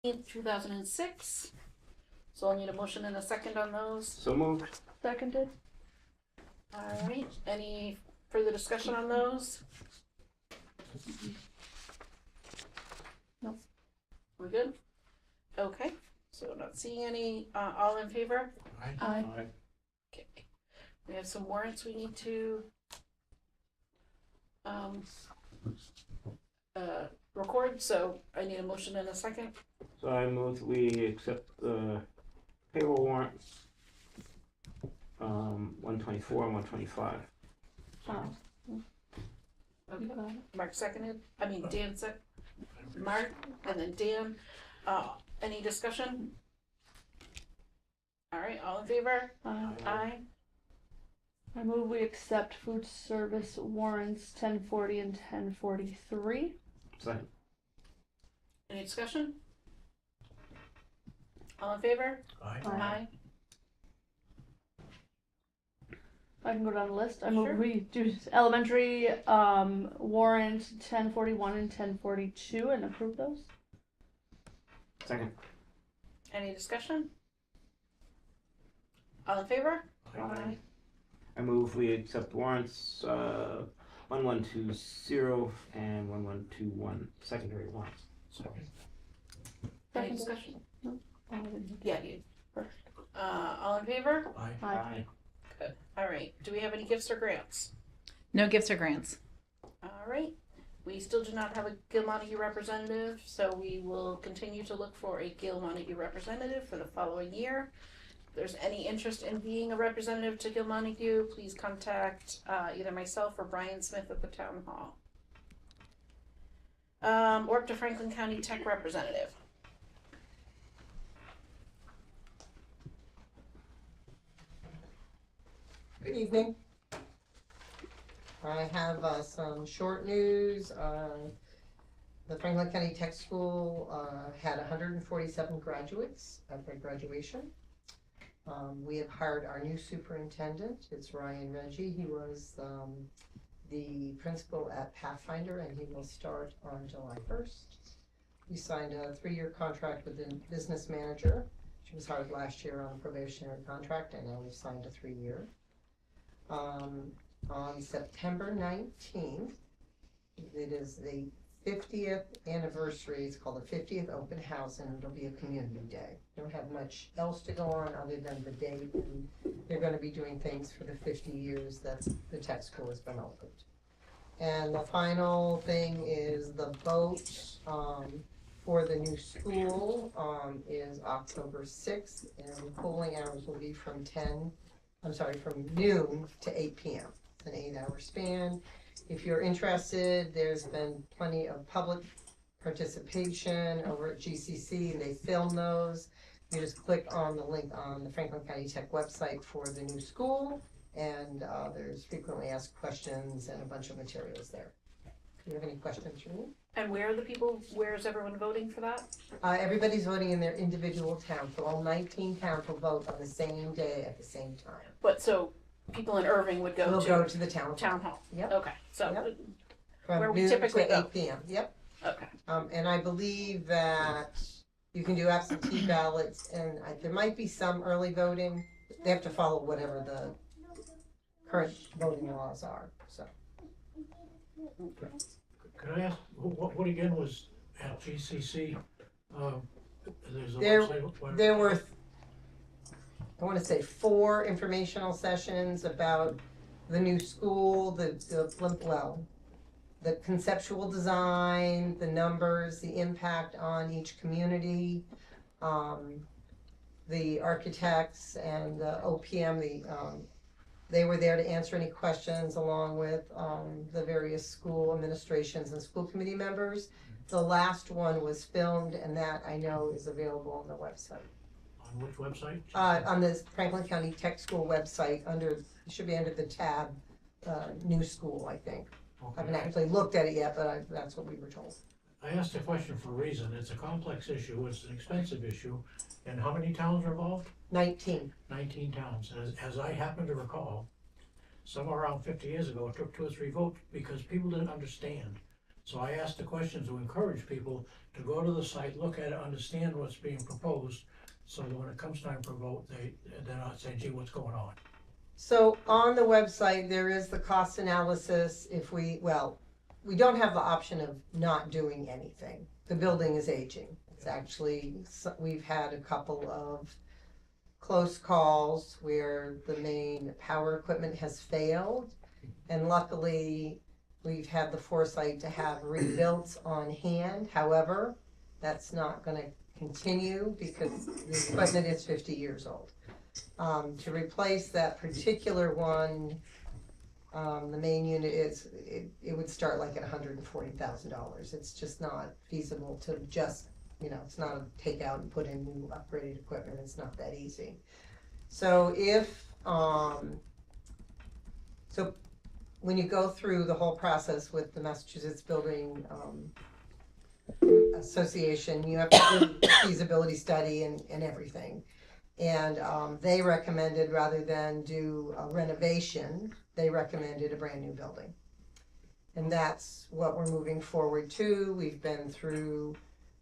2006. So I'll need a motion and a second on those. So moved. Seconded. All right, any further discussion on those? Nope. We're good? Okay, so not seeing any, all in favor? Aye. Okay, we have some warrants we need to record, so I need a motion and a second. So I move we accept the payroll warrants, 124 and 125. Okay, Mark seconded, Dan said, Mark, and then Dan, any discussion? All right, all in favor? Aye. I move we accept food service warrants 1040 and 1043. Second. Any discussion? All in favor? Aye. I can go down the list. I move Sure. we do elementary warrant 1041 and 1042 and approve those. Second. Any discussion? All in favor? Aye. I move we accept warrants 1120 and 1121, secondary warrants. Any Seconded. discussion? No. I didn't. Yeah, you. Perfect. All in favor? Aye. Good. All right. Do we have any gifts or grants? No gifts or grants. All right. We still do not have a Gil Montague representative, so we will continue to look for a Gil Montague representative for the following year. If there's any interest in being a representative to Gil Montague, please contact either myself or Brian Smith at the town hall. Or up to Franklin County Tech representative. Good evening. I have some short news. The Franklin County Tech School had 147 graduates at their graduation. We have hired our new superintendent. It's Ryan Reggie. He was the principal at Pathfinder, and he will start on July 1st. We signed a 3-year contract with the business manager. She was hired last year on a probationary contract, and now we've signed a 3-year. On September 19th, it is the 50th anniversary. It's called the 50th open house, and it'll be a community day. Don't have much else to go on other than the date, and they're going to be doing things for the 50 years that the tech school has been opened. And the final thing is the vote for the new school is October 6th, and polling hours will be from noon to 8 p.m. It's an 8-hour span. If you're interested, there's been plenty of public participation over at GCC, and they film those. You just click on the link on the Franklin County Tech website for the new school, and there's frequently asked questions and a bunch of materials there. Do you have any questions for me? And where is everyone voting for that? Everybody's voting in their individual town, so all 19 towns will vote on the same day at the same time. But so people in Erving would go We'll to go to the town hall. Yep. Okay, so Yep. where from we noon typically to go. 8 p.m. Yep. Okay. And I believe that you can do absentee ballots, and there might be some early voting. They have to follow whatever the current voting laws are. So Could I ask, what again was at GCC? There's a There- website. there were, I want to say, 4 informational sessions about the new school, the conceptual design, the numbers, the impact on each community, the architects and the OPM, they were there to answer any questions along with the various school administrations and school committee members. The last one was filmed, and that I know is available on the website. On which website? On the Franklin County Tech School website, it should be under the tab, new school, I think. I haven't Okay. actually looked at it yet, but that's what we were told. I asked a question for a reason. It's a complex issue, it's an expensive issue, and how many towns are involved? 19. 19 towns. As I happen to recall, somewhere around 50 years ago, it took 2 or 3 votes because people didn't understand So I asked the question to encourage people to go to the site, look at it, understand what's being proposed, so that when it comes time for a vote, they're not saying, gee, what's going on? So on the website, there is the cost analysis if we don't have the option of not doing anything. The building is aging. It's actually, we've had a couple of close calls where the main power equipment has failed. And luckily, we've had the foresight to have rebuilds on hand. However, that's not gonna continue because the equipment is 50 years old. To replace that particular one, the main unit it would start like at $140,000. It's just not feasible to just, it's not a take out and put in new upgraded equipment. It's not that easy. So so when you go through the whole process with the Massachusetts Building Association, you have to do a feasibility study and everything. And they recommended, rather than do a renovation, they recommended a brand new building. And that's what we're moving forward to. We've been through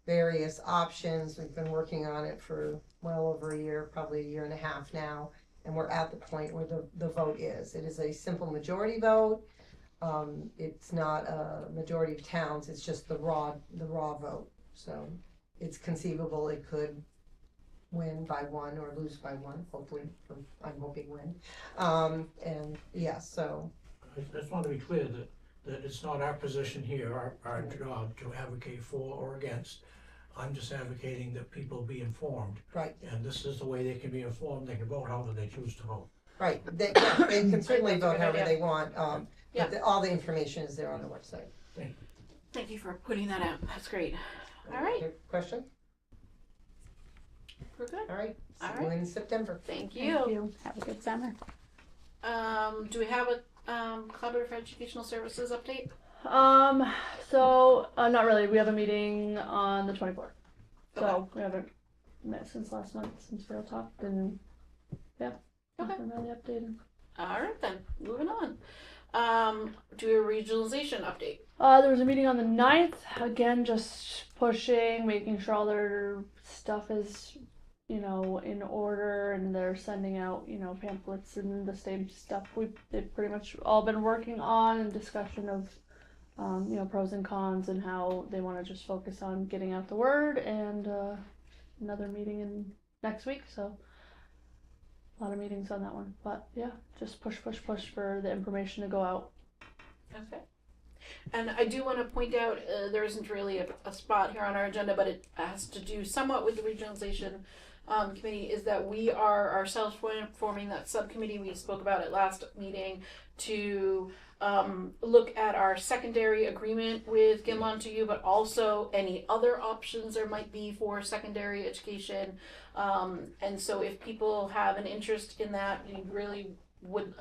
various options. We've been working on it for well over a year, probably a year and a half now. And we're at the point where the vote is. It is a simple majority vote. It's not a majority of towns, it's just the raw vote. So it's conceivable it could win by one or lose by one, hopefully, I'm hoping win. And yeah, so. I just want to be clear that it's not our position here, our job to advocate for or against. I'm just advocating that people be informed. Right. And this is the way they can be informed, they can vote however they choose to vote. Right, they can certainly That's a vote good however idea. they want, Yeah. but all the information is there on the website. Thank you for putting that out. That's great. All right. Other question? We're good. All right, see All you right. in September. Thank Thank you. you. Have a good summer. Do we have a Collaborative for Educational Services update? So not really. We have a meeting on the 24th. So Okay. we haven't met since last month since we all talked, and yeah, Okay. nothing really updated. All right then. Moving on. Do a regionalization update. There was a meeting on the 9th. Again, just pushing, making sure all their stuff is, in order, and they're sending out, pamphlets and the same stuff they've pretty much all been working on, and discussion of, pros and cons, and how they want to just focus on getting out the word, and another meeting next week. So a lot of meetings on that one, but yeah, just push for the information to go out. Okay. And I do want to point out, there isn't really a spot here on our agenda, but it has to do somewhat with the regionalization committee, is that we are ourselves forming that subcommittee. We spoke about it last meeting to look at our secondary agreement with Gilmontagu, but also any other options there might be for secondary education. And so if people have an interest in that, we really would,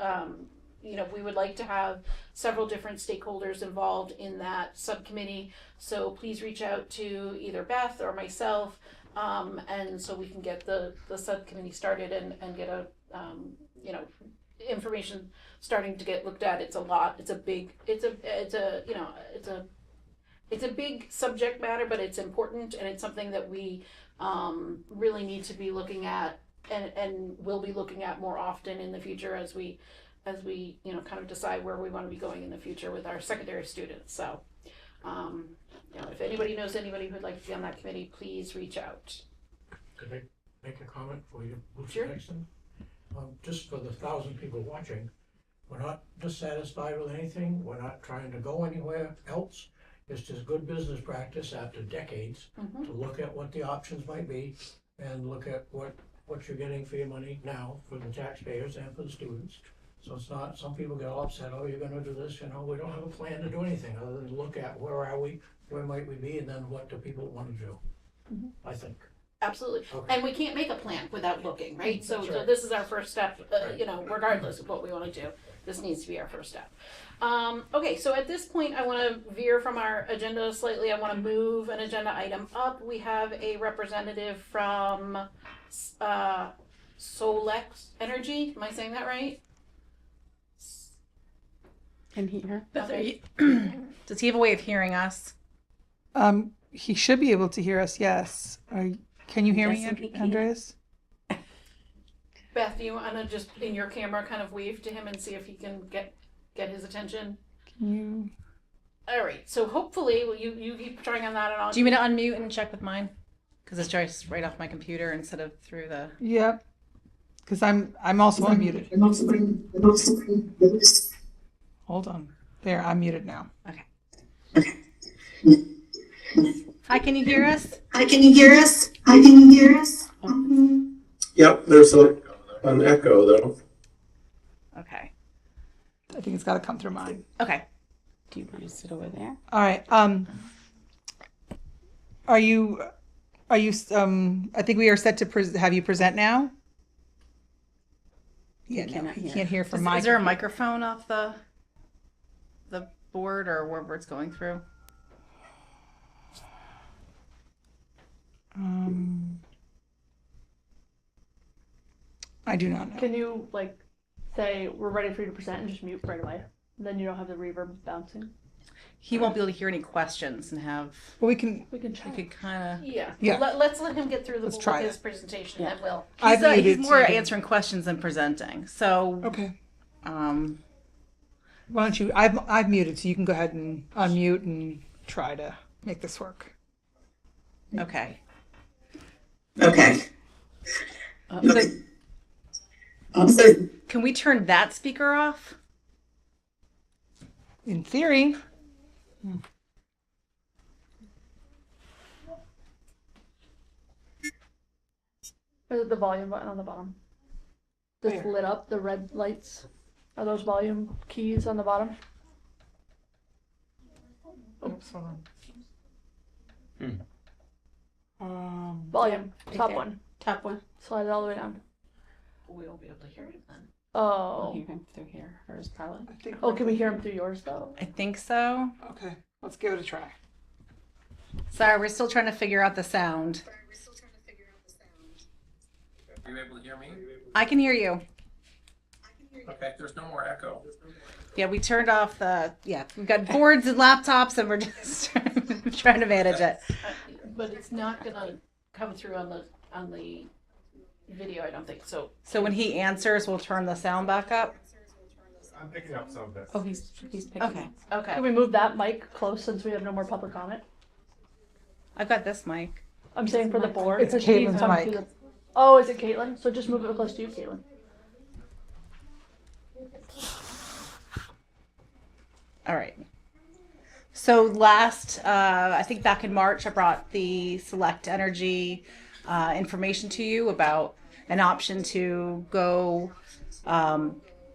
we would like to have several different stakeholders involved in that subcommittee. So please reach out to either Beth or myself, and so we can get the subcommittee started and get a, information starting to get looked at. It's a lot. It's a big subject matter, but it's important, and it's something that we really need to be looking at and will be looking at more often in the future as we kind of decide where we want to be going in the future with our secondary students. So if anybody knows anybody who'd like to be on that committee, please reach out. Could I make a comment before you move to Sure. the next one? Just for the 1,000 people watching, we're not dissatisfied with anything, we're not trying to go anywhere else. It's just good business practice after decades Mhm. to look at what the options might be and look at what you're getting for your money now for the taxpayers and for the students. So it's not, some people get all upset, oh, you're gonna do this, we don't have a plan to do anything other than look at where are we, where might we be, and then what do people wanna do, Mhm. I think. Absolutely. Okay. And we can't make a plan without looking, right? So, That's so right. this is our first step, Right. regardless of what we want to do. This needs to be our first step. Okay, so at this point, I want to veer from our agenda slightly. I want to move an agenda item up. We have a representative from Solex Energy. Am I saying that right? Can he hear? Does he have a way of hearing us? He should be able to hear us. Yes. Can you hear me, Guessing he can. Andreas? Beth, do you want to just in your camera kind of wave to him and see if he can get his attention? Can you? All right. So hopefully, you keep trying on that and on. Do you mean to unmute and check with mine? Because it's just right off my computer instead of through the. Yep. Because I'm also unmuted. Hold on. There, I'm muted now. Okay. Hi, can you hear us? Yep, there's an echo though. Okay. I think it's got to come through mine. Okay. Do you want to sit over there? All right. Are you? I think we are set to have you present now. Yeah, no, cannot he hear. can't hear from my. Is there a microphone off the board or wherever it's going through? I do not know. Can you like say we're ready for you to present and just mute right away? Then you don't have the reverb bouncing. He won't be able to hear any questions and have. Well, we can. We can I try. could kind of. Yeah. Yeah. Let's let him get through Let's try his it. presentation, Yeah. and we'll. I've He's muted, so more you can- answering questions than presenting. So. Okay. Um. Why don't you? I've muted, so you can go ahead and unmute and try to make this work. Okay. Can we turn that speaker off? In theory. Is it the volume button on the bottom? Just Where? lit up, the red lights. Are those volume keys on the bottom? Oops, hold on. Volume, Right top there. one. Top one. Slide it all the way down. We won't be able to hear him then. I'll Oh. hear him through here. Hers probably. I think. Oh, can we hear him through yours though? I think so. Okay, let's give it a try. Sorry, we're still trying to figure out the sound. Are you able to hear me? I can hear you. Okay, there's no more echo. Yeah, we turned off the. Yeah, we've got boards and laptops, and we're just trying to manage it. But it's not gonna come through on the video, I don't think. So So when he answers, we'll turn the sound back up. I'm picking up some of this. Oh, he's picking. Okay. okay. Can we move that mic close since we have no more public comment? I've got this mic. I'm saying for the board. It's 'cause he's Caitlin's coming mic. through the- Oh, is it Caitlin? So just move it close to you, Caitlin. All right. So I think back in March, I brought the Select Energy information to you about an option to go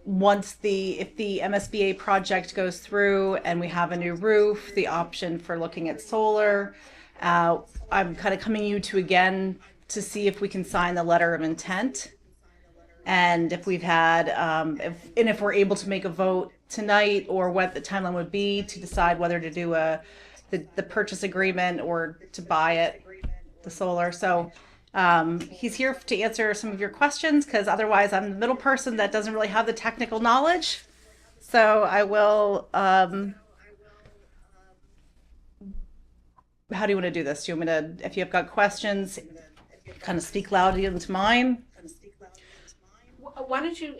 if the MSBA project goes through and we have a new roof, the option for looking at solar. I'm kind of coming you to again to see if we can sign the letter of intent. And if we've had, if we're able to make a vote tonight, or what the timeline would be to decide whether to do the purchase agreement or to buy it, the solar. So he's here to answer some of your questions, because otherwise I'm the middle person that doesn't really have the technical knowledge. So I will. How do you want to do this? Do you want me to, if you've got questions, kind of speak loudly into mine? Why don't you?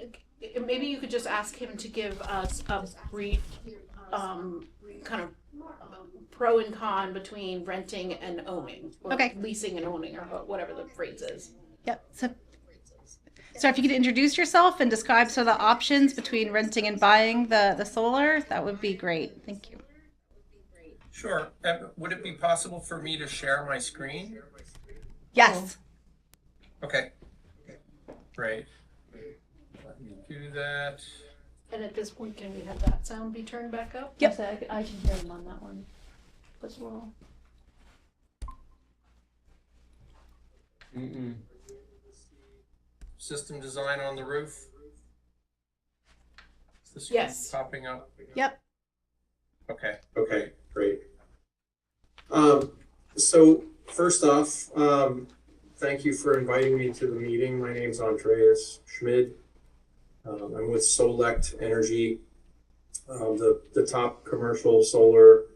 Maybe you could just ask him to give us a brief, kind of pro and con between renting and owning, or Okay. leasing and owning, or whatever the phrase is. Yep. So if you could introduce yourself and describe some of the options between renting and buying the solar, that would be great. Thank you. Sure. Would it be possible for me to share my screen? Yes. Okay. Great. Let me do that. And at this point, can we have that sound be turned back up? Yep. I can hear him on that one as well. System design on the roof. Is the screen Yes. popping up? Yep. Okay. Okay, great. So first off, thank you for inviting me to the meeting. My name's Andreas Schmid. I'm with Select Energy. the top commercial solar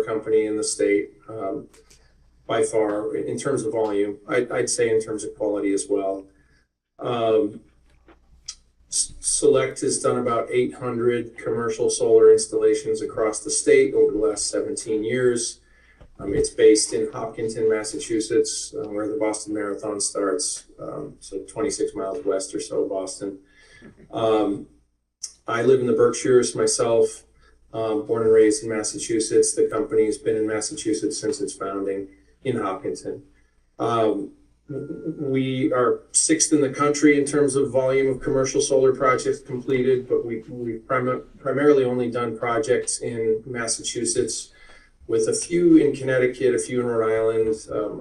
company in the state, by far, in terms of volume. I'd say in terms of quality as well. Select has done about 800 commercial solar installations across the state over the last 17 years. It's based in Hopkinton, Massachusetts, where the Boston Marathon starts, so 26 miles west or so of Boston. I live in the Berkshires myself, born and raised in Massachusetts. The company's been in Massachusetts since its founding in Hopkinton. We are sixth in the country in terms of volume of commercial solar projects completed, but we've primarily only done projects in Massachusetts, with a few in Connecticut, a few in Rhode Island,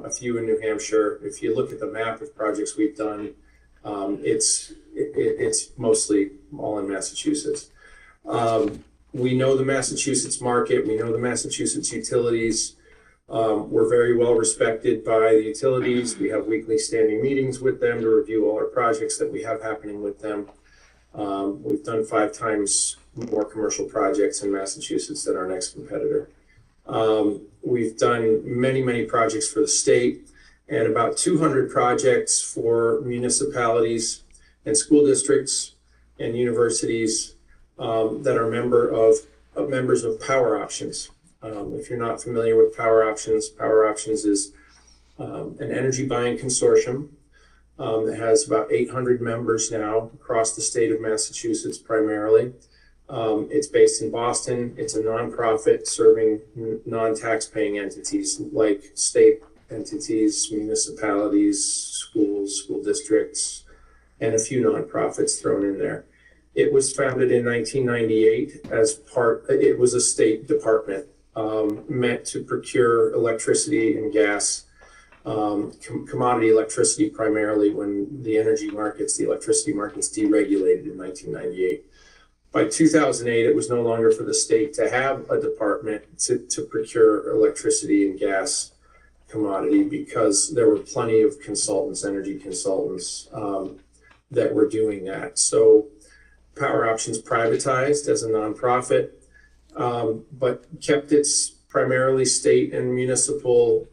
a few in New Hampshire. If you look at the map of projects we've done, it's mostly all in Massachusetts. We know the Massachusetts market. We know the Massachusetts utilities. We're very well respected by the utilities. We have weekly standing meetings with them to review all our projects that we have happening with them. We've done 5 times more commercial projects in Massachusetts than our next competitor. We've done many projects for the state, and about 200 projects for municipalities and school districts and universities that are members of Power Options. If you're not familiar with Power Options is an energy buying consortium that has about 800 members now across the state of Massachusetts primarily. It's based in Boston. It's a nonprofit serving non-tax-paying entities like state entities, municipalities, schools, school districts, and a few nonprofits thrown in there. It was founded in 1998 it was a state department meant to procure electricity and gas, commodity electricity primarily, when the electricity markets deregulated in 1998. By 2008, it was no longer for the state to have a department to procure electricity and gas commodity, because there were plenty of energy consultants that were doing that. So Power Options privatized as a nonprofit, but kept its primarily state and municipal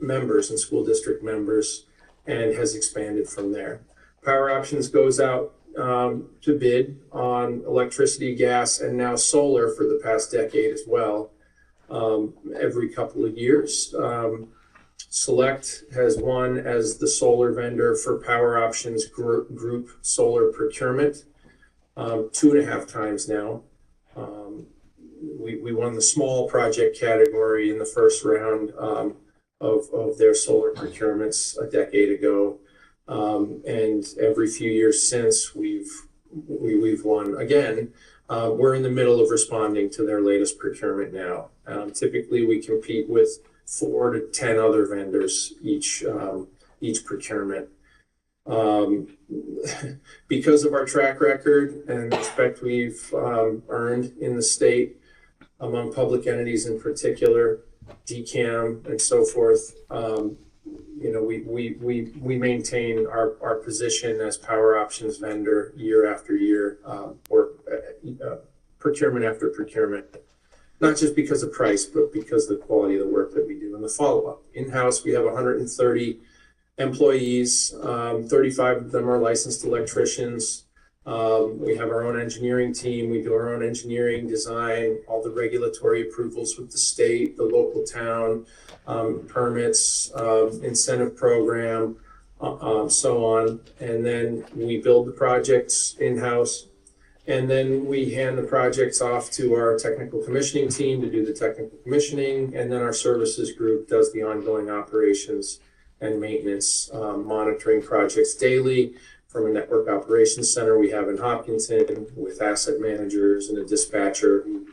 members and school district members, and has expanded from there. Power Options goes out to bid on electricity, gas, and now solar for the past decade as well, every couple of years. Select has won as the solar vendor for Power Options group solar procurement 2.5 times now. We won the small project category in the first round of their solar procurements a decade ago. And every few years since, we've won again. We're in the middle of responding to their latest procurement now. Typically, we compete with 4 to 10 other vendors each procurement. Because of our track record and respect we've earned in the state among public entities in particular, DCAM and so forth, we maintain our position as Power Options vendor year after year, or procurement after procurement, not just because of price, but because of the quality of the work that we do and the follow-up. In-house, we have 130 employees, 35 of them are licensed electricians. We have our own engineering team. We do our own engineering, design, all the regulatory approvals with the state, the local town, permits, incentive program, so on. And then we build the projects in-house. And then we hand the projects off to our technical commissioning team to do the technical commissioning. And then our services group does the ongoing operations and maintenance, monitoring projects daily from a network operations center we have in Hopkinton, with asset managers and a dispatcher who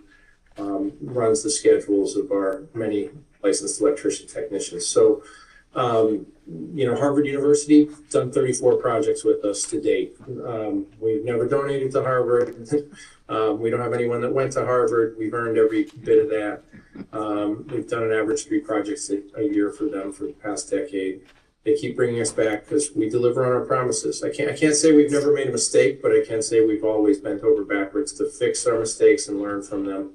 runs the schedules of our many licensed electrician technicians. So, Harvard University done 34 projects with us to date. We've never donated to Harvard. We don't have anyone that went to Harvard. We've earned every bit of that. We've done an average 3 projects a year for them for the past decade. they keep bringing us back because we deliver on our promises. I can't say we've never made a mistake, but I can say we've always bent over backwards to fix our mistakes and learn from them.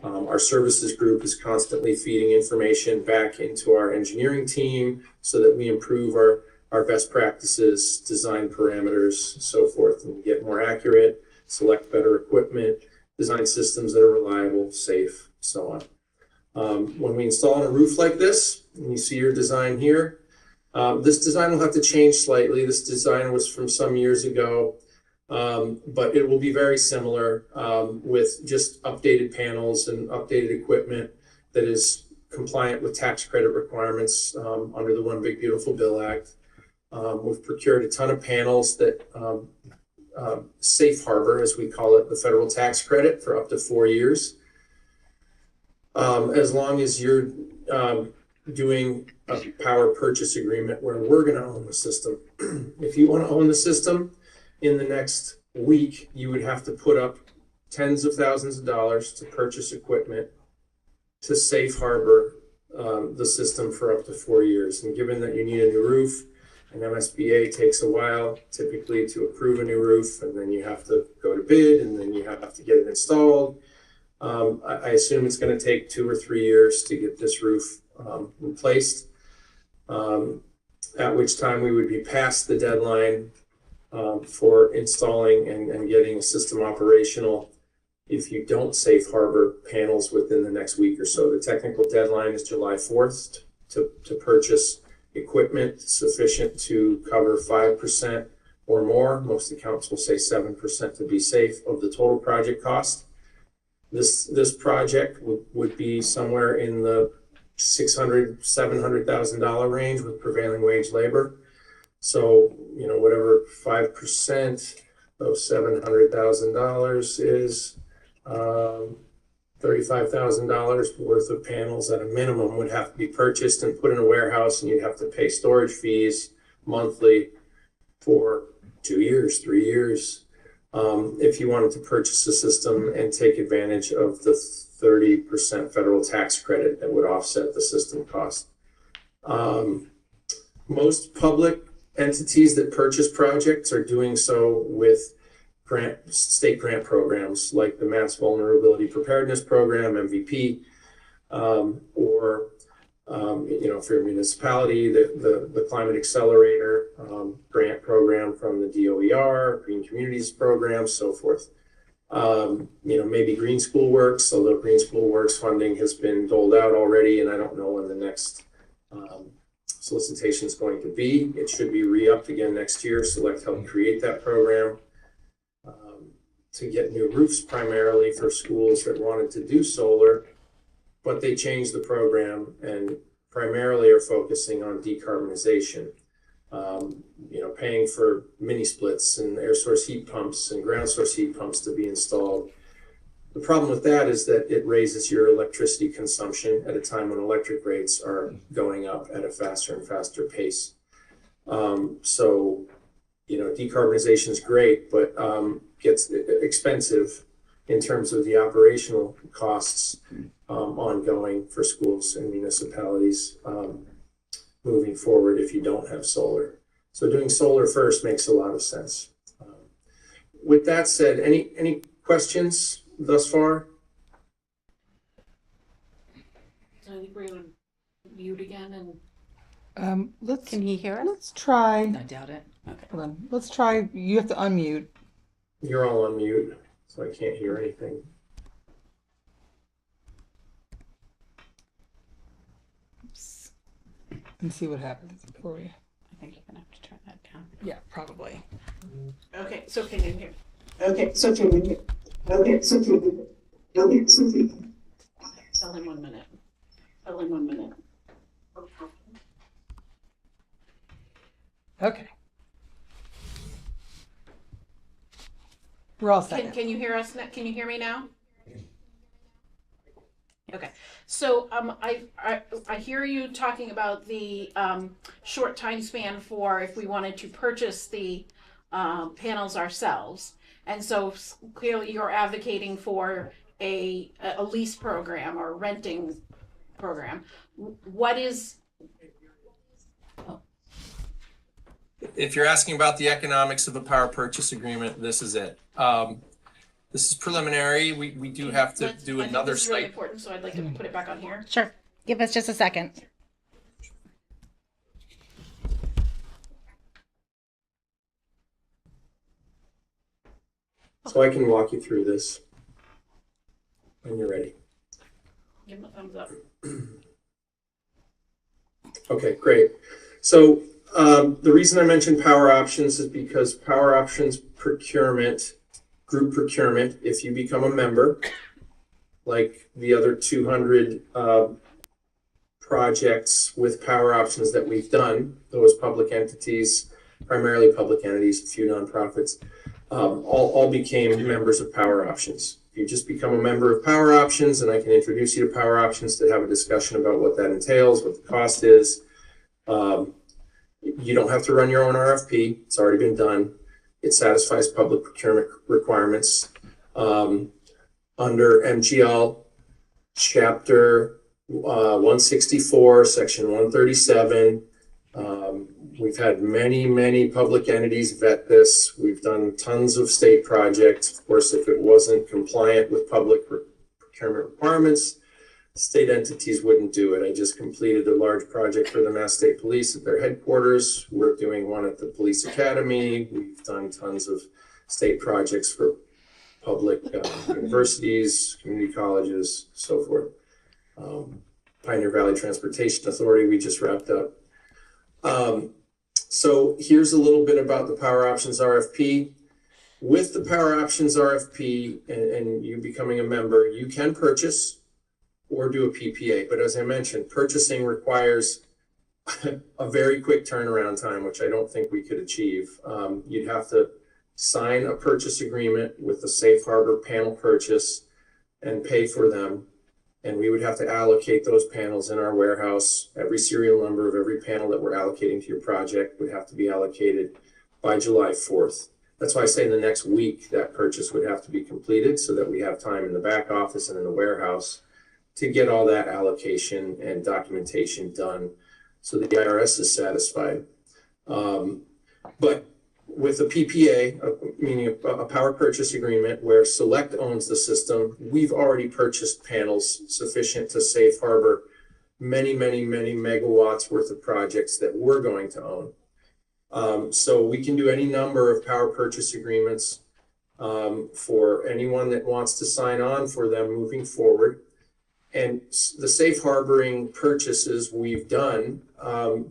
Our services group is constantly feeding information back into our engineering team so that we improve our best practices, design parameters, so forth, and get more accurate, select better equipment, design systems that are reliable, safe, so on. When we install on a roof like this, and you see your design here, this design will have to change slightly. This design was from some years ago. But it will be very similar with just updated panels and updated equipment that is compliant with tax credit requirements under the One Big Beautiful Bill Act. We've procured a ton of panels that safe harbor, as we call it, the federal tax credit for up to 4 years. As long as you're doing a power purchase agreement where we're going to own the system. If you want to own the system, in the next week, you would have to put up tens of thousands of dollars to purchase equipment to safe harbor the system for up to 4 years. And given that you need a new roof, an MSBA takes a while typically to approve a new roof, and then you have to go to bid, and then you have to get it installed. I assume it's going to take 2 or 3 years to get this roof replaced, at which time we would be past the deadline for installing and getting a system operational if you don't safe harbor panels within the next week or so. The technical deadline is July 4th to purchase equipment sufficient to cover 5% or more. Most accounts will say 7% to be safe of the total project cost. This project would be somewhere in the $600,000, $700,000 range with prevailing wage labor. So, whatever 5% of $700,000 is, $35,000 worth of panels at a minimum would have to be purchased and put in a warehouse, and you'd have to pay storage fees monthly for 2 years, 3 years, if you wanted to purchase a system and take advantage of the 30% federal tax credit that would offset the system cost. Most public entities that purchase projects are doing so with state grant programs like the Mass Vulnerability Preparedness Program, MVP, or if you're a municipality, the Climate Accelerator grant program from the DOER, Green Communities Program, so forth. Maybe Green School Works, although Green School Works funding has been doled out already, and I don't know when the next solicitation is going to be. It should be re-upped again next year. Select helped create that program to get new roofs primarily for schools that wanted to do solar, but they changed the program and primarily are focusing on decarbonization. Paying for mini splits and air source heat pumps and ground source heat pumps to be installed. The problem with that is that it raises your electricity consumption at a time when electric rates are going up at a faster and faster pace. Decarbonization is great, but gets expensive in terms of the operational costs ongoing for schools and municipalities moving forward if you don't have solar. So doing solar first makes a lot of sense. With that said, any questions thus far? I think we're going to mute again and Let's Can he hear us? let's try. I doubt it. Okay. Hold on. Let's try. You have to unmute. You're all on mute, so I can't hear anything. Oops. And see what happens before we. I think you're gonna have to turn that down. Yeah, probably. okay, so can you hear? Tell him 1 minute. Tell him 1 minute. Okay. We're all set. Can you hear us? Can you hear me now? Okay, so I hear you talking about the short time span for if we wanted to purchase the panels ourselves, and so clearly you're advocating for a lease program or renting program. What is If you're asking about the economics of a power purchase agreement, this is it. This is preliminary. We do have to do I think another this is really site. important, so I'd like to put it back on here. Sure. Give us just a second. So I can walk you through this when you're ready. Give them a thumbs up. Okay, great. So the reason I mentioned power options is because power options procurement, group procurement, if you become a member, like the other 200 projects with power options that we've done, those public entities, primarily public entities, a few nonprofits, all became members of power options. You just become a member of Power Options, and I can introduce you to Power Options to have a discussion about what that entails, what the cost is. You don't have to run your own RFP. It's already been done. It satisfies public procurement requirements. Under MGL Chapter 164, Section 137, we've had many public entities vet this. We've done tons of state projects. Of course, if it wasn't compliant with public procurement requirements, state entities wouldn't do it. I just completed a large project for the Mass State Police at their headquarters. We're doing one at the Police Academy. We've done tons of state projects for public universities, community colleges, so forth. Pioneer Valley Transportation Authority, we just wrapped up. So here's a little bit about the Power Options RFP. With the Power Options RFP and you becoming a member, you can purchase or do a PPA. But as I mentioned, purchasing requires a very quick turnaround time, which I don't think we could achieve. You'd have to sign a purchase agreement with the Safe Harbor panel purchase and pay for them. And we would have to allocate those panels in our warehouse. Every serial number of every panel that we're allocating to your project would have to be allocated by July 4th. That's why I say in the next week that purchase would have to be completed so that we have time in the back office and in the warehouse to get all that allocation and documentation done so the IRS is satisfied. But with a PPA, meaning a power purchase agreement where Select owns the system, we've already purchased panels sufficient to safe harbor many megawatts worth of projects that we're going to own. So we can do any number of power purchase agreements for anyone that wants to sign on for them moving forward. And the safe harboring purchases we've done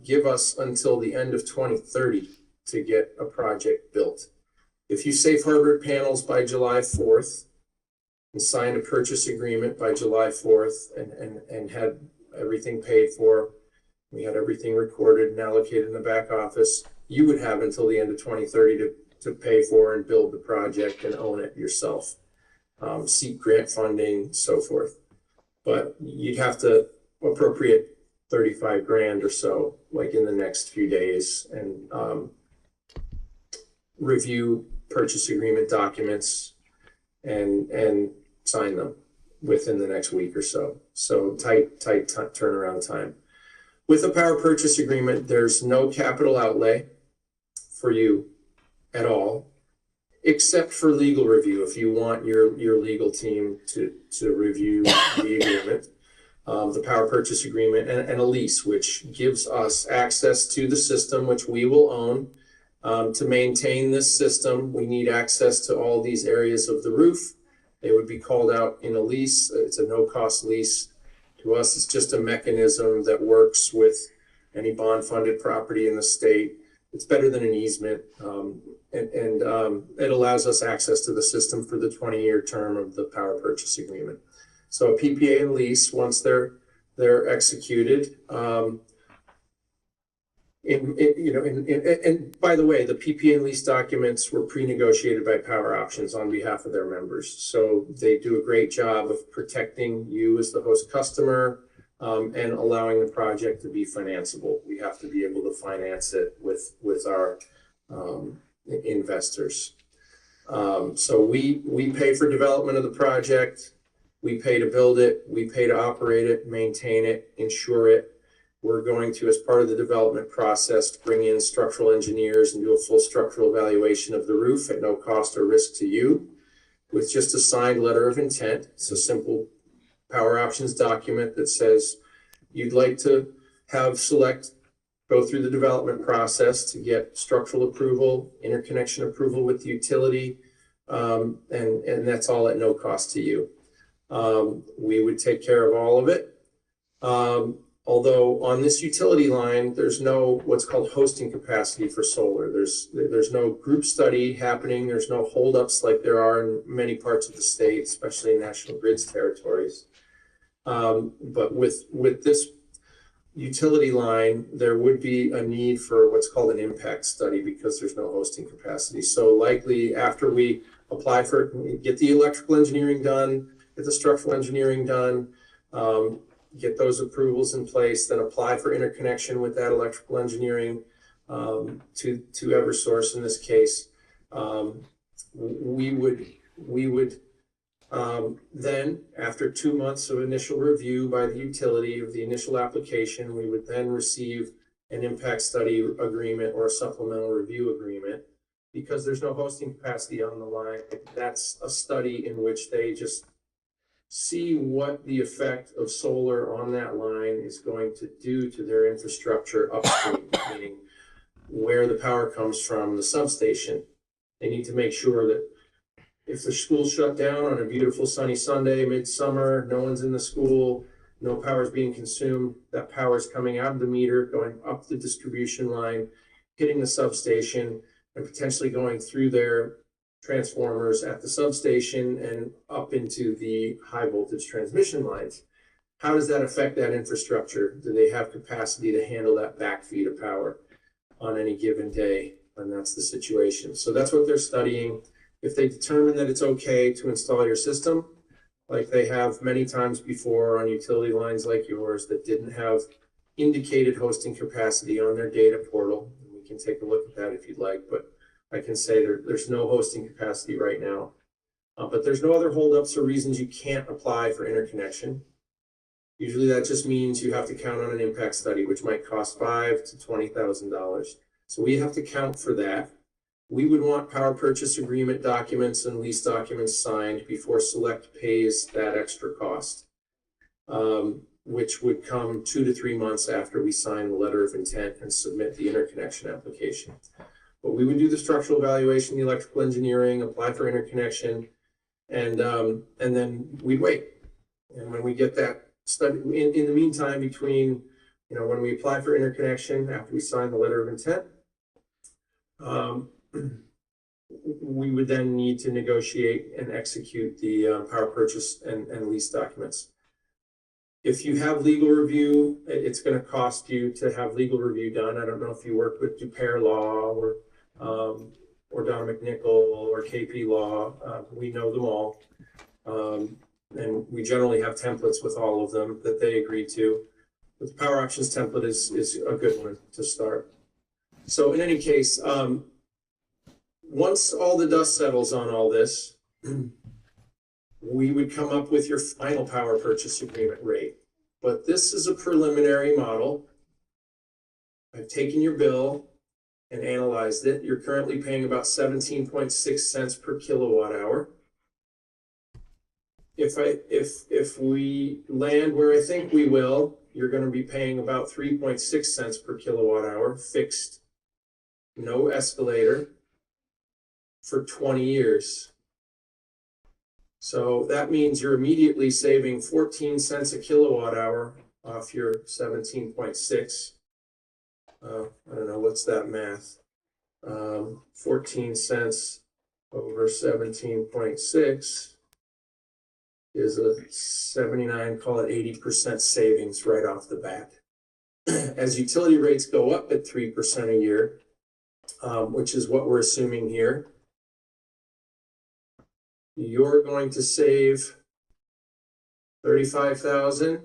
give us until the end of 2030 to get a project built. If you safe harbored panels by July 4th and signed a purchase agreement by July 4th and had everything paid for, we had everything recorded and allocated in the back office, you would have until the end of 2030 to pay for and build the project and own it yourself. Seek grant funding, so forth. But you'd have to appropriate 35 grand or so, like in the next few days, and review purchase agreement documents and sign them within the next week or so. So tight turnaround time. With a power purchase agreement, there's no capital outlay for you at all, except for legal review. If you want your legal team to review the agreement, the power purchase agreement, and a lease, which gives us access to the system, which we will own. To maintain this system, we need access to all these areas of the roof. They would be called out in a lease. It's a no-cost lease. To us, it's just a mechanism that works with any bond-funded property in the state. It's better than an easement, and it allows us access to the system for the 20-year term of the power purchase agreement. So a PPA and lease, once they're executed, and by the way, the PPA and lease documents were pre-negotiated by Power Options on behalf of their members. So they do a great job of protecting you as the host customer and allowing the project to be financeable. We have to be able to finance it with our investors. So we pay for development of the project. We pay to build it. We pay to operate it, maintain it, insure it. we're going to, as part of the development process, bring in structural engineers and do a full structural evaluation of the roof at no cost or risk to you, with just a signed letter of intent. It's a simple power options document that says you'd like to have Select go through the development process to get structural approval, interconnection approval with the utility, and that's all at no cost to you. We would take care of all of it. Although on this utility line, there's no what's called hosting capacity for solar. There's no group study happening. There's no holdups like there are in many parts of the state, especially in National Grid's territories. But with this utility line, there would be a need for what's called an impact study because there's no hosting capacity. So likely after we apply for it, get the electrical engineering done, get the structural engineering done, get those approvals in place, then apply for interconnection with that electrical engineering to Eversource in this case. We would then, after 2 months of initial review by the utility of the initial application, we would then receive an impact study agreement or a supplemental review agreement. Because there's no hosting capacity on the line, that's a study in which they just see what the effect of solar on that line is going to do to their infrastructure upstream, meaning where the power comes from, the substation. They need to make sure that if the school's shut down on a beautiful sunny Sunday, midsummer, no one's in the school, no power is being consumed, that power is coming out of the meter, going up the distribution line, hitting the substation, and potentially going through their transformers at the substation and up into the high voltage transmission lines. How does that affect that infrastructure? Do they have capacity to handle that backfeed of power on any given day? And that's the situation. So that's what they're studying. If they determine that it's okay to install your system, like they have many times before on utility lines like yours that didn't have indicated hosting capacity on their data portal, we can take a look at that if you'd like, but I can say there's no hosting capacity right now. But there's no other holdups or reasons you can't apply for interconnection. Usually that just means you have to count on an impact study, which might cost $5,000 to $20,000. So we have to count for that. We would want power purchase agreement documents and lease documents signed before Select pays that extra cost, which would come 2 to 3 months after we sign the letter of intent and submit the interconnection application. But we would do the structural evaluation, the electrical engineering, apply for interconnection, and then we'd wait. And when we get that study, in the meantime, between when we apply for interconnection after we sign the letter of intent, we would then need to negotiate and execute the power purchase and lease documents. If you have legal review, it's going to cost you to have legal review done. I don't know if you work with Dupere Law or Donna McNichol or KP Law. We know them all. And we generally have templates with all of them that they agree to. But the Power Options template is a good one to start. So in any case, once all the dust settles on all this, we would come up with your final power purchase agreement rate. But this is a preliminary model. I've taken your bill and analyzed it. You're currently paying about 17.6 cents per kilowatt hour. If we land where I think we will, you're going to be paying about 3.6 cents per kilowatt hour, fixed, no escalator, for 20 years. So that means you're immediately saving 14 cents a kilowatt hour off your 17.6. I don't know, what's that math? 14 cents over 17.6 is a 79, call it 80% savings right off the bat. As utility rates go up at 3% a year, which is what we're assuming here, you're going to save $35,000,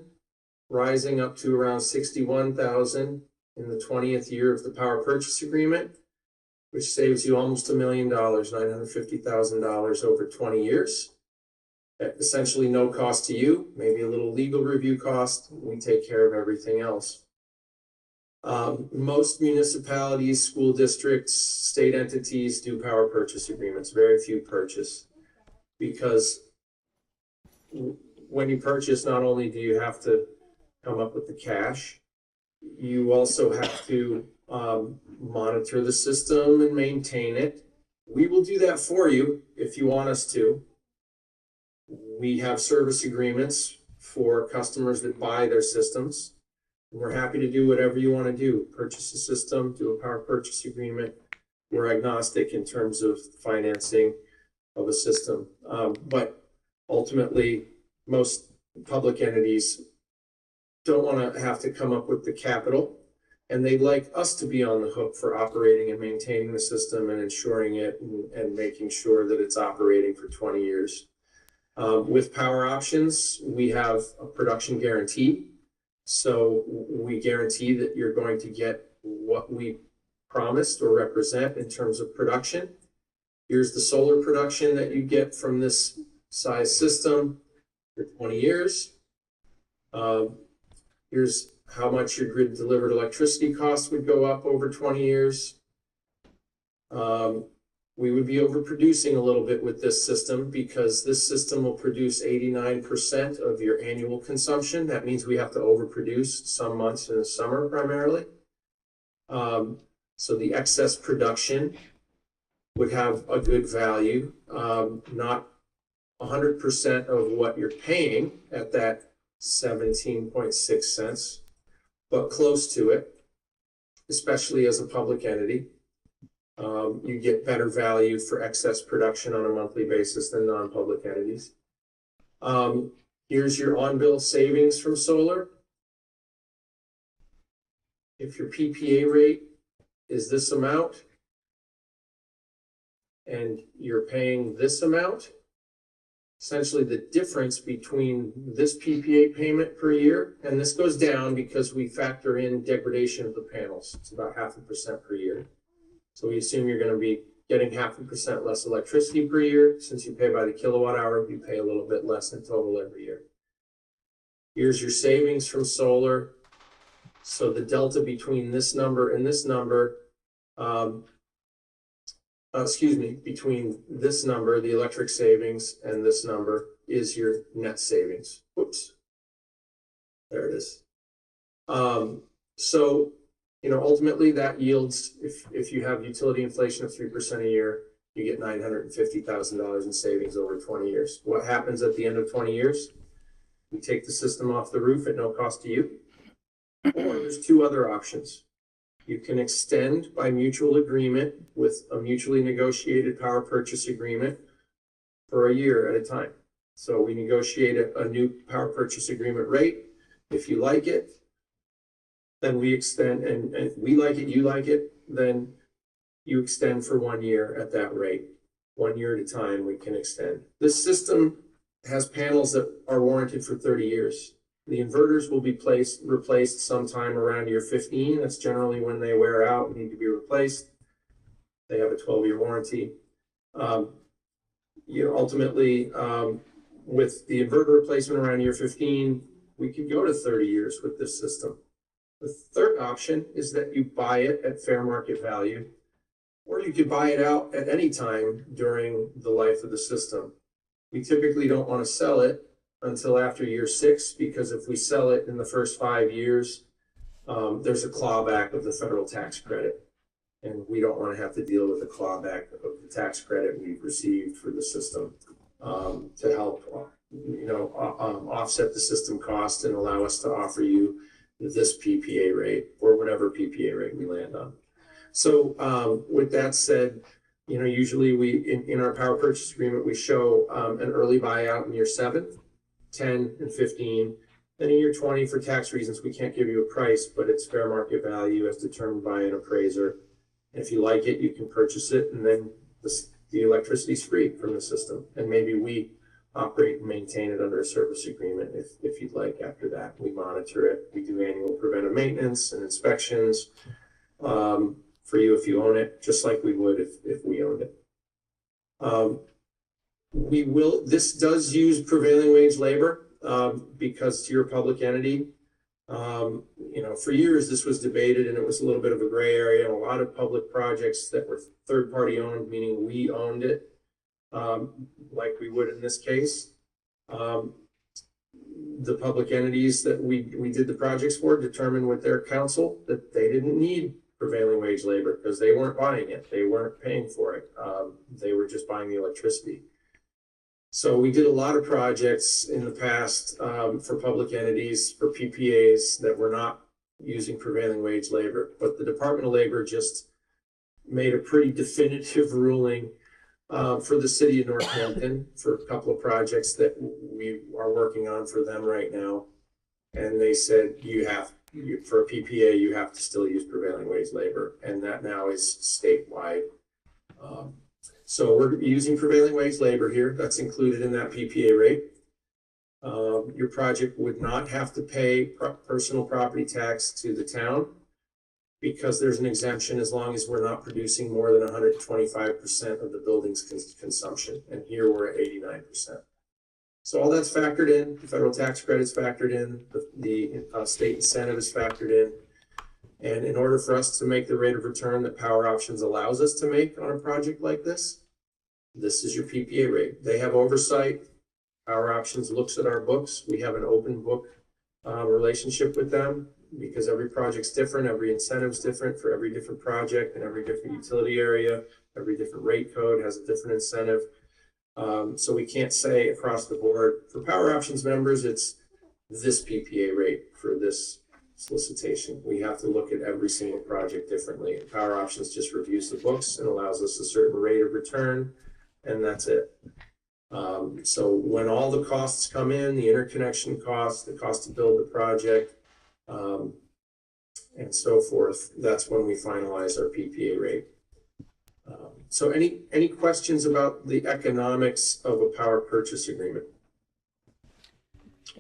rising up to around $61,000 in the 20th year of the power purchase agreement, which saves you almost $1 million, $950,000 over 20 years. At essentially no cost to you, maybe a little legal review cost. We take care of everything else. Most municipalities, school districts, state entities do power purchase agreements. Very few purchase, because when you purchase, not only do you have to come up with the cash, you also have to monitor the system and maintain it. We will do that for you if you want us to. We have service agreements for customers that buy their systems. We're happy to do whatever you want to do. Purchase a system, do a power purchase agreement. We're agnostic in terms of financing of a system. But ultimately, most public entities don't want to have to come up with the capital, and they'd like us to be on the hook for operating and maintaining the system and ensuring it and making sure that it's operating for 20 years. With power options, we have a production guarantee. So we guarantee that you're going to get what we promised or represent in terms of production. Here's the solar production that you get from this size system for 20 years. Here's how much your grid delivered electricity costs would go up over 20 years. We would be overproducing a little bit with this system because this system will produce 89% of your annual consumption. That means we have to overproduce some months in the summer primarily. So the excess production would have a good value, not 100% of what you're paying at that 17.6 cents, but close to it, especially as a public entity. You get better value for excess production on a monthly basis than non-public entities. Here's your on-bill savings from solar. If your PPA rate is this amount and you're paying this amount, essentially the difference between this PPA payment per year, and this goes down because we factor in degradation of the panels. It's about 0.5% per year. So we assume you're going to be getting 0.5% less electricity per year. Since you pay by the kilowatt hour, you pay a little bit less in total every year. Here's your savings from solar. So the delta between this number and this number, between this number, the electric savings, and this number is your net savings. Whoops. There it is. So, ultimately that yields, if you have utility inflation of 3% a year, you get $950,000 in savings over 20 years. What happens at the end of 20 years? We take the system off the roof at no cost to you. Or there's two other options. You can extend by mutual agreement with a mutually negotiated power purchase agreement for a year at a time. So we negotiate a new power purchase agreement rate. If you like it, then we extend, and we like it, you like it, then you extend for 1 year at that rate. 1 year at a time, we can extend. This system has panels that are warranted for 30 years. The inverters will be replaced sometime around year 15. That's generally when they wear out and need to be replaced. They have a 12-year warranty. Ultimately, with the inverter replacement around year 15, we could go to 30 years with this system. The third option is that you buy it at fair market value, or you could buy it out at any time during the life of the system. We typically don't want to sell it until after year 6, because if we sell it in the first 5 years, there's a clawback of the federal tax credit. And we don't want to have to deal with the clawback of the tax credit we've received for the system to help, offset the system cost and allow us to offer you this PPA rate or whatever PPA rate we land on. So with that said, usually in our power purchase agreement, we show an early buyout in year 7, 10, and 15. Then in year 20, for tax reasons, we can't give you a price, but it's fair market value as determined by an appraiser. And if you like it, you can purchase it, and then the electricity is free from the system. And maybe we operate and maintain it under a service agreement if you'd like. After that, we monitor it. We do annual preventive maintenance and inspections for you if you own it, just like we would if we owned it. This does use prevailing wage labor because you're a public entity. For years, this was debated and it was a little bit of a gray area, and a lot of public projects that were third party owned, meaning we owned it, like we would in this case. The public entities that we did the projects for determined with their council that they didn't need prevailing wage labor because they weren't buying it. They weren't paying for it. They were just buying the electricity. So we did a lot of projects in the past for public entities, for PPAs that were not using prevailing wage labor. But the Department of Labor just made a pretty definitive ruling for the city of Northampton for a couple of projects that we are working on for them right now. And they said, for a PPA, you have to still use prevailing wage labor. And that now is statewide. So we're using prevailing wage labor here. That's included in that PPA rate. Your project would not have to pay personal property tax to the town because there's an exemption as long as we're not producing more than 125% of the building's consumption. And here we're at 89%. So all that's factored in. The federal tax credit's factored in. The state incentive is factored in. And in order for us to make the rate of return that Power Options allows us to make on a project like this is your PPA rate. They have oversight. Power Options looks at our books. We have an open book relationship with them because every project's different. Every incentive's different for every different project and every different utility area. Every different rate code has a different incentive. So we can't say across the board for Power Options members, it's this PPA rate for this solicitation. We have to look at every single project differently. And Power Options just reviews the books and allows us a certain rate of return, and that's it. So when all the costs come in, the interconnection costs, the cost to build the project, and so forth, that's when we finalize our PPA rate. So any questions about the economics of a power purchase agreement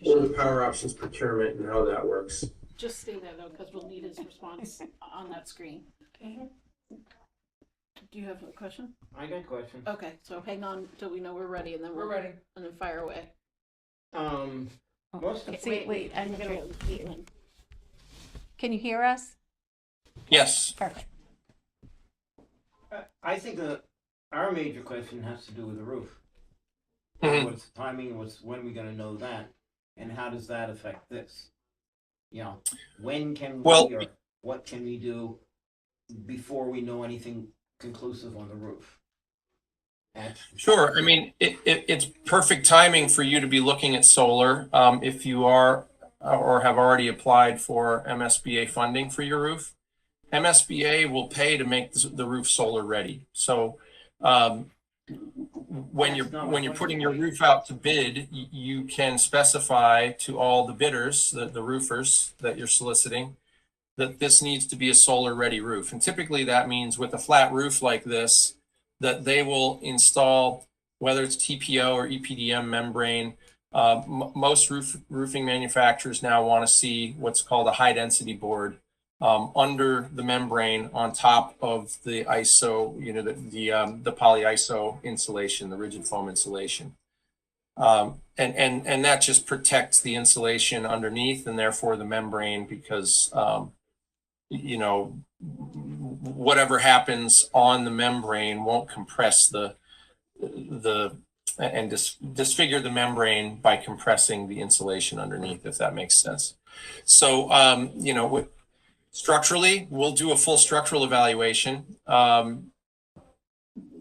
or the Power Options procurement and how that works? Just stay there though, because we'll need his response on that screen. Do you have a question? I got a question. Okay, so hang on till we know we're ready, and then We're ready. and then fire away. Most of Wait, I'm gonna. Caitlin. Can you hear us? Yes. Perfect. I think our major question has to do with the roof. Mhm. What's the timing? When we gonna know that? And how does that affect this? When can Well- we, or what can we do before we know anything conclusive on the roof? Sure. I mean, it's perfect timing for you to be looking at solar if you are or have already applied for MSBA funding for your roof. MSBA will pay to make the roof solar ready. So when you're putting your roof out to bid, you can specify to all the bidders, the roofers that you're soliciting, that this needs to be a solar ready roof. And typically that means with a flat roof like this, that they will install, whether it's TPO or EPDM membrane. Most roofing manufacturers now want to see what's called a high density board under the membrane on top of the ISO, the polyiso insulation, the rigid foam insulation. And that just protects the insulation underneath and therefore the membrane because, whatever happens on the membrane won't compress and disfigure the membrane by compressing the insulation underneath, if that makes sense. So, structurally, we'll do a full structural evaluation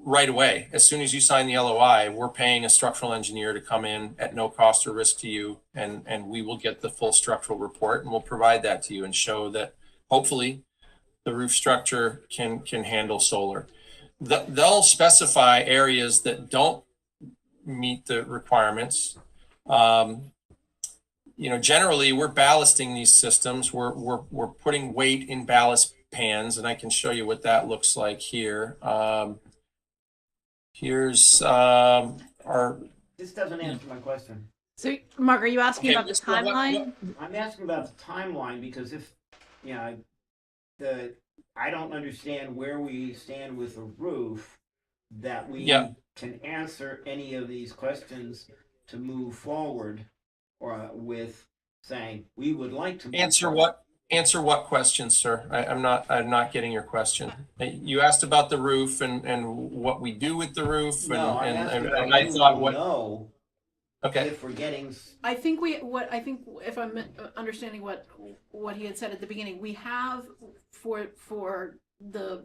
right away. As soon as you sign the LOI, we're paying a structural engineer to come in at no cost or risk to you, and we will get the full structural report, and we'll provide that to you and show that hopefully the roof structure can handle solar. They'll specify areas that don't meet the requirements. Generally we're ballasting these systems. We're putting weight in ballast pans, and I can show you what that looks like here. Here's our. This doesn't answer my question. So, Mark, are you asking about the so what- timeline? I'm asking about the timeline because I don't understand where we stand with the roof that we can answer any of these questions to move forward or with saying, we would like to. Answer what question, sir? I'm not getting your question. You asked about the roof and what we do with the roof, No, I'm asking and about I you thought to what. know Okay. if we're getting. I think if I'm understanding what he had said at the beginning, we have for the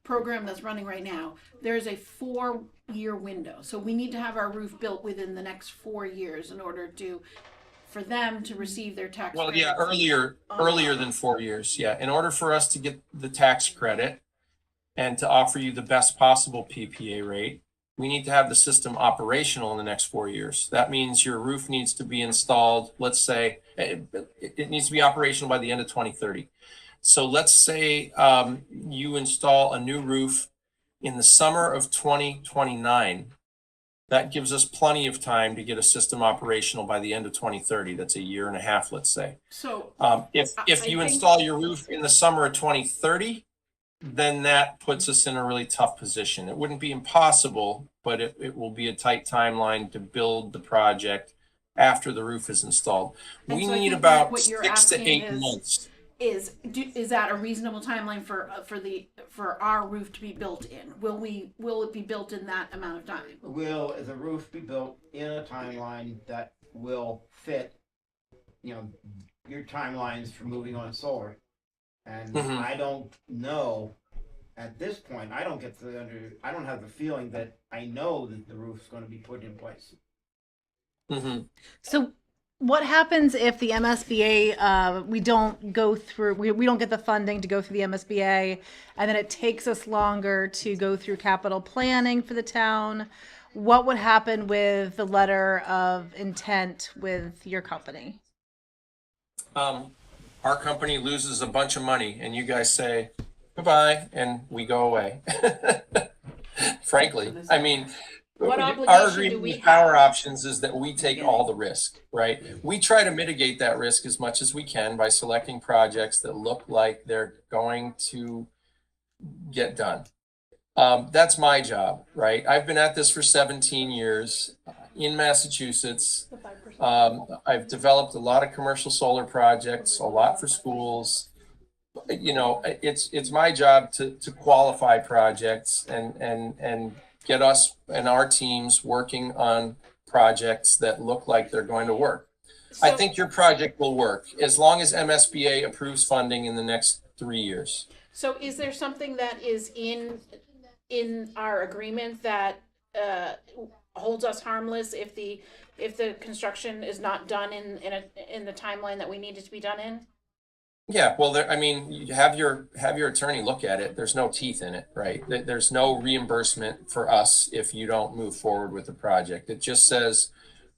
program that's running right now, there's a 4-year window. So we need to have our roof built within the next 4 years in order for them to receive their tax Well, credit. yeah, earlier than 4 years. Yeah, in order for us to get the tax credit and to offer you the best possible PPA rate, we need to have the system operational in the next 4 years. That means your roof needs to be installed. Let's say it needs to be operational by the end of 2030. So let's say you install a new roof in the summer of 2029. That gives us plenty of time to get a system operational by the end of 2030. That's a year and a half, let's say. So If I you think- install your roof in the summer of 2030, then that puts us in a really tough position. It wouldn't be impossible, but it will be a tight timeline to build the project after the roof is installed. And We so I need think about what you're 6 to asking 8 is- months. is that a reasonable timeline for our roof to be built in? Will it be built in that amount of time? Will the roof be built in a timeline that will fit, your timelines for moving on solar? And Mhm. I don't know at this point. I don't have the feeling that I know that the roof's going to be put in place. Mm-hmm. So what happens if the MSBA, we don't go through, we don't get the funding to go through the MSBA, and then it takes us longer to go through capital planning for the town? What would happen with the letter of intent with your company? Our company loses a bunch of money and you guys say goodbye and we go away. Frankly, I mean, What our obligation do agreement we with Power have? Options is that we take all the risk, right? We try to mitigate that risk as much as we can by selecting projects that look like they're going to get done. That's my job, right? I've been at this for 17 years in Massachusetts. I've developed a lot of commercial solar projects, a lot for schools. It's my job to qualify projects and get us and our teams working on projects that look like they're going to work. I think your project will work as long as MSBA approves funding in the next 3 years. So is there something that is in our agreement that holds us harmless if the construction is not done in the timeline that we need it to be done in? Yeah, well, you have your attorney look at it. There's no teeth in it, right? There's no reimbursement for us if you don't move forward with the project. It just says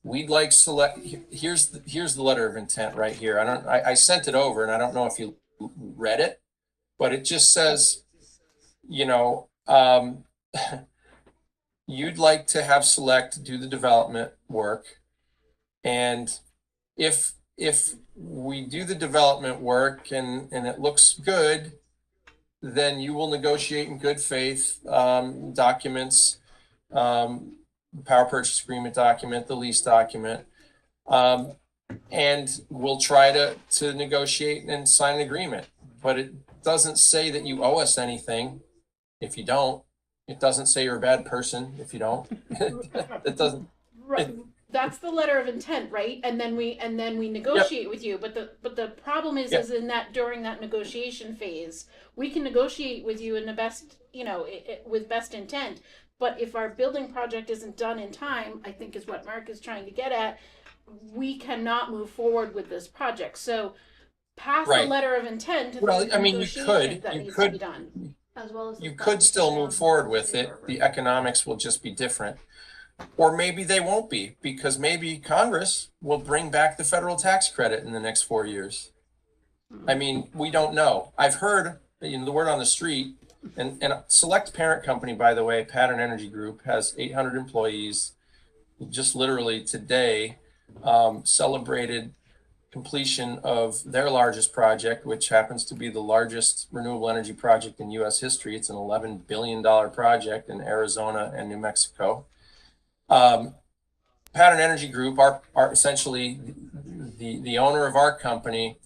we'd like select. Here's the letter of intent right here. I sent it over, and I don't know if you read it, but it just says, you'd like to have Select do the development work, and if we do the development work and it looks good, then you will negotiate in good faith documents, the power purchase agreement document, the lease document, and we'll try to negotiate and sign an agreement. But it doesn't say that you owe us anything if you don't. It doesn't say you're a bad person if you don't. It doesn't. Right. That's the letter of intent, right? And then we negotiate with you. But the problem is in that during that negotiation phase, we can negotiate with you in the best, with best intent. But if our building project isn't done in time, I think is what Mark is trying to get at, we cannot move forward with this project. So pass the letter of intent. Well, I mean, you could to be done. As well as you could still move forward with it. The economics will just be different. Or maybe they won't be, because maybe Congress will bring back the federal tax credit in the next 4 years. I mean, we don't know. I've heard the word on the street, and Select parent company, by the way, Pattern Energy Group, has 800 employees. Just literally today celebrated completion of their largest project, which happens to be the largest renewable energy project in U.S. history. It's an $11 billion project in Arizona and New Mexico. Pattern Energy Group are essentially the owner of our company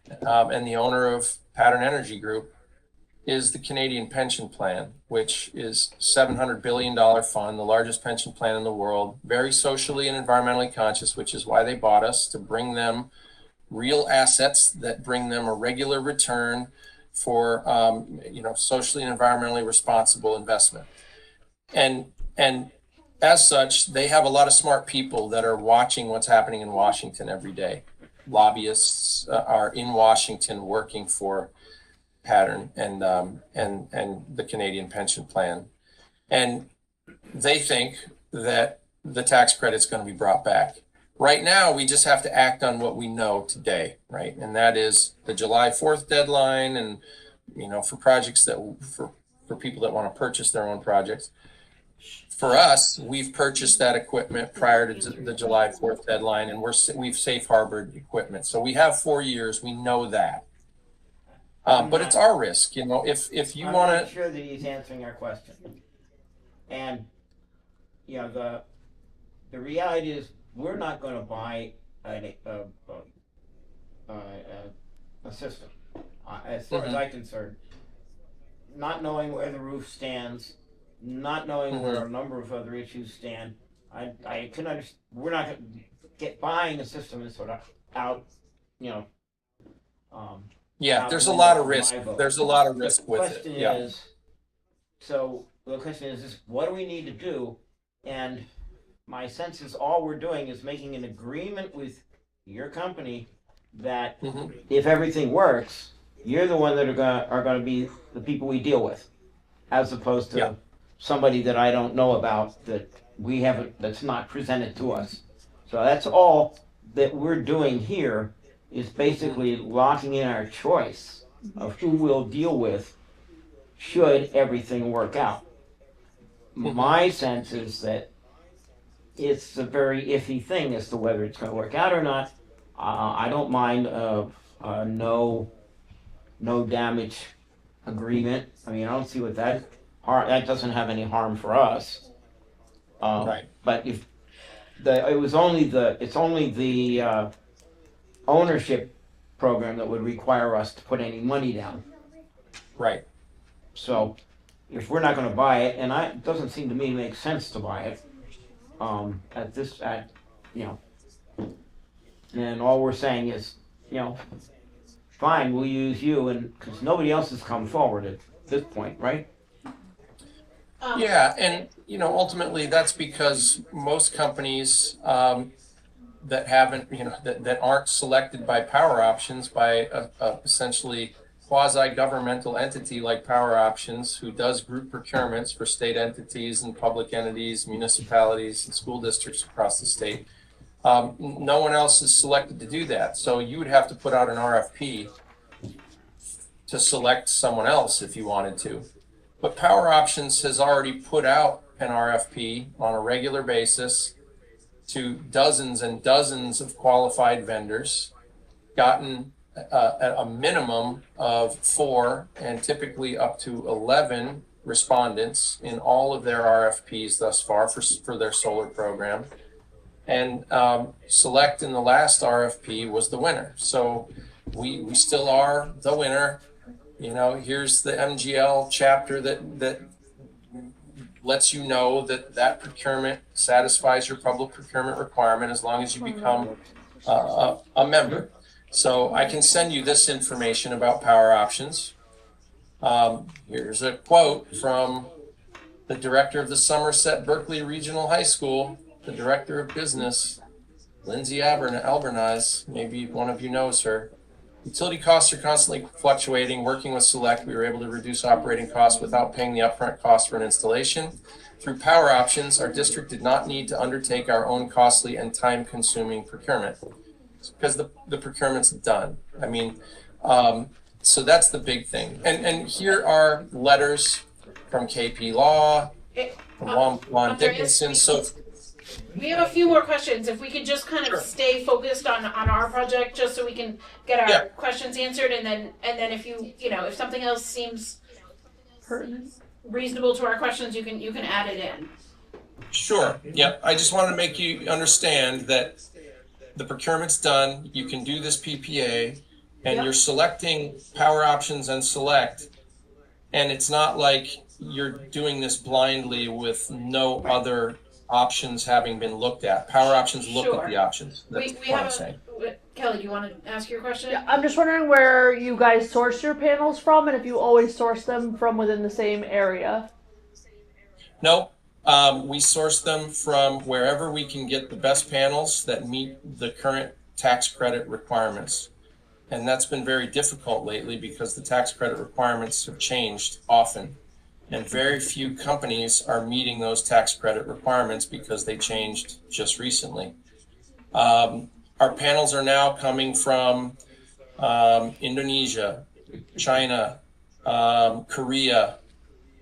and the owner of Pattern Energy Group is the Canadian Pension Plan, which is $700 billion fund, the largest pension plan in the world, very socially and environmentally conscious, which is why they bought us, to bring them real assets that bring them a regular return for socially and environmentally responsible investment. And as such, they have a lot of smart people that are watching what's happening in Washington every day. Lobbyists are in Washington working for Pattern and the Canadian Pension Plan, and they think that the tax credit's going to be brought back. Right now, we just have to act on what we know today, right? And that is the July 4th deadline, and for projects that for people that want to purchase their own projects. For us, we've purchased that equipment prior to the July 4th deadline, and we've safe harbored equipment. So we have 4 years. We know that. But it's our risk, if you want to. I'm not sure that he's answering our question. And, the reality is we're not going to buy a system. As far as I'm concerned, not knowing where the roof stands, not knowing where a number of other issues stand, I can understand. We're not going to buying a system is sort of out, Yeah, there's a lot of risk. There's a lot of risk with it. The question is, what do we need to do? And my sense is all we're doing is making an agreement with your company that if everything works, you're the one that are going to be the people we deal with, as opposed to somebody that I don't know about that's not presented to us. So that's all that we're doing here, is basically locking in our choice of who we'll deal with should everything work out. My sense is that it's a very iffy thing as to whether it's going to work out or not. I don't mind no damage agreement. I mean, I don't see what that doesn't have any harm for us. Right. But if it's only the ownership program that would require us to put any money down. Right. So if we're not going to buy it, and it doesn't seem to me to make sense to buy it, and all we're saying is, fine, we'll use you, and because nobody else has come forward at this point, right? Yeah, and ultimately that's because most companies that haven't, that aren't selected by Power Options, by essentially quasi-governmental entity like Power Options, who does group procurements for state entities and public entities, municipalities, and school districts across the state. No one else is selected to do that. So you would have to put out an RFP to select someone else if you wanted to. But Power Options has already put out an RFP on a regular basis to dozens and dozens of qualified vendors, gotten a minimum of 4 and typically up to 11 respondents in all of their RFPs thus far for their solar program. And Select in the last RFP was the winner. So we still are the winner. Here's the MGL chapter that lets you know that procurement satisfies your public procurement requirement as long as you become a member. So I can send you this information about Power Options. Here's a quote from the director of the Somerset Berkeley Regional High School, the director of business, Lindsay Alberniz. Maybe one of you knows her. Utility costs are constantly fluctuating. Working with Select, we were able to reduce operating costs without paying the upfront cost for an installation. Through Power Options, our district did not need to undertake our own costly and time-consuming procurement because the procurement's done. I mean, so that's the big thing. And here are letters from KP Law, from Juan Dickinson. So we have a few more questions. If we could just kind of stay focused on our project, just so we can get our questions answered, and then if if something else seems Pertinent. reasonable to our questions, you can add it in. Sure. Yep. I just wanted to make you understand that the procurement's done, you can do this PPA, and Yep. you're selecting power options and select, and it's not like you're doing this blindly with no other options having been looked at. Power options look Sure. at the options. That's We what I'm have saying. Kelly, you want to ask your question? Yeah, I'm just wondering where you guys source your panels from, and if you always source them from within the same area. Nope. We source them from wherever we can get the best panels that meet the current tax credit requirements. And that's been very difficult lately because the tax credit requirements have changed often. And very few companies are meeting those tax credit requirements because they changed just recently. Our panels are now coming from Indonesia, China, Korea.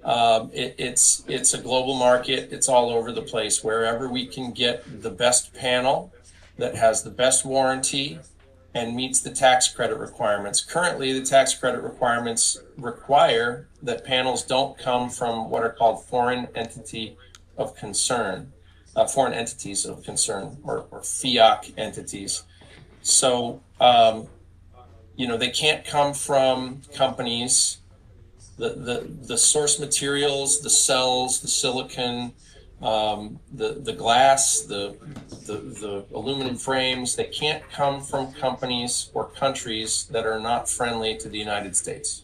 It's a global market. It's all over the place. Wherever we can get the best panel that has the best warranty and meets the tax credit requirements. Currently, the tax credit requirements require that panels don't come from what are called foreign entities of concern, or FIAC entities. So, they can't come from companies. The source materials, the cells, the silicon, the glass, the aluminum frames, they can't come from companies or countries that are not friendly to the United States.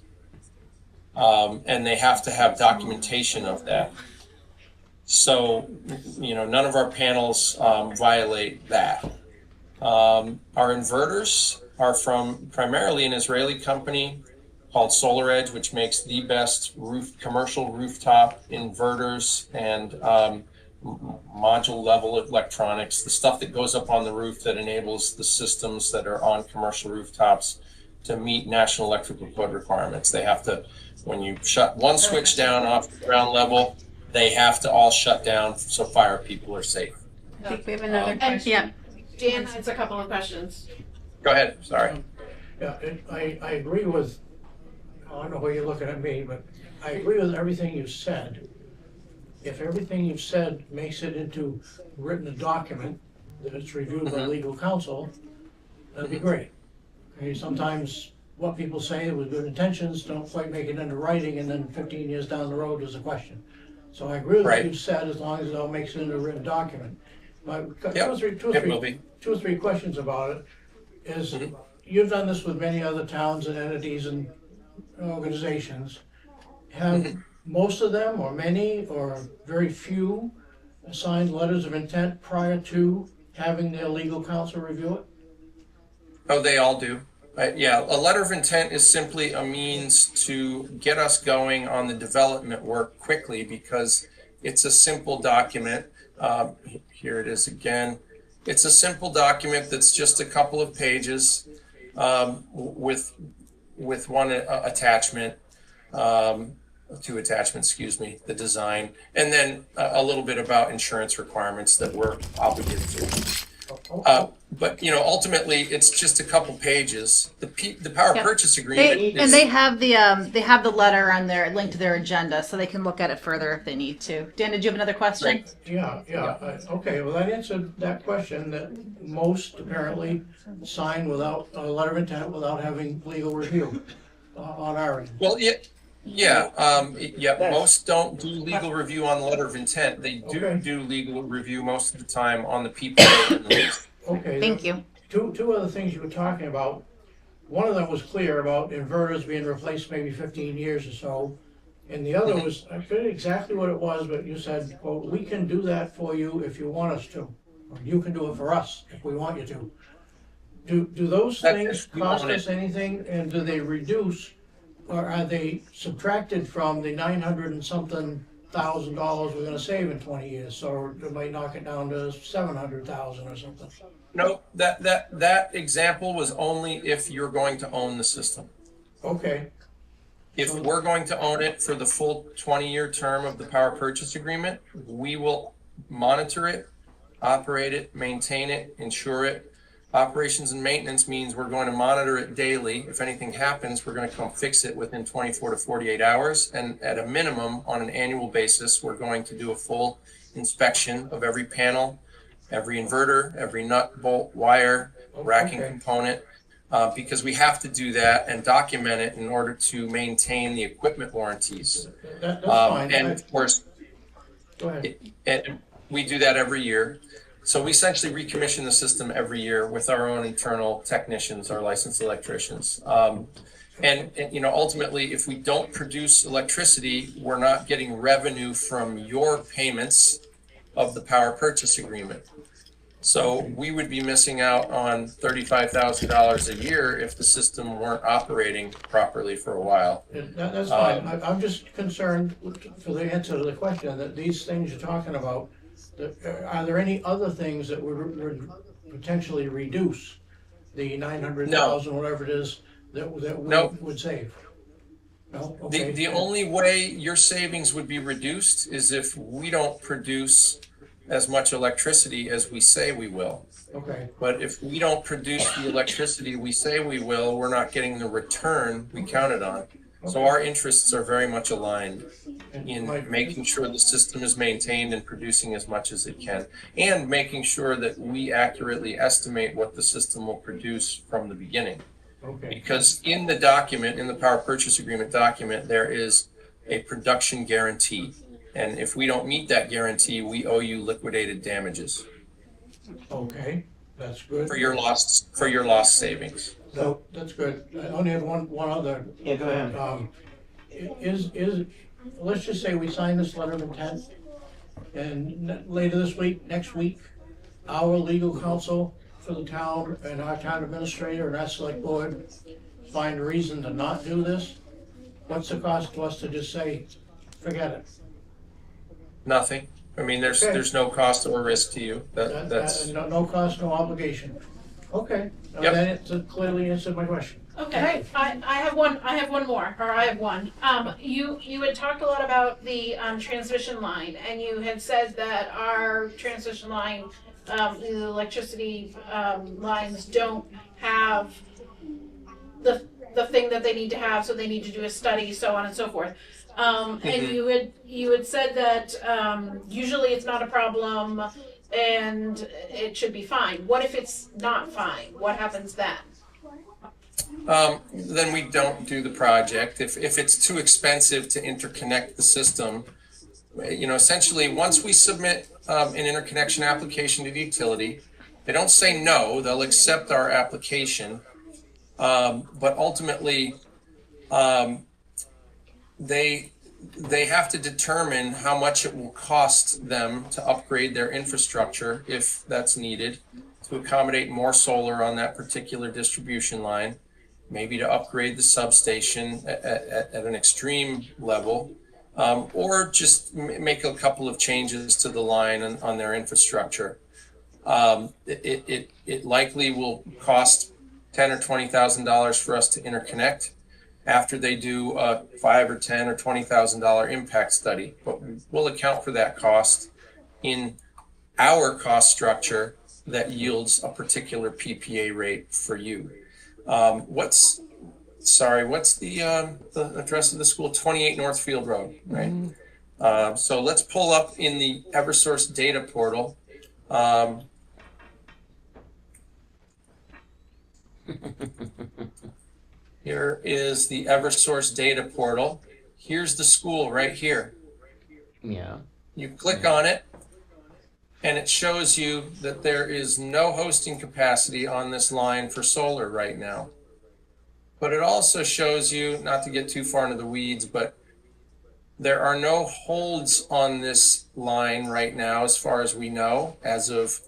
And they have to have documentation of that. So, none of our panels violate that. Our inverters are from primarily an Israeli company called SolarEdge, which makes the best commercial rooftop inverters and module level electronics, the stuff that goes up on the roof that enables the systems that are on commercial rooftops to meet National Electrical Code requirements. They have to, when you shut one switch down off the ground level, they have to all shut down so fire people are safe. I think we have another And question. Yeah. Dan has a couple of questions. Go ahead, sorry. Yeah, I agree with, I don't know where you're looking at me, but I agree with everything you said. If everything you've said makes it into written document that it's reviewed by legal counsel, that'd be great. Okay, sometimes what people say with good intentions don't quite make it into writing, and then 15 years down the road there's a question. So I agree with what you've said, as long as it all makes it into a written document. But we've got two or three questions about it. Is you've done this with many other towns and entities and organizations. Have most of them, or many, or very few, signed letters of intent prior to having their legal counsel review it? Oh, they all do. Yeah, a letter of intent is simply a means to get us going on the development work quickly because it's a simple document. Here it is again. It's a simple document that's just a couple of pages with one attachment, two attachments, excuse me, the design, and then a little bit about insurance requirements that we're obligated to. But ultimately, it's just a couple pages. The power purchase agreement. They have the letter on their link to their agenda, so they can look at it further if they need to. Dan, did you have another question? Right. Yeah. Okay, well, that answered that question, that most apparently sign without a letter of intent, without having legal review on our end. Well, most don't do legal review on the letter of intent. They do legal review most of the time on the PPA and the lease. Okay. Thank you. Two other things you were talking about. One of them was clear about inverters being replaced maybe 15 years or so. And the other was, I forget exactly what it was, but you said, quote, we can do that for you if you want us to. Or you can do it for us if we want you to. Do those things cost us anything, and do they reduce, or are they subtracted from the 900 and something $1,000 we're gonna save in 20 years? So it might knock it down to 700,000 or something. No, that example was only if you're going to own the system. Okay. If we're going to own it for the full 20-year term of the power purchase agreement, we will monitor it, operate it, maintain it, insure it. Operations and maintenance means we're going to monitor it daily. If anything happens, we're going to come fix it within 24 to 48 hours. And at a minimum, on an annual basis, we're going to do a full inspection of every panel every inverter, every nut, bolt, wire, racking Okay. component, because we have to do that and document it in order to maintain the equipment warranties. That's fine. And of course, Go ahead. and we do that every year. So we essentially recommission the system every year with our own internal technicians, our licensed electricians. And ultimately, if we don't produce electricity, we're not getting revenue from your payments of the power purchase agreement. So we would be missing out on $35,000 a year if the system weren't operating properly for a while. That's fine. I'm just concerned for the answer to the question that these things you're talking about, are there any other things that would potentially reduce the 900,000, whatever it is, that we No. would save? No? The, Okay. the only way your savings would be reduced is if we don't produce as much electricity as we say we will. Okay. But if we don't produce the electricity we say we will, we're not getting the return we counted on. So our interests are very much aligned in making sure the system is maintained and producing as much as it can, and making sure that we accurately estimate what the system will produce from the beginning. Okay. Because in the document, in the power purchase agreement document, there is a production guarantee. And if we don't meet that guarantee, we owe you liquidated damages Okay, that's good. for your lost savings. So, that's good. I only have one other. Yeah, go ahead. Let's just say we sign this letter of intent, and later this week, next week, our legal counsel for the town and our town administrator and our select board find a reason to not do this. What's the cost to us to just say, forget it? Nothing. I mean, Okay. there's no cost or risk to you. That's No cost, no obligation. Okay, Yep. then it clearly answered my question. Okay, I have one more. You had talked a lot about the transmission line, and you had said that our transmission line, the electricity lines don't have the thing that they need to have, so they need to do a study, so on and so forth. And you had said that usually it's not a problem and it should be fine. What if it's not fine? What happens then? then we don't do the project. If it's too expensive to interconnect the system, essentially once we submit an interconnection application to the utility, they don't say no, they'll accept our application. But ultimately, they have to determine how much it will cost them to upgrade their infrastructure, if that's needed, to accommodate more solar on that particular distribution line, maybe to upgrade the substation at an extreme level, or just make a couple of changes to the line on their infrastructure. It likely will cost $10,000 or $20,000 for us to interconnect after they do a $5,000 or $10,000 or $20,000 impact study. But we'll account for that cost in our cost structure that yields a particular PPA rate for you. What's the address of the school? 28 Northfield Road, right? So let's pull up in the Eversource data portal. Here is the Eversource data portal. Here's the school right here. Yeah. You click on it, and it shows you that there is no hosting capacity on this line for solar right now. But it also shows you, not to get too far into the weeds, but there are no holds on this line right now, as far as we know, as of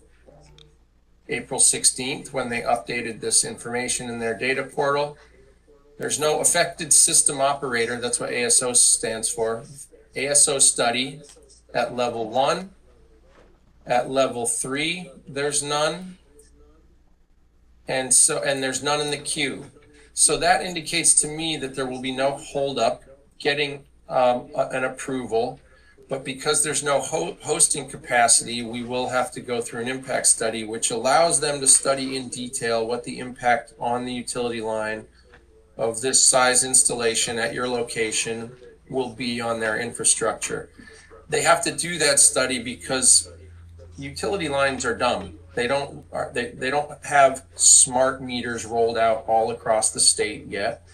April 16th, when they updated this information in their data portal. There's no affected system operator. That's what ASO stands for. ASO study at level 1. At level 3, there's none. And there's none in the queue. So that indicates to me that there will be no holdup getting an approval. But because there's no hosting capacity, we will have to go through an impact study, which allows them to study in detail what the impact on the utility line of this size installation at your location will be on their infrastructure. They have to do that study because utility lines are dumb. They don't have smart meters rolled out all across the state yet.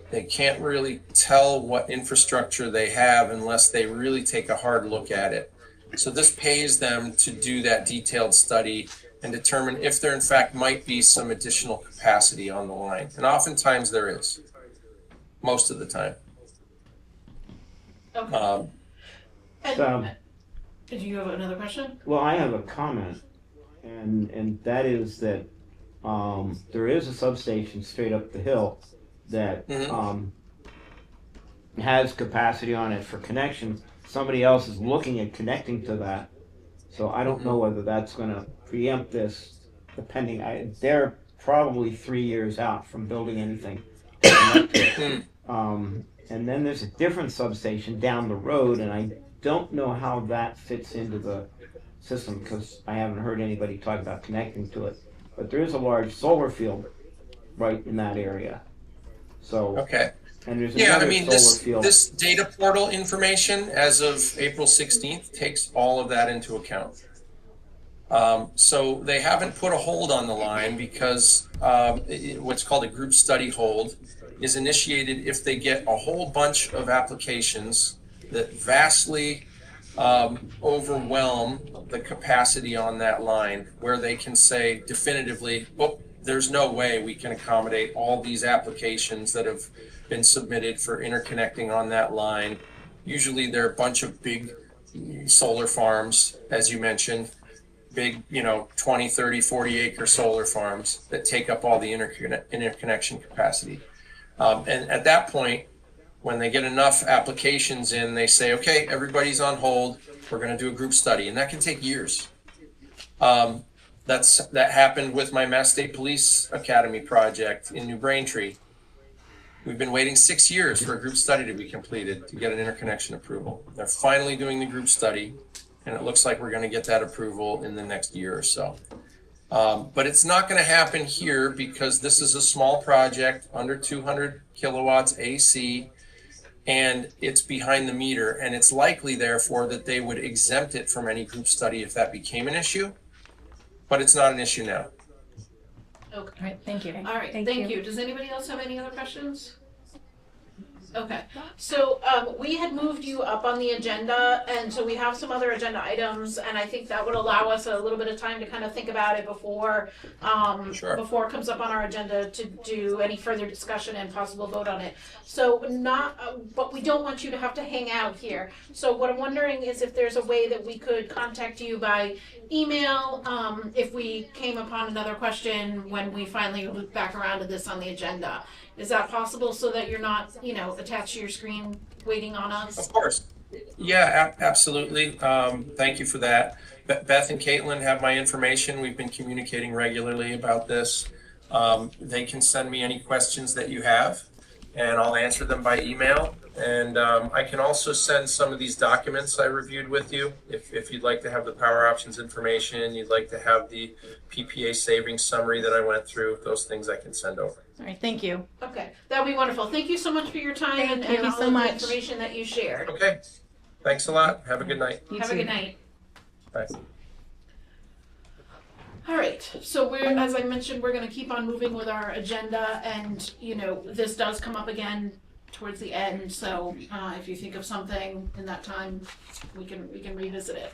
They can't really tell what infrastructure they have unless they really take a hard look at it. So this pays them to do that detailed study and determine if there in fact might be some additional capacity on the line. And oftentimes there is, most of the time. Okay. So, Did you have another question? well, I have a comment, and that is that there is a substation straight up the hill that has capacity on it for connection. Somebody else is looking at connecting to that, so I don't know whether that's going to preempt this. Depending, they're probably 3 years out from building anything. And then there's a different substation down the road, and I don't know how that fits into the system because I haven't heard anybody talk about connecting to it. But there is a large solar field right in that area. So, Okay. and there's Yeah, I another mean, solar this field. data portal information as of April 16th takes all of that into account. So they haven't put a hold on the line because what's called a group study hold is initiated if they get a whole bunch of applications that vastly overwhelm the capacity on that line, where they can say definitively, oh, there's no way we can accommodate all these applications that have been submitted for interconnecting on that line. Usually they're a bunch of big solar farms, as you mentioned, big, 20, 30, 40 acre solar farms that take up all the interconnection capacity. And at that point, when they get enough applications in, they say, okay, everybody's on hold. We're going to do a group study. And that can take years. That happened with my Mass State Police Academy project in New Braintree. We've been waiting 6 years for a group study to be completed to get an interconnection approval. They're finally doing the group study, and it looks like we're going to get that approval in the next year or so. But it's not going to happen here because this is a small project under 200 kilowatts AC, and it's behind the meter. And it's likely, therefore, that they would exempt it from any group study if that became an issue. But it's not an issue now. Okay. All right, thank you. All right, Thank thank you. you. Does anybody else have any other questions? Okay, so we had moved you up on the agenda, and so we have some other agenda items, and I think that would allow us a little bit of time to kind of think about it before before it comes up on our agenda to do any further discussion and possible vote on it. So but we don't want you to have to hang out here. So what I'm wondering is if there's a way that we could contact you by email if we came upon another question when we finally loop back around to this on the agenda. Is that possible so that you're not, attached to your screen waiting on us? Of course. Yeah, absolutely. Thank you for that. Beth and Caitlin have my information. We've been communicating regularly about this. They can send me any questions that you have, and I'll answer them by email. And I can also send some of these documents I reviewed with you. If you'd like to have the power options information, you'd like to have the PPA savings summary that I went through, those things I can send over. All right, thank you. Okay, that would be wonderful. Thank you so much for your time and you all so of much. the information that you shared. Okay. Thanks a lot. Have a good night. You Have too. a good night. Bye. All right, so as I mentioned, we're gonna keep on moving with our agenda, and, this does come up again towards the end, so if you think of something in that time, we can revisit it.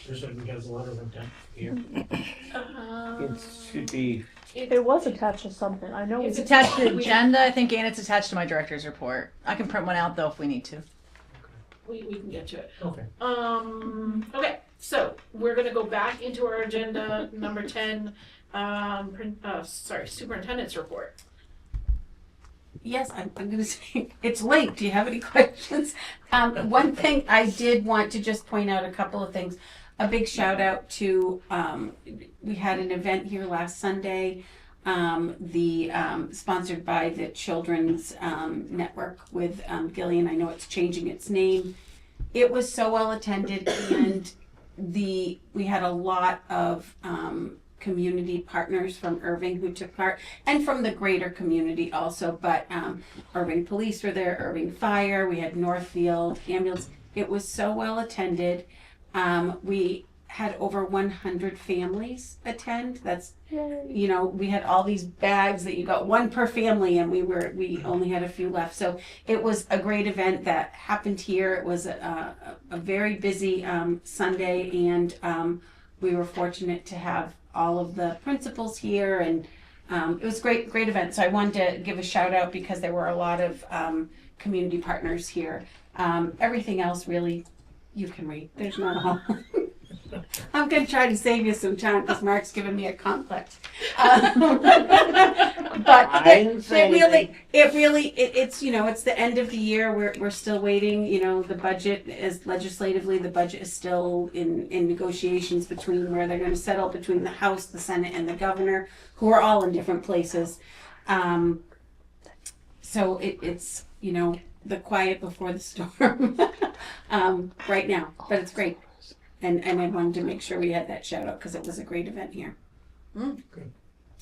Just so we get the letter of intent here. It should be. It was attached to something. I know It's it's attached to the agenda, I think, and it's attached to my director's report. I can print one out though if we need to. we can get to it. Okay. Okay, so we're gonna go back into our agenda, number 10, superintendent's report. Yes, I'm going to say, it's late. Do you have any questions? One thing I did want to just point out a couple of things. A big shout out to, we had an event here last Sunday, sponsored by the Children's Network with Gillian. I know it's changing its name. It was so well attended, and we had a lot of community partners from Erving who took part, and from the greater community also, but Erving Police were there, Erving Fire, we had Northfield Ambulance. It was so well attended. We had over 100 families attend. That's, Yay. you know, we had all these bags that you got one per family, and we only had a few left. So it was a great event that happened here. It was a very busy Sunday, and we were fortunate to have all of the principals here, and it was great event. So I wanted to give a shout out because there were a lot of community partners here. Everything else really you can read. There's not a whole. I'm going to try to save you some time because Mark's giving me a conflict. But I didn't say it's you know, it's the end of the year. We're still waiting. You know, the budget is legislatively, the budget is still in negotiations between where they're going to settle between the House, the Senate, and the governor, who are all in different places. So it's, you know, the quiet before the storm right now, but it's great. And I wanted to make sure we had that shout out because it was a great event here. Good.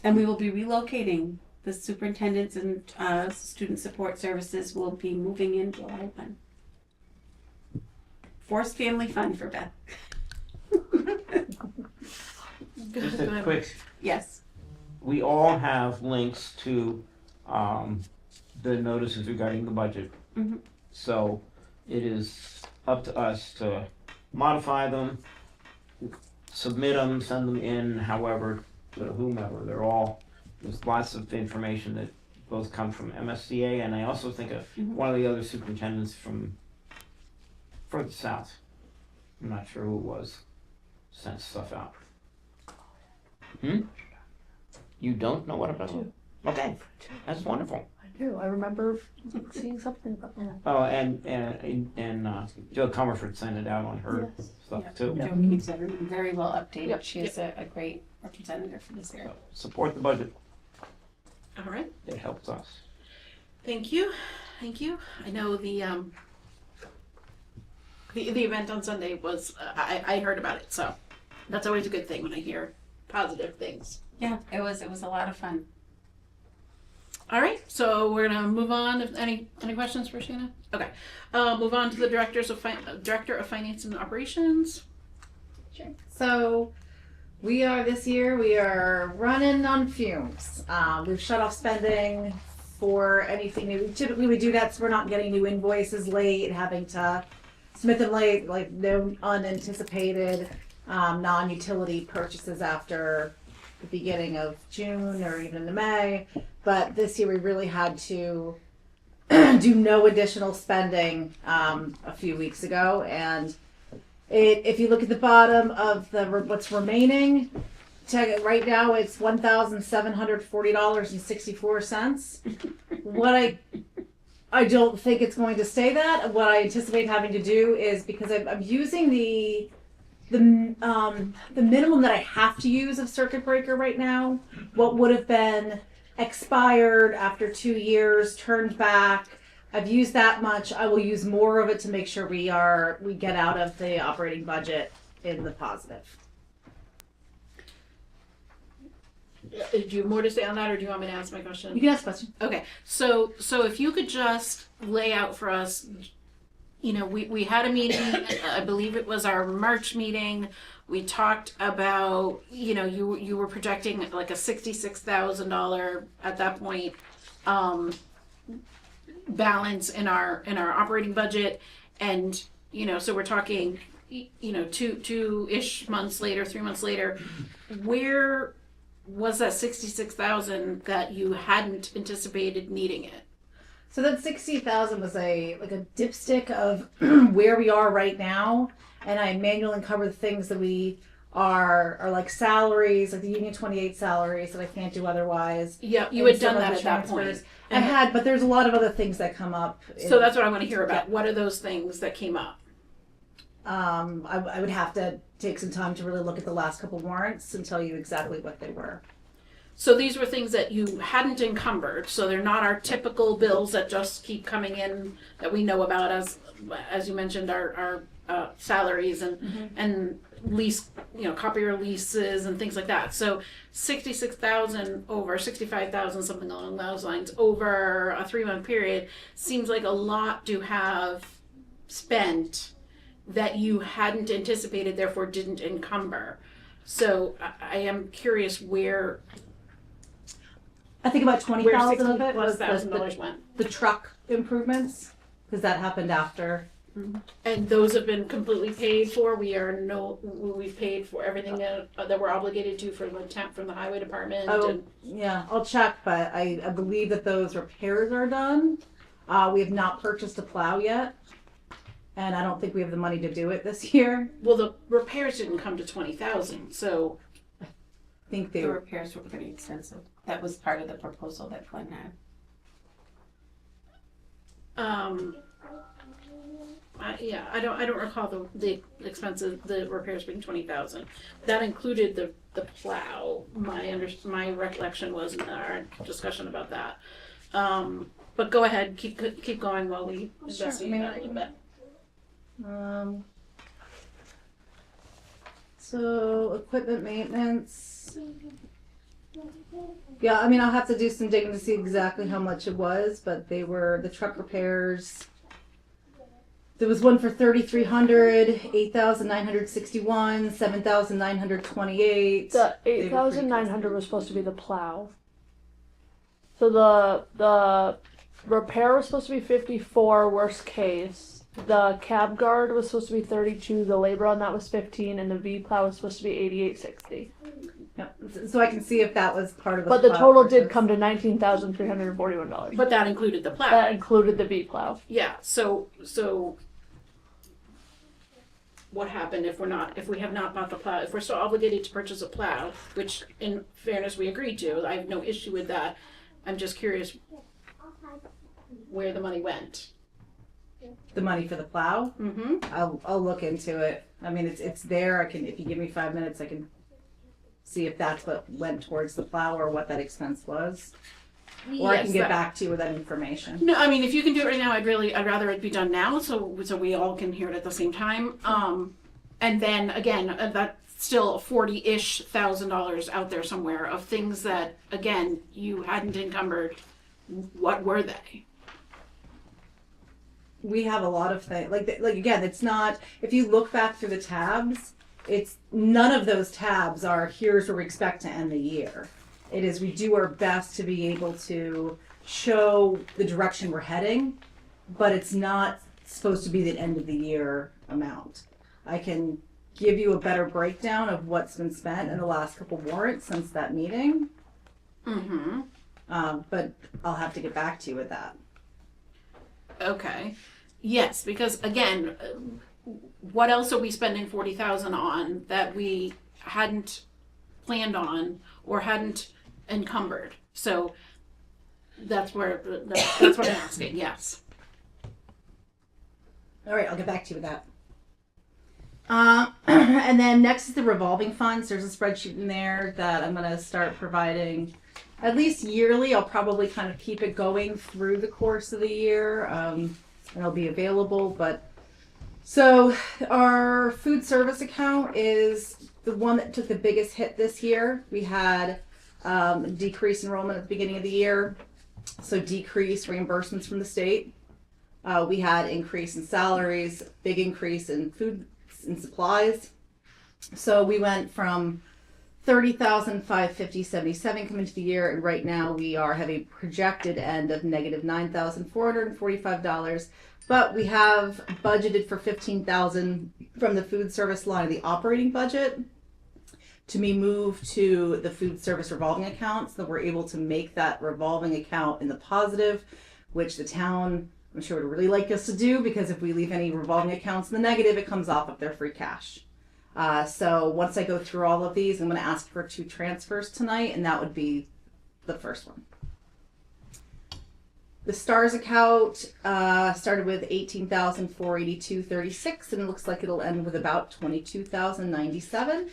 And we will be relocating. The superintendents and student support services will be moving in July 1. Forced family fun for Beth. Just a quick, Yes. we all have links to the notices regarding the budget. Mhm. So it is up to us to modify them, submit them, send them in, however, to whomever. They're all, there's lots of information that both come from MSDA, and I also think of one of the other superintendents from further south. I'm not sure who it was, sent stuff out. You don't know what about it? Okay, that's wonderful. I do. I remember seeing something about that. Oh, and Jill Comerford sent it out on her Yes. stuff Yeah. too. Jo keeps everyone very well updated. Yep. She is a great representative for this area. Support the budget. All right. It helps us. Thank you. I know the event on Sunday was I heard about it, so that's always a good thing when I hear positive things. Yeah, it was a lot of fun. All right, so we're gonna move on. If any questions for Shanna? Okay, move on to the director of finance and operations. Sure. So we are running on fumes. We've shut off spending for anything new. Typically we do that so we're not getting new invoices late, having to submit them late, like no unanticipated non-utility purchases after the beginning of June or even into May. But this year we really had to do no additional spending a few weeks ago, and if you look at the bottom of what's remaining, right now it's $1,740.64. What I don't think it's going to stay that. What I anticipate having to do is, because I'm using the minimum that I have to use of circuit breaker right now, what would have been expired after 2 years, turned back. I've used that much. I will use more of it to make sure we get out of the operating budget in the positive. Do you have more to say on that, or do you want me to ask my question? You can ask a question. Okay, so if you could just lay out for us, you know, we had a meeting, I believe it was our March meeting. We talked about, you know, you were projecting like a $66,000 at that point balance in our operating budget, and you know, so we're talking, you know, two-ish months later, 3 months later, where was that 66,000 that you hadn't anticipated needing it? So that 60,000 was a dipstick of where we are right now, and I manually uncovered the things that we are like salaries, like the Union 28 salaries that I can't do otherwise. Yeah, you and had done some of that the at that transfers. point. I had, but there's a lot of other things that come up. So that's what I want to hear about. What are those things that came up? I would have to take some time to really look at the last couple warrants and tell you exactly what they were. So these were things that you hadn't encumbered, so they're not our typical bills that just keep coming in that we know about, as you mentioned, our salaries and lease, you know, copier leases and things like that. So 66,000 over 65,000, something along those lines, over a 3-month period seems like a lot to have spent that you hadn't anticipated, therefore didn't encumber. So I am curious where I think about 20,000 of it was $60,000 went. the truck improvements, because that happened after. And those have been completely paid for. We've paid for everything that we're obligated to from the highway department. Oh, and yeah, I'll check, but I believe that those repairs are done. We have not purchased a plow yet, and I don't think we have the money to do it this year. well, the repairs didn't come to 20,000. So I think they The were. repairs were pretty extensive. That was part of the proposal that Glenn had. I don't recall the expenses, the repairs being 20,000. That included the plow. My recollection was in our discussion about that. But go ahead, keep going while we investigate that a little bit. So equipment maintenance. Yeah, I mean, I'll have to do some digging to see exactly how much it was, but they were the truck repairs. There was one for 3,300, 8,961, 7,928. The They were pretty 8,900 was supposed to be the plow. So the repair was supposed to be 54, worst case. The cab guard was supposed to be 32. The labor on that was 15, and the V plow was supposed to be 88.60. Yep. So I can see if that was part of the. But the plow total did purchase. come to $19,341. But that included the plow. That included the V plow. Yeah. So what happened if we have not bought the plow? If we're still obligated to purchase a plow, which in fairness we agreed to, I have no issue with that. I'm just curious where the money went. The money for the plow. Mm-hmm. I'll look into it. I mean, it's there. If you give me 5 minutes, I can see if that's what went towards the plow or what that expense was. Or I can get back to you with that information. No, I mean, if you can do it right now, I'd rather it be done now, so we all can hear it at the same time. And then again, that's still $40,000 out there somewhere of things that again you hadn't encumbered. What were they? We have a lot of things. Like again, it's not. If you look back through the tabs, it's none of those tabs are here's where we expect to end the year. It is we do our best to be able to show the direction we're heading, but it's not supposed to be the end of the year amount. I can give you a better breakdown of what's been spent in the last couple warrants since that meeting. Mm-hmm. But I'll have to get back to you with that. Okay. Yes, because again, what else are we spending 40,000 on that we hadn't planned on or hadn't encumbered? So that's what I'm asking. Yes. All right, I'll get back to you with that. And then next is the revolving funds. There's a spreadsheet in there that I'm going to start providing at least yearly. I'll probably kind of keep it going through the course of the year. And it'll be available. But so our food service account is the one that took the biggest hit this year. We had decreased enrollment at the beginning of the year. So decreased reimbursements from the state. We had increase in salaries, big increase in food and supplies. So we went from $30,550.77 coming to the year, and right now we have a projected end of negative $9,445. But we have budgeted for $15,000 from the food service line of the operating budget to be moved to the food service revolving account, so that we're able to make that revolving account in the positive, which the town, I'm sure, would really like us to do, because if we leave any revolving accounts in the negative, it comes off of their free cash. So once I go through all of these, I'm going to ask for 2 transfers tonight, and that would be the first one. The STARS account started with $18,482.36, and it looks like it'll end with about $22,097.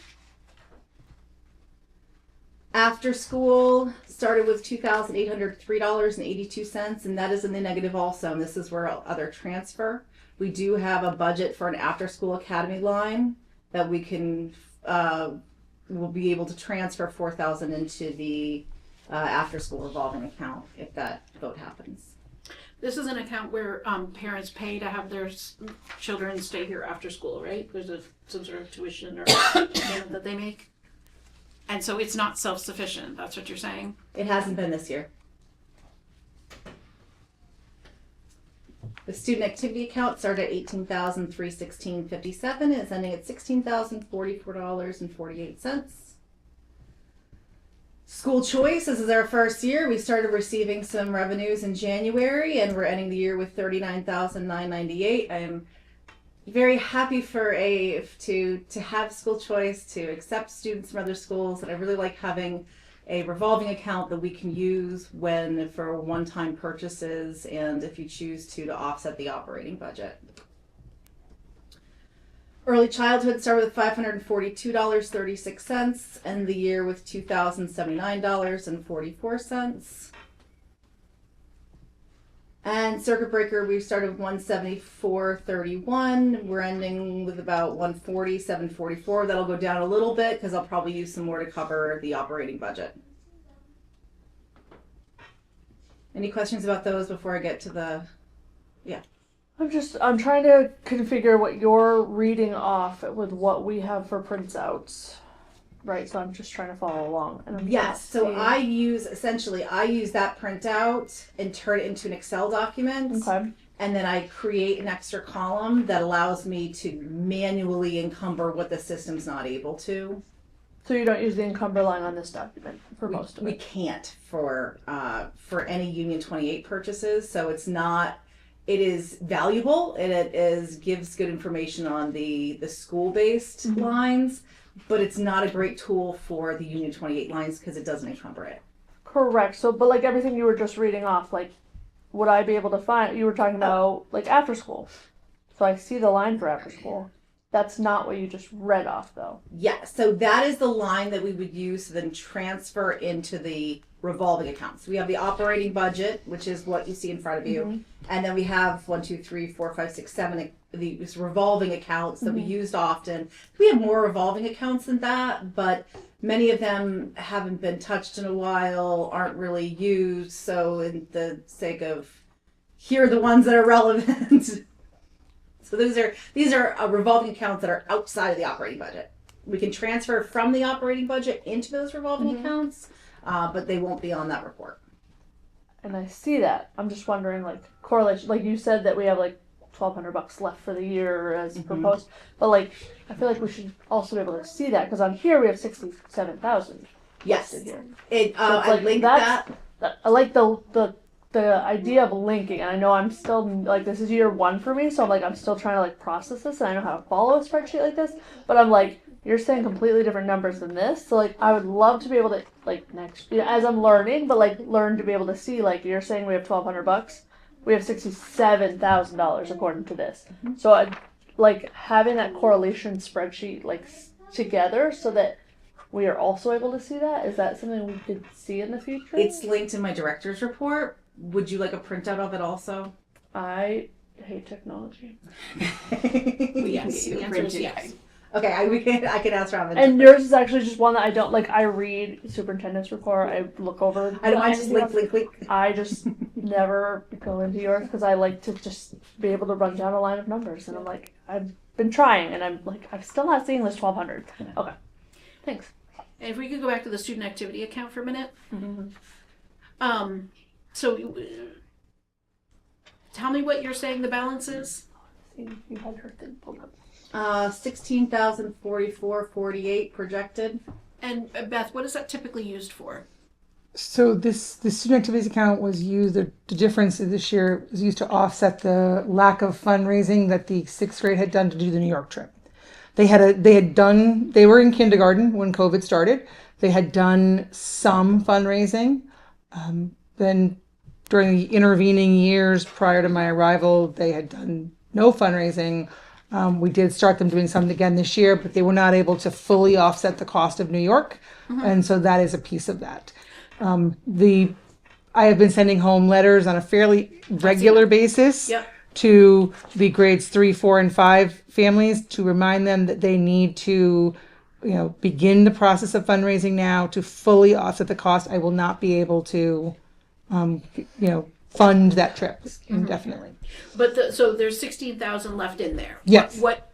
After school started with $2,803.82, and that is in the negative also. And this is where other transfer. We do have a budget for an after school academy line that we can we'll be able to transfer $4,000 into the after school revolving account if that vote happens. This is an account where parents pay to have their children stay here after school, right? There's some sort of tuition or payment that they make. And so it's not self-sufficient, that's what you're saying? It hasn't been this year. The student activity account started at $18,316.57 and is ending at $16,044.48. School choice, this is our first year. We started receiving some revenues in January and we're ending the year with $39,998. I am very happy to have school choice, to accept students from other schools, and I really like having a revolving account that we can use for one-time purchases and if you choose to offset the operating budget. Early childhood started with $542.36, end the year with $2,079.44. And circuit breaker, we started with $174.31. We're ending with about $147.44. That'll go down a little bit because I'll probably use some more to cover the operating budget. Any questions about those before I get to the, yeah. I'm trying to configure what you're reading off with what we have for printouts. Right, so I'm just trying to follow along. And yes, so I use that printout and turn it into an Excel document. Okay. And then I create an extra column that allows me to manually encumber what the system's not able to. So you don't use the encumber line on this document for most of it? We can't for any Union 28 purchases, so it's not. It is valuable and gives good information on the school-based lines, but it's not a great tool for the Union 28 lines because it doesn't encumber it. Correct. So, but like everything you were just reading off, like, would I be able to find? You were talking about like after school, so I see the line for after school. That's not what you just read off, though. Yeah. So that is the line that we would use to then transfer into the revolving accounts. We have the operating budget, which is what you see in front of you, and then we have 1, 2, 3, 4, 5, 6, 7 these revolving accounts that we used often. We have more revolving accounts than that, but many of them haven't been touched in a while, aren't really used. So, in the sake of, here are the ones that are relevant. So these are revolving accounts that are outside of the operating budget. We can transfer from the operating budget into those revolving accounts, but they won't be on that report. And I see that. I'm just wondering, like, correlation. Like you said that we have like $1,200 left for the year as proposed, but like I feel like we should also be able to see that because on here we have 67,000. Yes, here. It. So I linked that. I like the idea of linking, and I know I'm still like this is year 1 for me, so I'm still trying to like process this, and I know how to follow a spreadsheet like this, but I'm like, you're saying completely different numbers than this, so like I would love to be able to like next, as I'm learning, but like learn to be able to see, like you're saying we have $1,200, we have $67,000 according to this, so I like having that correlation spreadsheet like together so that we are also able to see that. Is that something we could see in the future? It's linked in my director's report. Would you like a printout of it also? I hate technology. Yes, The answer is yes. Okay, I can ask Robin. And yours is actually just one that I don't like. I read superintendent's report. I look over. I don't. I just link. I just never go into yours because I like to just be able to run down a line of numbers, and I'm like, I've been trying, and I'm like, I'm still not seeing this 1,200. Okay, thanks. And if we could go back to the student activity account for a minute. So tell me what you're saying the balance is. You had her thing pulled up. 16,044.48 projected. And Beth, what is that typically used for? So the student activities account was used, the difference this year was used to offset the lack of fundraising that the 6th grade had done to do the New York trip. They were in kindergarten when COVID started. They had done some fundraising. Then during the intervening years prior to my arrival, they had done no fundraising. We did start them doing something again this year, but they were not able to fully offset the cost of New York. And so that is a piece of that. I have been sending home letters on a fairly regular basis. Yep. To the grades 3, 4, and 5 families to remind them that they need to, begin the process of fundraising now to fully offset the cost. I will not be able to, fund that trip indefinitely. But so there's 16,000 left in there. Yes. What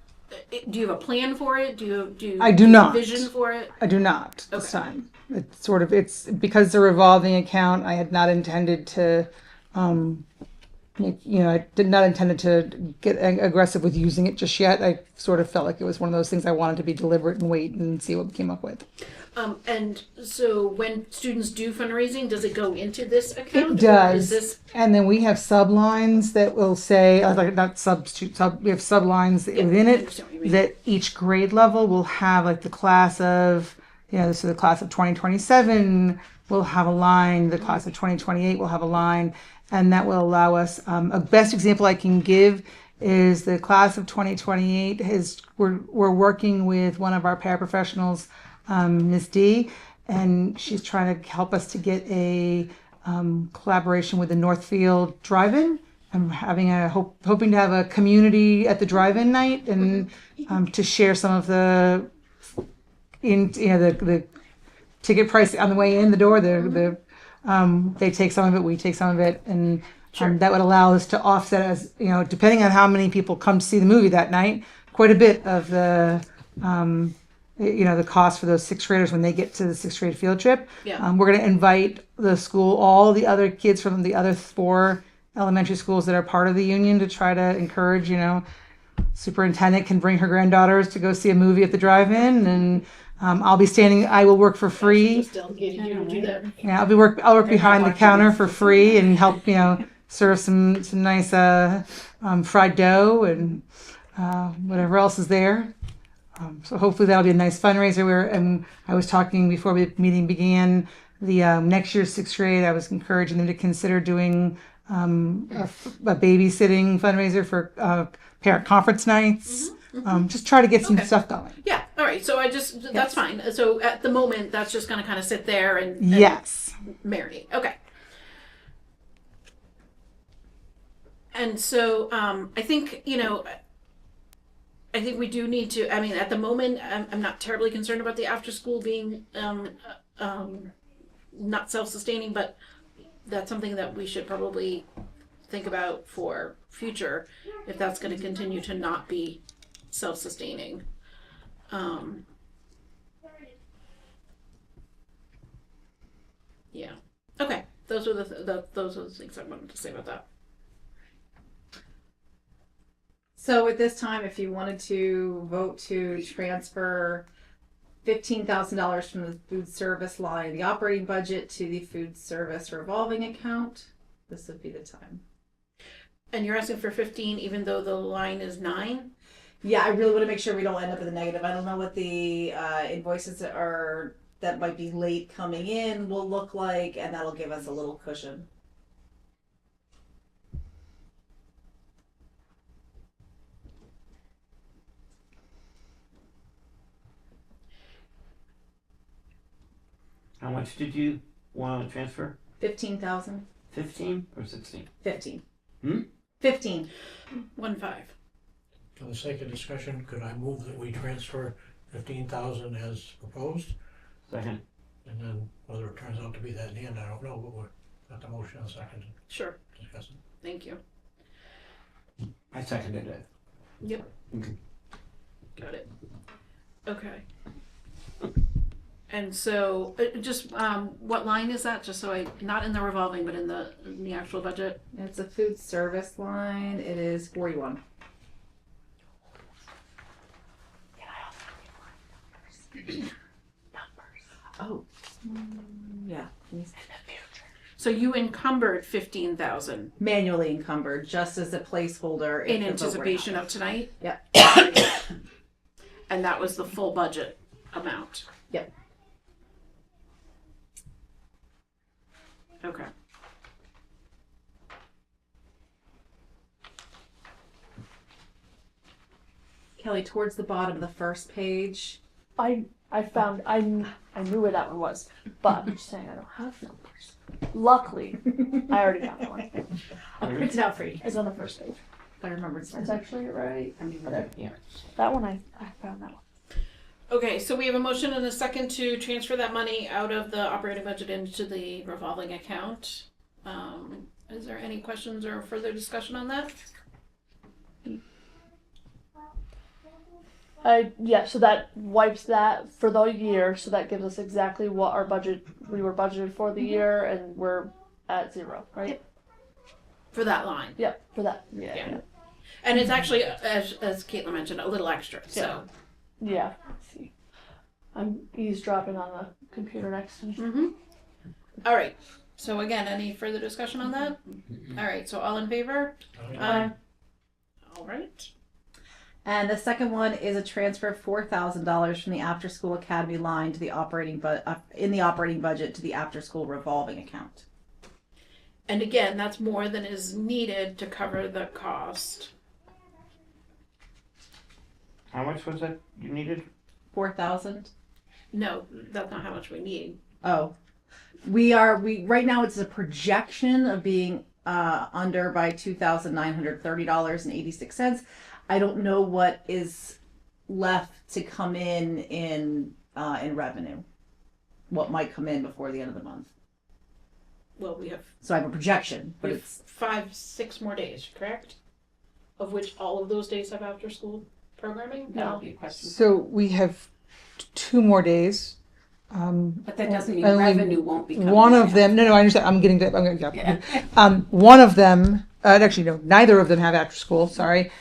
do you have a plan for it? Do you I do you not. have a vision for it? I do not this Okay. time. It's because it's a revolving account. I had not intended to, I did not intended to get aggressive with using it just yet. I sort of felt like it was one of those things I wanted to be deliberate and wait and see what we came up with. And so when students do fundraising, does it go into this account? It does. Is this And then we have sublines that will say, like not we have sublines within I it understand what you mean. that each grade level will have like the class of, so the class of 2027 will have a line, the class of 2028 will have a line, and that will allow us, a best example I can give is the class of 2028 we're working with one of our paraprofessionals, Ms. D, and she's trying to help us to get a collaboration with the Northfield Drive-In. I'm hoping to have a community at the drive-in night and to share some of the ticket price on the way in the door. They take some of it, we take some of it, and that would allow us to offset, as depending on how many people come to see the movie that night, quite a bit of the the cost for those sixth graders when they get to the sixth grade field trip. Yeah. We're going to invite the school, all the other kids from the other 4 elementary schools that are part of the union, to try to encourage, superintendent can bring her granddaughters to go see a movie at the drive-in, and I will work for free. Just delegated you to do that. Yeah, I'll work behind the counter for free and help, serve some nice fried dough and whatever else is there. So hopefully that'll be a nice fundraiser. And I was talking before the meeting began, the next year's sixth grade, I was encouraging them to consider doing a babysitting fundraiser for parent conference nights. Just try to get some stuff going. Yeah. All right. So that's fine. So at the moment, that's just going to kind of sit there and Yes. marinate. Okay. And so I think we do need to. I mean, at the moment, I'm not terribly concerned about the after school being not self-sustaining, but that's something that we should probably think about for future if that's going to continue to not be self-sustaining. Yeah. Okay. Those are the things I wanted to say about that. So at this time, if you wanted to vote to transfer $15,000 from the food service line, the operating budget, to the food service revolving account, this would be the time. And you're asking for 15, even though the line is 9? Yeah, I really want to make sure we don't end up in the negative. I don't know what the invoices that might be late coming in will look like, and that'll give us a little cushion. How much did you want to transfer? 15,000. 15 or 16? 15. 1-5. 15. For the sake of discussion, could I move that we transfer 15,000 as proposed? Second. And then whether it turns out to be that in the end, I don't know, but we're got the motion and second Sure. discussing. Thank you. I seconded it. Yep. Okay. Got it. Okay. And so, just what line is that? Just so not in the revolving, but in the actual budget. It's a food service line. It is 41. Oh, yeah. So you encumbered 15,000 Manually encumbered, just as a placeholder in if the vote were to anticipation happen. of tonight, Yep. and that was the full budget amount. Yep. Okay. Kelly, towards the bottom of the first page. I knew where that one was, but I'm just saying I don't have numbers. Luckily, I already got that one. I'll print it out for you. It's on the first page. I remember it's That's actually right. I mean, yeah. That one I found that one. Okay, so we have a motion and a second to transfer that money out of the operating budget into the revolving account. Is there any questions or further discussion on that? So that wipes that for the year, so that gives us exactly what our budget, we were budgeted for the year, and we're at 0, right? For that line. Yep, for that. Yeah. And it's actually, as Caitlin mentioned, a little extra, so. Yeah. Let's see. I'm eavesdropping on the computer next to me. Mm-hmm. All right, so again, any further discussion on that? All right, so all in favor? Aye. All right. And the second one is a transfer of $4,000 from the after school academy line to the in the operating budget to the after school revolving account. And again, that's more than is needed to cover the cost. How much was that you needed? 4,000. No, that's not how much we need. Oh, we right now it's a projection of being under by $2,930.86. I don't know what is left to come in revenue. What might come in before the end of the month. Well, we have So I have a projection, but it's 5-6 more days, correct? Of which all of those days have after school programming? That would be a question. So we have 2 more days. But that doesn't mean only revenue won't be coming. One of in. them, no, I understand. I'm getting to, Yeah. one of them, actually, no, neither of them have after school, sorry.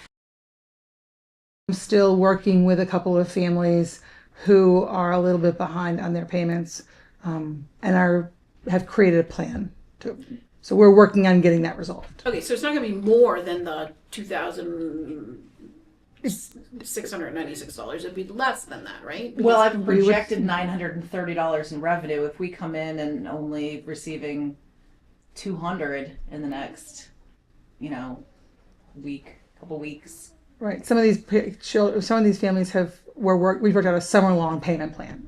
I'm still working with a couple of families who are a little bit behind on their payments, and have created a plan. So we're working on getting that resolved. Okay, so it's not going to be more than the $2,696. It'd be less than that, right? well, I've projected $930 in revenue. If we come in and only receiving 200 in the next, couple weeks. Right. Some of these families we've worked out a summer-long payment plan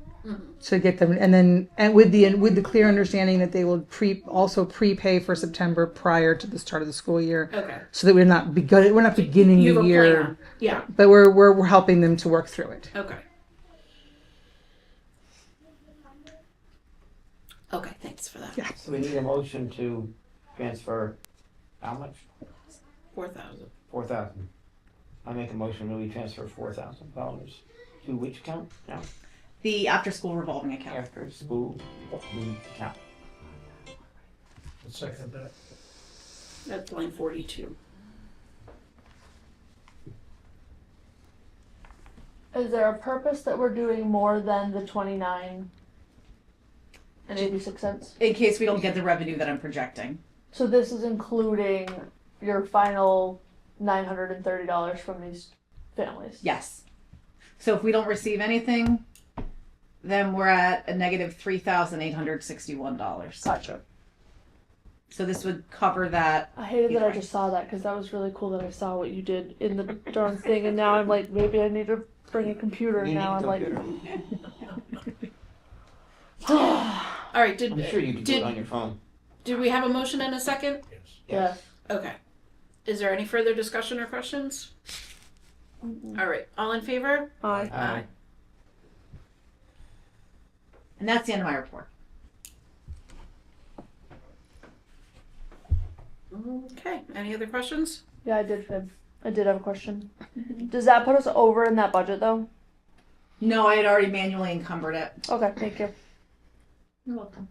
to get them, and with the clear understanding that they will also prepay for September prior to the start of the school year, Okay. so that we're not beginning You the have a year. plan. Yeah. But we're helping them to work through it. Okay. Okay, thanks for that. Yeah. So we need a motion to transfer how much? 4,000. 4,000. I make a motion that we transfer $4,000 to which account now? The after school revolving account. After school account. I'll second that. That's line 42. Is there a purpose that we're doing more than the 29.86? In case we don't get the revenue that I'm projecting. So this is including your final $930 from these families. Yes. So if we don't receive anything, then we're at a negative $3,861. Gotcha. So this would cover that. I hated that I just saw that because that was really cool that I saw what you did in the darn thing, and now I'm like, maybe I need to bring a computer. You Now I'm need a like, All right, I'm sure you can do it on your phone. did we have a motion and a second? yeah. Okay. Is there any further discussion or questions? All right, all in favor? Aye. Aye. And that's the end of my report. Okay, any other questions? Yeah, I did have a question. Does that put us over in that budget though? No, I had already manually encumbered it. Okay, thank you. You're welcome.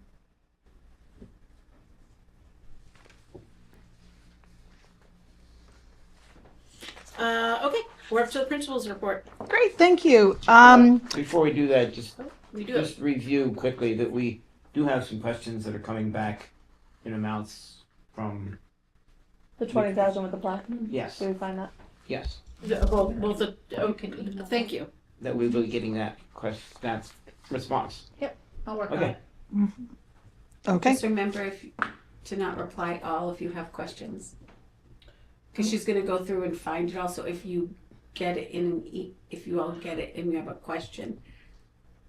Okay, we're up to the principal's report. Great, thank you. Before we do that, We do it. just review quickly that we do have some questions that are coming back in amounts from, The 20,000 with the plaque. yes, Did we find that? yes, Both the, okay, thank you. that we will be getting that that response. I'll work on Okay. it. Okay. Just remember to not reply all if you have questions. Because she's going to go through and find it also if you get it if you all get it and you have a question.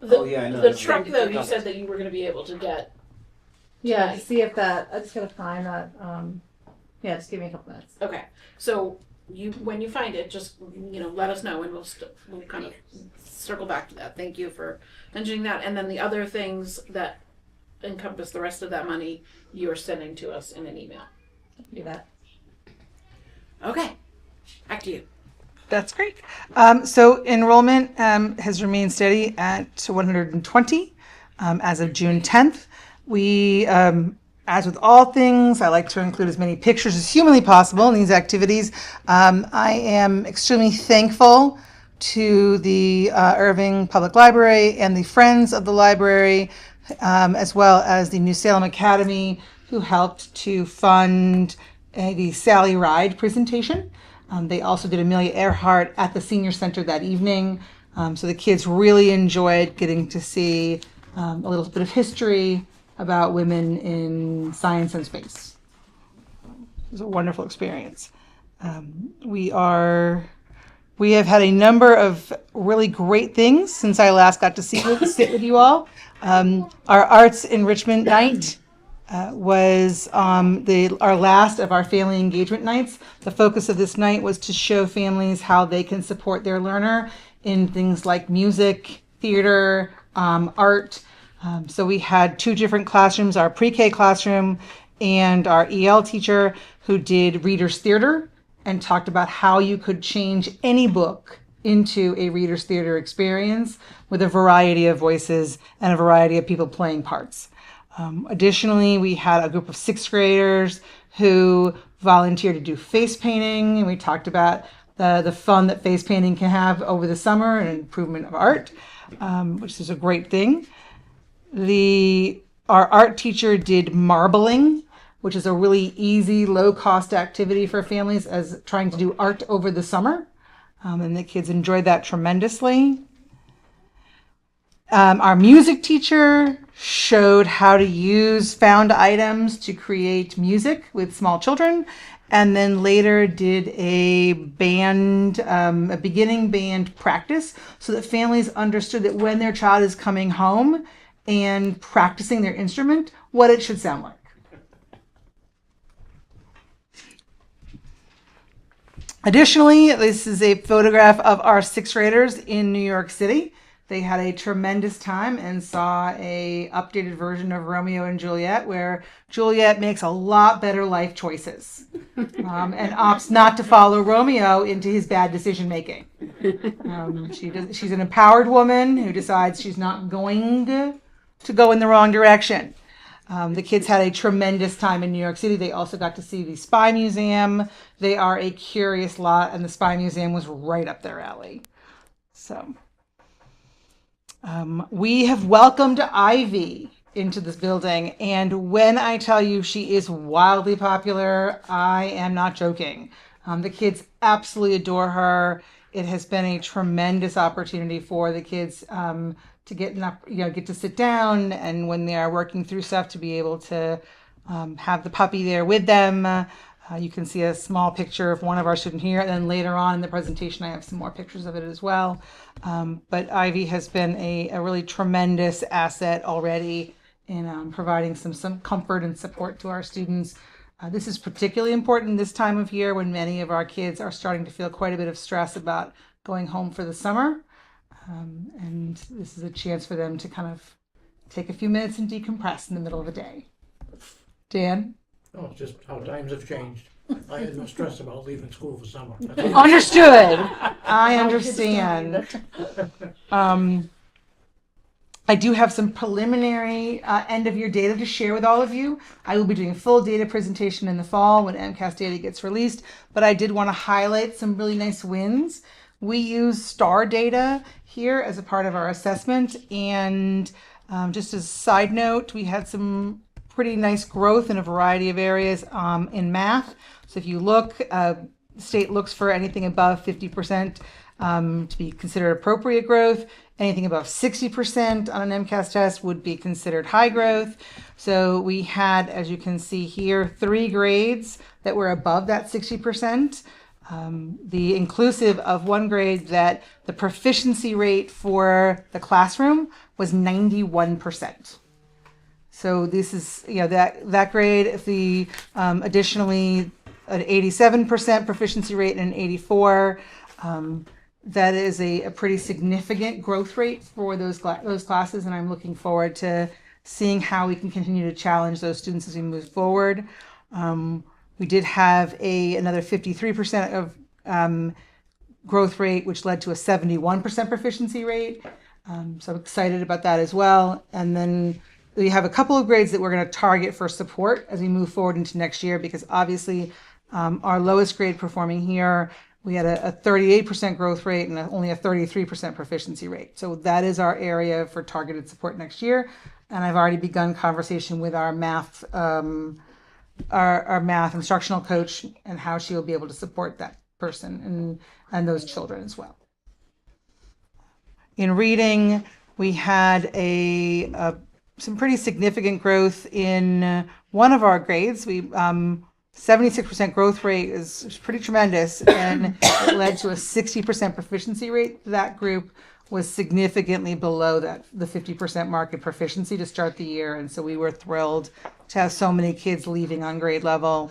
Oh, yeah, I know. The That's truck right. though, you said that you were gonna be able to get. Yeah, to see if that, I just gotta find that, yeah, just give me a couple minutes. Okay, so when you find it, just, let us know and we'll kind of circle back to that. Thank you for mentioning that. And then the other things that encompass the rest of that money, you're sending to us in an email. Do that. Okay, back to you. That's great. So enrollment has remained steady at 120 as of June 10th. We, as with all things, I like to include as many pictures as humanly possible in these activities. I am extremely thankful to the Erving Public Library and the Friends of the Library, as well as the New Salem Academy, who helped to fund the Sally Ride presentation. They also did Amelia Earhart at the Senior Center that evening. So the kids really enjoyed getting to see a little bit of history about women in science and space. It was a wonderful experience. We have had a number of really great things since I last got to sit with you all. Our Arts Enrichment Night was our last of our family engagement nights. The focus of this night was to show families how they can support their learner in things like music, theater, art. So we had two different classrooms, our pre-K classroom and our EL teacher, who did reader's theater and talked about how you could change any book into a reader's theater experience with a variety of voices and a variety of people playing parts. Additionally, we had a group of sixth graders who volunteered to do face painting, and we talked about the fun that face painting can have over the summer and improvement of art, which is a great thing. Our art teacher did marbling, which is a really easy, low-cost activity for families as trying to do art over the summer, and the kids enjoyed that tremendously. Our music teacher showed how to use found items to create music with small children, and then later did a beginning band practice so that families understood that when their child is coming home and practicing their instrument, what it should sound like. Additionally, this is a photograph of our sixth graders in New York City. They had a tremendous time and saw a updated version of Romeo and Juliet, where Juliet makes a lot better life choices and opts not to follow Romeo into his bad decision making. She's an empowered woman who decides she's not going to go in the wrong direction. The kids had a tremendous time in New York City. They also got to see the Spy Museum. They are a curious lot, and the Spy Museum was right up their alley. So. We have welcomed Ivy into this building, and when I tell you she is wildly popular, I am not joking. The kids absolutely adore her. It has been a tremendous opportunity for the kids to get to sit down, and when they are working through stuff, to be able to have the puppy there with them. You can see a small picture of one of our students here, and then later on in the presentation I have some more pictures of it as well. But Ivy has been a really tremendous asset already in providing some comfort and support to our students. This is particularly important this time of year when many of our kids are starting to feel quite a bit of stress about going home for the summer. And this is a chance for them to kind of take a few minutes and decompress in the middle of the day. Dan? Oh, it's just how times have changed. I had no stress about leaving school for summer. Understood. I understand. I do have some preliminary end of year data to share with all of you. I will be doing a full data presentation in the fall when MCAS data gets released, but I did want to highlight some really nice wins. We use STAR data here as a part of our assessment, and just as a side note, we had some pretty nice growth in a variety of areas in math. So if you look, the state looks for anything above 50% to be considered appropriate growth. Anything above 60% on an MCAS test would be considered high growth. So we had, as you can see here, 3 grades that were above that 60%. The inclusive of 1 grade that the proficiency rate for the classroom was 91%. So this is, that grade, if the additionally an 87% proficiency rate and an 84%, that is a pretty significant growth rate for those classes, and I'm looking forward to seeing how we can continue to challenge those students as we move forward. We did have another 53% of growth rate, which led to a 71% proficiency rate. So I'm excited about that as well. And then we have a couple of grades that we're going to target for support as we move forward into next year, because obviously our lowest grade performing here, we had a 38% growth rate and only a 33% proficiency rate. So that is our area for targeted support next year. And I've already begun conversation with our math, our math instructional coach, and how she will be able to support that person and those children as well. In reading, we had some pretty significant growth in one of our grades. 76% growth rate is pretty tremendous, and it led to a 60% proficiency rate. That group was significantly below the 50% mark in proficiency to start the year, and so we were thrilled to have so many kids leaving on grade level.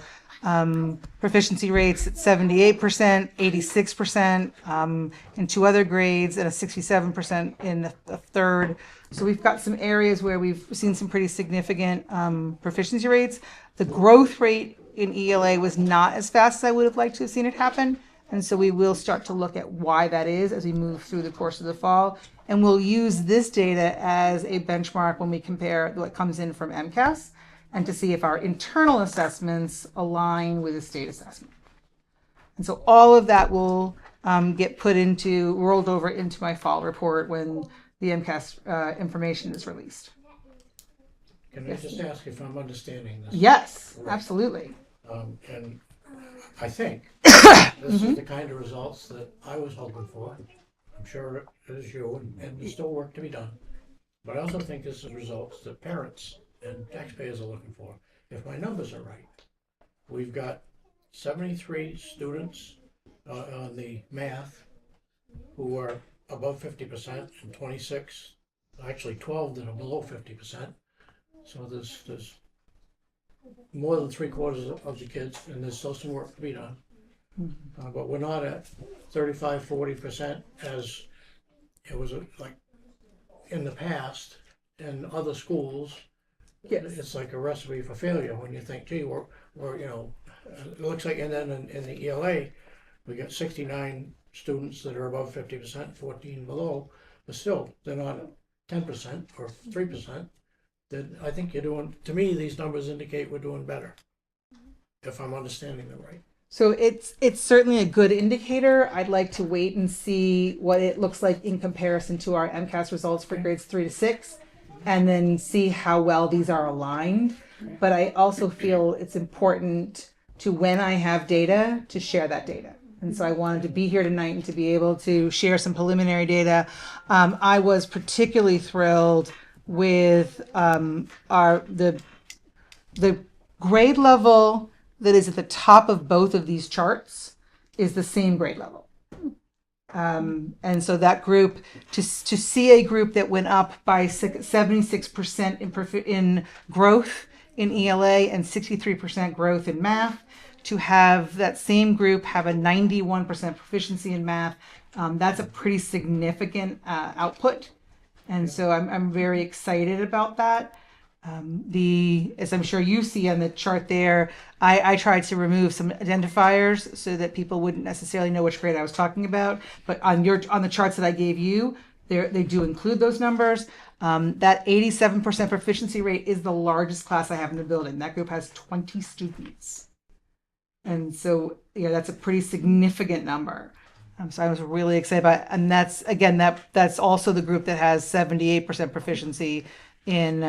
Proficiency rates at 78%, 86% in two other grades, and a 67% in the third. So we've got some areas where we've seen some pretty significant proficiency rates. The growth rate in ELA was not as fast as I would have liked to have seen it happen. And so we will start to look at why that is as we move through the course of the fall. And we'll use this data as a benchmark when we compare what comes in from MCAS and to see if our internal assessments align with the state assessment. And so all of that will get rolled over into my fall report when the MCAS information is released. Can I just ask if I'm understanding this? Yes, right? Absolutely. And I think this is the kind of results that I was hoping for. I'm sure it is you, and there's still work to be done. But I also think this is results that parents and taxpayers are looking for. If my numbers are right, we've got 73 students on the math who are above 50%, and 26, actually 12 that are below 50%. So there's more than 3/4 of the kids, and there's still some work to be done. But we're not at 35, 40% as it was like in the past in other schools. Yes. It's like a recipe for failure when you think, gee, we're it looks like, and then in the ELA, we got 69 students that are above 50%, 14 below, but still, they're not at 10% or 3%. Then I think you're doing, to me, these numbers indicate we're doing better, if I'm understanding them right. So it's certainly a good indicator. I'd like to wait and see what it looks like in comparison to our MCAS results for grades 3 to 6, and then see how well these are aligned. But I also feel it's important to, when I have data, to share that data. And so I wanted to be here tonight and to be able to share some preliminary data. I was particularly thrilled with the grade level that is at the top of both of these charts is the same grade level. And so that group, to see a group that went up by 76% in growth in ELA and 63% growth in math, to have that same group have a 91% proficiency in math, that's a pretty significant output. And so I'm very excited about that. As I'm sure you see on the chart there, I tried to remove some identifiers so that people wouldn't necessarily know which grade I was talking about. But on the charts that I gave you, they do include those numbers. That 87% proficiency rate is the largest class I have in the building. That group has 20 students. And so, that's a pretty significant number. So I was really excited about it. And that's also the group that has 78% proficiency in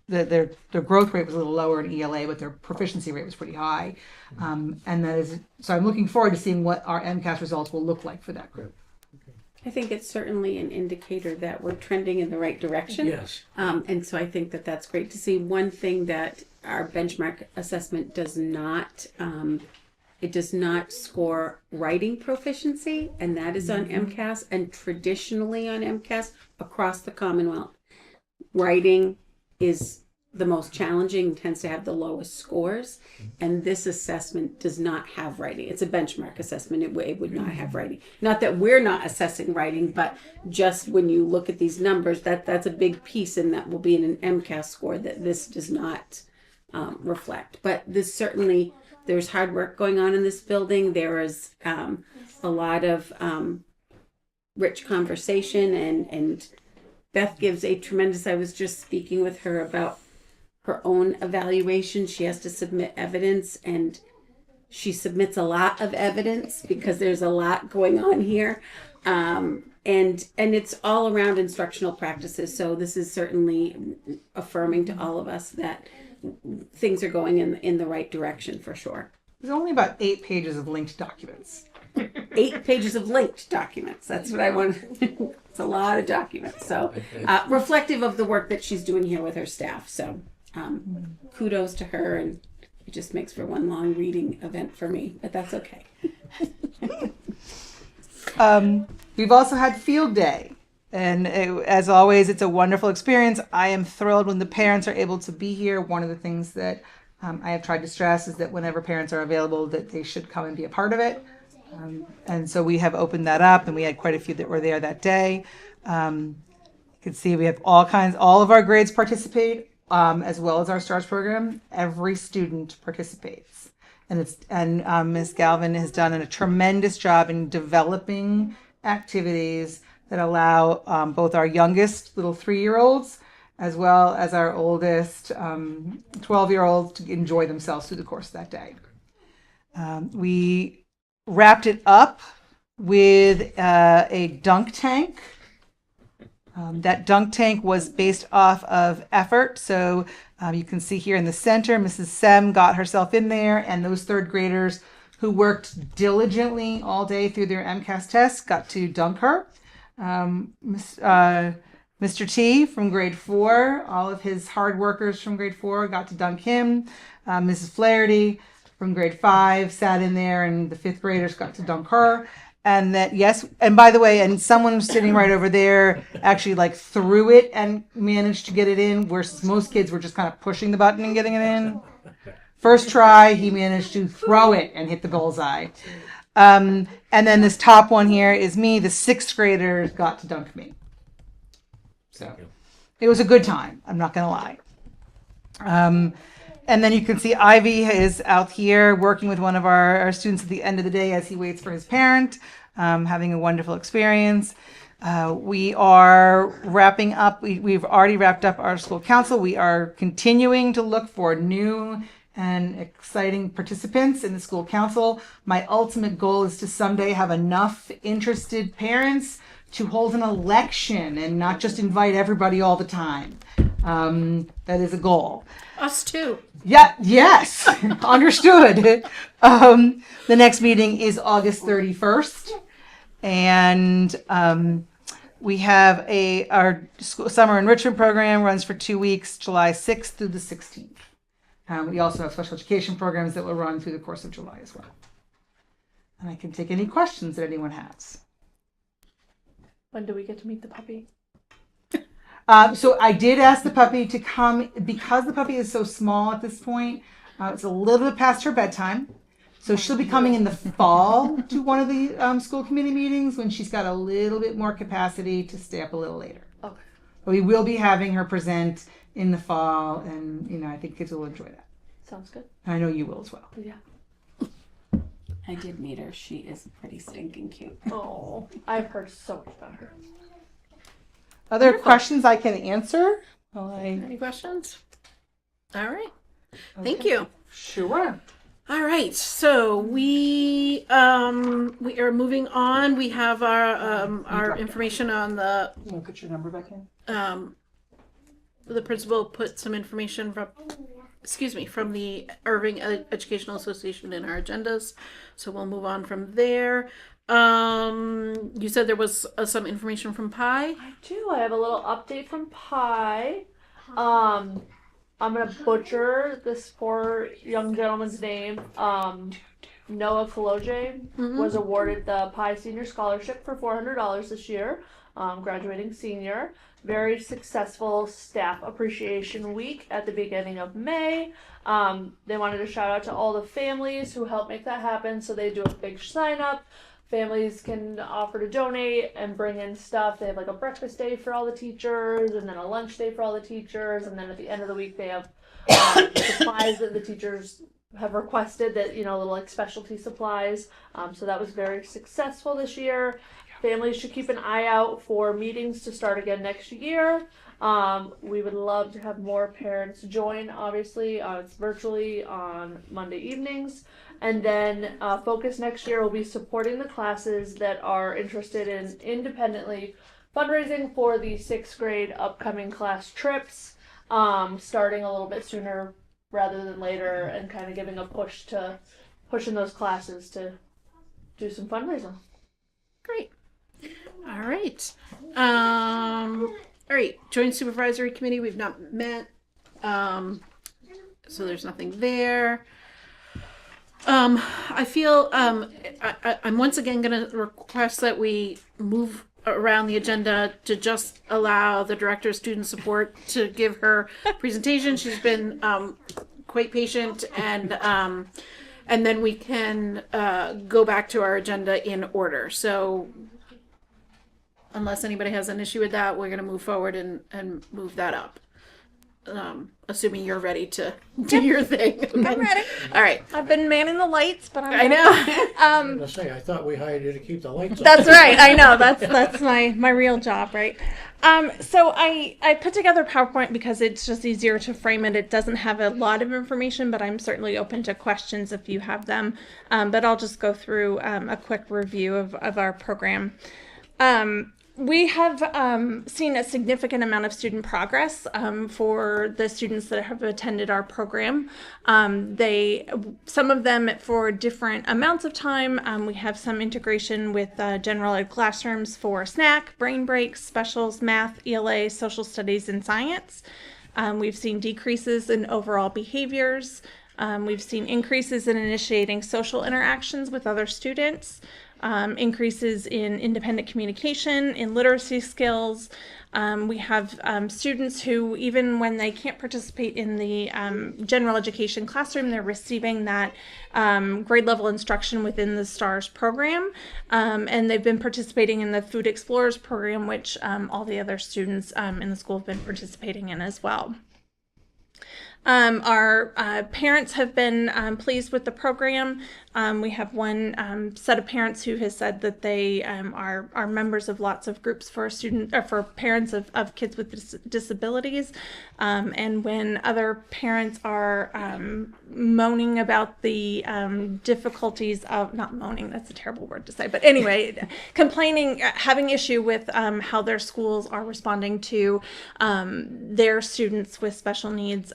their growth rate was a little lower in ELA, but their proficiency rate was pretty high. And that is, so I'm looking forward to seeing what our MCAS results will look like for that group. I think it's certainly an indicator that we're trending in the right direction. Yes. And so I think that that's great to see. One thing that our benchmark assessment does not, it does not score writing proficiency, and that is on MCAS, and traditionally on MCAS across the Commonwealth. Writing is the most challenging, tends to have the lowest scores, and this assessment does not have writing. It's a benchmark assessment. It would not have writing. Not that we're not assessing writing, but just when you look at these numbers, that's a big piece, and that will be in an MCAS score that this does not reflect. But this certainly, there's hard work going on in this building. There is a lot of rich conversation, and Beth gives a tremendous, I was just speaking with her about her own evaluation. She has to submit evidence, and she submits a lot of evidence because there's a lot going on here. And it's all around instructional practices. So this is certainly affirming to all of us that things are going in the right direction for sure. There's only about 8 pages of linked documents. 8 pages of linked documents. That's what I want. It's a lot of documents. So reflective of the work that she's doing here with her staff. So kudos to her, and it just makes for one long reading event for me, but that's okay. We've also had field day, and as always, it's a wonderful experience. I am thrilled when the parents are able to be here. One of the things that I have tried to stress is that whenever parents are available, that they should come and be a part of it. And so we have opened that up, and we had quite a few that were there that day. You can see we have all of our grades participate, as well as our STARS program. Every student participates. And Ms. Galvin has done a tremendous job in developing activities that allow both our youngest little 3-year-olds as well as our oldest 12-year-olds to enjoy themselves through the course of that day. We wrapped it up with a dunk tank. That dunk tank was based off of effort. So you can see here in the center, Mrs. Sem got herself in there, and those 3rd graders who worked diligently all day through their MCAS tests got to dunk her. Mr. T from grade 4, all of his hard workers from grade 4 got to dunk him. Mrs. Flaherty from grade 5 sat in there, and the 5th graders got to dunk her. And that, yes, and by the way, and someone sitting right over there actually like threw it and managed to get it in, where most kids were just kind of pushing the button and getting it in. First try, he managed to throw it and hit the bullseye. And then this top one here is me. The 6th graders got to dunk me. So it was a good time. I'm not going to lie. And then you can see Ivy is out here working with one of our students at the end of the day as he waits for his parent, having a wonderful experience. We are wrapping up. We've already wrapped up our school council. We are continuing to look for new and exciting participants in the school council. My ultimate goal is to someday have enough interested parents to hold an election and not just invite everybody all the time. That is a goal. Us too. Yeah, yes, understood. The next meeting is August 31st. And we have our school summer enrichment program runs for 2 weeks, July 6th through the 16th. We also have special education programs that will run through the course of July as well. And I can take any questions that anyone has. When do we get to meet the puppy? So I did ask the puppy to come because the puppy is so small at this point. It's a little bit past her bedtime. So she'll be coming in the fall to one of the school committee meetings when she's got a little bit more capacity to stay up a little later. Okay. But we will be having her present in the fall, and I think kids will enjoy that. Sounds good. And I know you will as well. Yeah. I did meet her. She is pretty stinking cute. Oh, I've heard so much about her. Other questions I can answer? Any questions? All right. Thank you. Sure. All right. So we are moving on. We have our information on the You want to put your number back in? the principal put some information from the Erving Educational Association in our agendas. So we'll move on from there. You said there was some information from Pi. I do. I have a little update from Pi. I'm gonna butcher this poor young gentleman's name. Noah Kaloje was awarded the Pi Senior Scholarship for $400 this year. Graduating senior. Very successful staff appreciation week at the beginning of May. They wanted to shout out to all the families who helped make that happen. So they do a big sign up. families can offer to donate and bring in stuff. They have like a breakfast day for all the teachers, and then a lunch day for all the teachers, and then at the end of the week they have supplies that the teachers have requested, that, you know, little like specialty supplies. So that was very successful this year. Families should keep an eye out for meetings to start again next year. We would love to have more parents join, obviously. It's virtually on Monday evenings. And then focus next year will be supporting the classes that are interested in independently fundraising for the 6th grade upcoming class trips, starting a little bit sooner rather than later, and kind of giving a push to pushing those classes to do some fundraising. Great. All right. All right. Joint Supervisory Committee, we've not met. So there's nothing there. I feel I'm once again going to request that we move around the agenda to just allow the Director of Student Support to give her presentation. She's been quite patient, and then we can go back to our agenda in order. So unless anybody has an issue with that, we're going to move forward and move that up. Assuming you're ready to do your thing. Okay? I'm ready. All right. I've been manning the lights, but I know. I'm gonna say, I thought we hired you to keep the lights on. That's right. I know. That's my real job, right? So I put together PowerPoint because it's just easier to frame it. It doesn't have a lot of information, but I'm certainly open to questions if you have them. But I'll just go through a quick review of our program. We have seen a significant amount of student progress for the students that have attended our program. Some of them for different amounts of time. We have some integration with general ed classrooms for snack, brain breaks, specials, math, ELA, social studies, and science. We've seen decreases in overall behaviors. We've seen increases in initiating social interactions with other students. Increases in independent communication, in literacy skills. We have students who, even when they can't participate in the general education classroom, they're receiving that grade level instruction within the STARS program. And they've been participating in the Food Explorers program, which all the other students in the school have been participating in as well. Our parents have been pleased with the program. We have one set of parents who has said that they are members of lots of groups for for parents of kids with disabilities. And when other parents are moaning about the difficulties of, not moaning, that's a terrible word to say, but anyway, complaining, having issue with how their schools are responding to their students with special needs,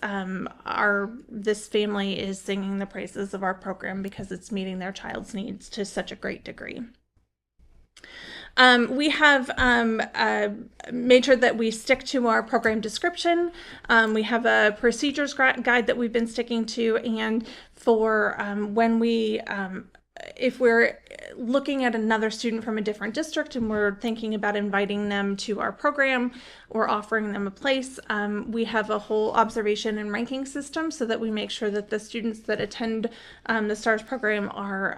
this family is singing the praises of our program because it's meeting their child's needs to such a great degree. We have made sure that we stick to our program description. We have a procedures guide that we've been sticking to, and for when we if we're looking at another student from a different district and we're thinking about inviting them to our program or offering them a place, we have a whole observation and ranking system so that we make sure that the students that attend the STARS program are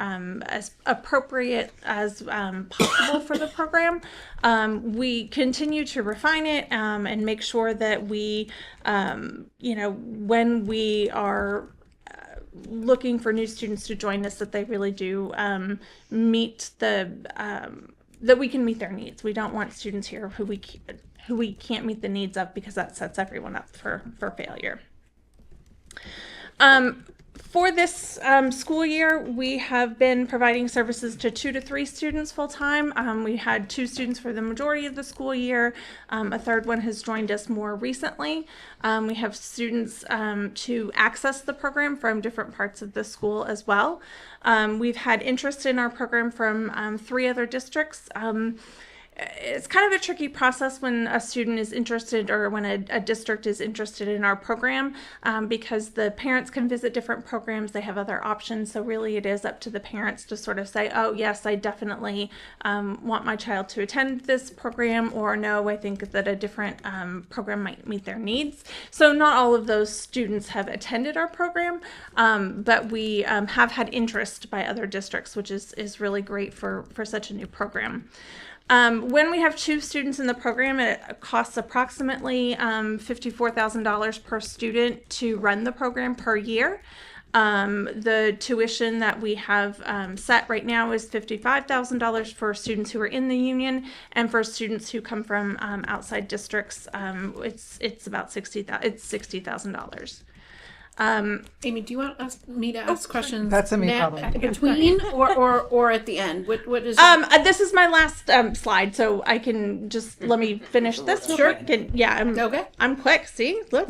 as appropriate as possible for the program. We continue to refine it and make sure that we, when we are looking for new students to join us, that they really do meet that we can meet their needs. We don't want students here who we can't meet the needs of, because that sets everyone up for failure. For this school year, we have been providing services to 2 to 3 students full-time. We had 2 students for the majority of the school year. A third one has joined us more recently. We have students to access the program from different parts of the school as well. We've had interest in our program from 3 other districts. it's kind of a tricky process when a student is interested or when a district is interested in our program, because the parents can visit different programs. They have other options. So really it is up to the parents to sort of say, oh, yes, I definitely want my child to attend this program, or no, I think that a different program might meet their needs. So not all of those students have attended our program, but we have had interest by other districts, which is really great for such a new program. When we have 2 students in the program, it costs approximately $54,000 per student to run the program per year. The tuition that we have set right now is $55,000 for students who are in the union, and for students who come from outside districts, it's about $60,000. Amy, do you want me to ask questions? That's a me now, problem. between or at the end? What is? This is my last slide, so I can just let me finish this real quick. And, I'm quick. See, look.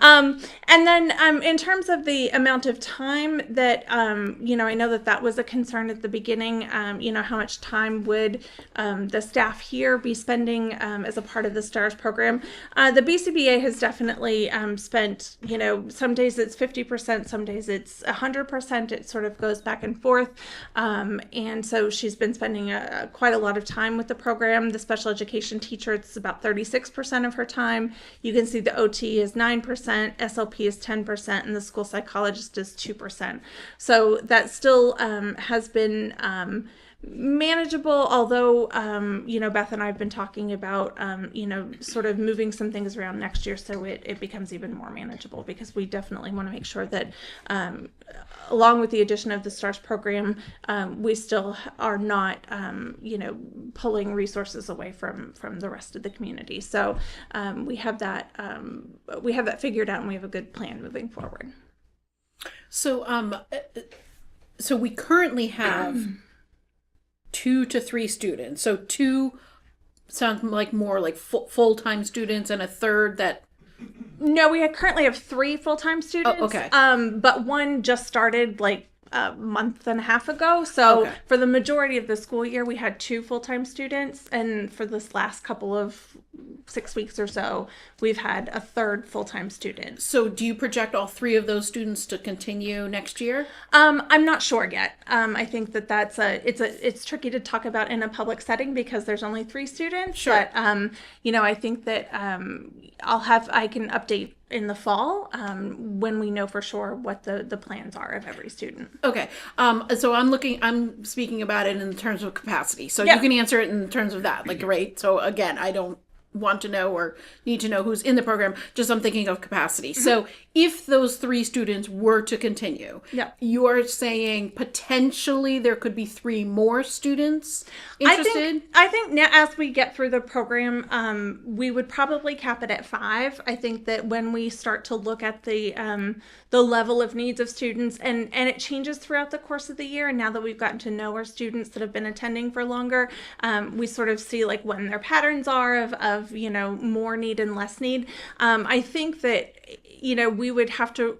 And then in terms of the amount of time that I know that was a concern at the beginning. How much time would the staff here be spending as a part of the STARS program? The BCBA has definitely spent, some days it's 50%, some days it's 100%. It sort of goes back and forth. And so she's been spending quite a lot of time with the program. The special education teacher, it's about 36% of her time. You can see the OT is 9%, SLP is 10%, and the school psychologist is 2%. So that still has been manageable, although Beth and I have been talking about sort of moving some things around next year so it becomes even more manageable, because we definitely want to make sure that along with the addition of the STARS program, we still are not pulling resources away from the rest of the community. So we have that figured out, and we have a good plan moving forward. So so we currently have 2 to 3 students. So 2 sounds like more like full-time students, and a third that. No, we currently have 3 full-time students. Oh, okay. But one just started like a month and a half ago. So for the majority of the school year, we had 2 full-time students, and for this last couple of 6 weeks or so, we've had a third full-time student. So do you project all 3 of those students to continue next year? I'm not sure yet. I think it's tricky to talk about in a public setting because there's only 3 students. Sure. But I think that I can update in the fall when we know for sure what the plans are of every student. Okay. So I'm speaking about it in terms of capacity. So you can answer it in terms of that. Like, right. So again, I don't want to know or need to know who's in the program. Just I'm thinking of capacity. So if those 3 students were to continue, you're saying potentially there could be 3 more students interested? I think now as we get through the program, we would probably cap it at 5. I think that when we start to look at the level of needs of students, and it changes throughout the course of the year, and now that we've gotten to know our students that have been attending for longer, we sort of see like when their patterns are of more need and less need. I think that we would have to.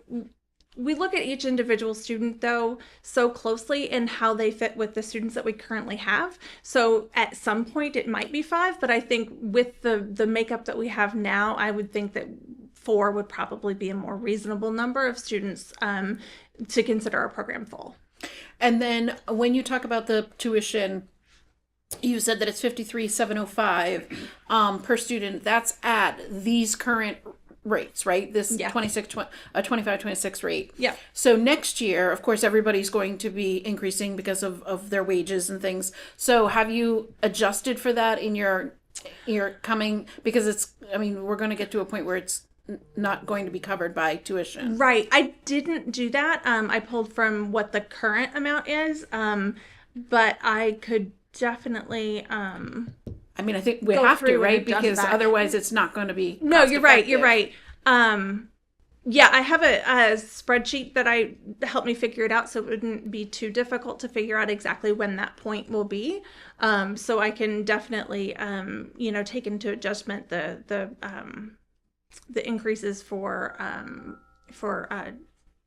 We look at each individual student, though, so closely and how they fit with the students that we currently have. So at some point it might be 5, but I think with the makeup that we have now, I would think that 4 would probably be a more reasonable number of students to consider our program full. And then when you talk about the tuition, you said that it's $53,705 per student. That's at these current rates, right? This 25-26 rate. Yeah. So next year, of course, everybody's going to be increasing because of their wages and things. So have you adjusted for that in your coming, because we're going to get to a point where it's not going to be covered by tuition. Right. I didn't do that. I pulled from what the current amount is, but I could definitely I think we have to, right? Because otherwise it's not going to be No, you're right. You're right. I have a spreadsheet that helped me figure it out so it wouldn't be too difficult to figure out exactly when that point will be. So I can definitely take into adjustment the increases for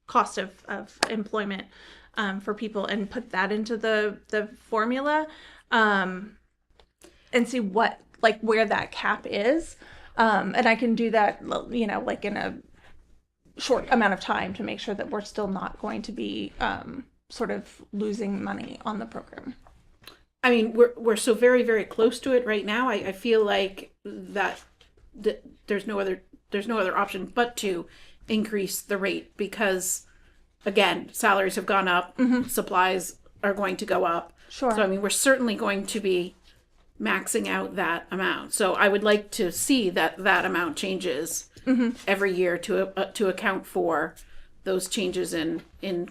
cost of employment and see what, like, where that cap is. And I can do that, you know, like in a short amount of time to make sure that we're still not going to be sort of losing money on the program. I mean, we're so very, very close to it right now. I feel like that there's no other option but to increase the rate because, again, salaries have gone up, supplies are going to go up. Sure. So I mean, we're certainly going to be maxing out that amount. So I would like to see that amount changes every year to account for those changes in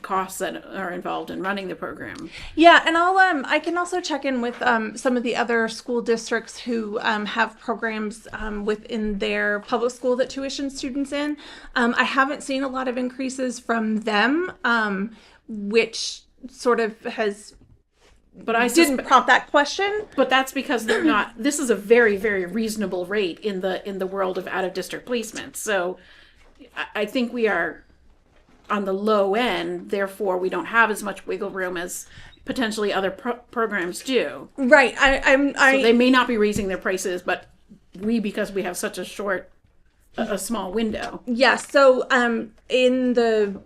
costs that are involved in running the program. Yeah, and I can also check in with some of the other school districts who have programs within their public school that tuition students in. I haven't seen a lot of increases from them, which sort of has. But I didn't prompt that question. But that's because they're not. This is a very, very reasonable rate in the world of out of district placements. So I think we are on the low end. Therefore, we don't have as much wiggle room as potentially other programs do. Right. So they may not be raising their prices, but because we have such a small window. Yes. So in the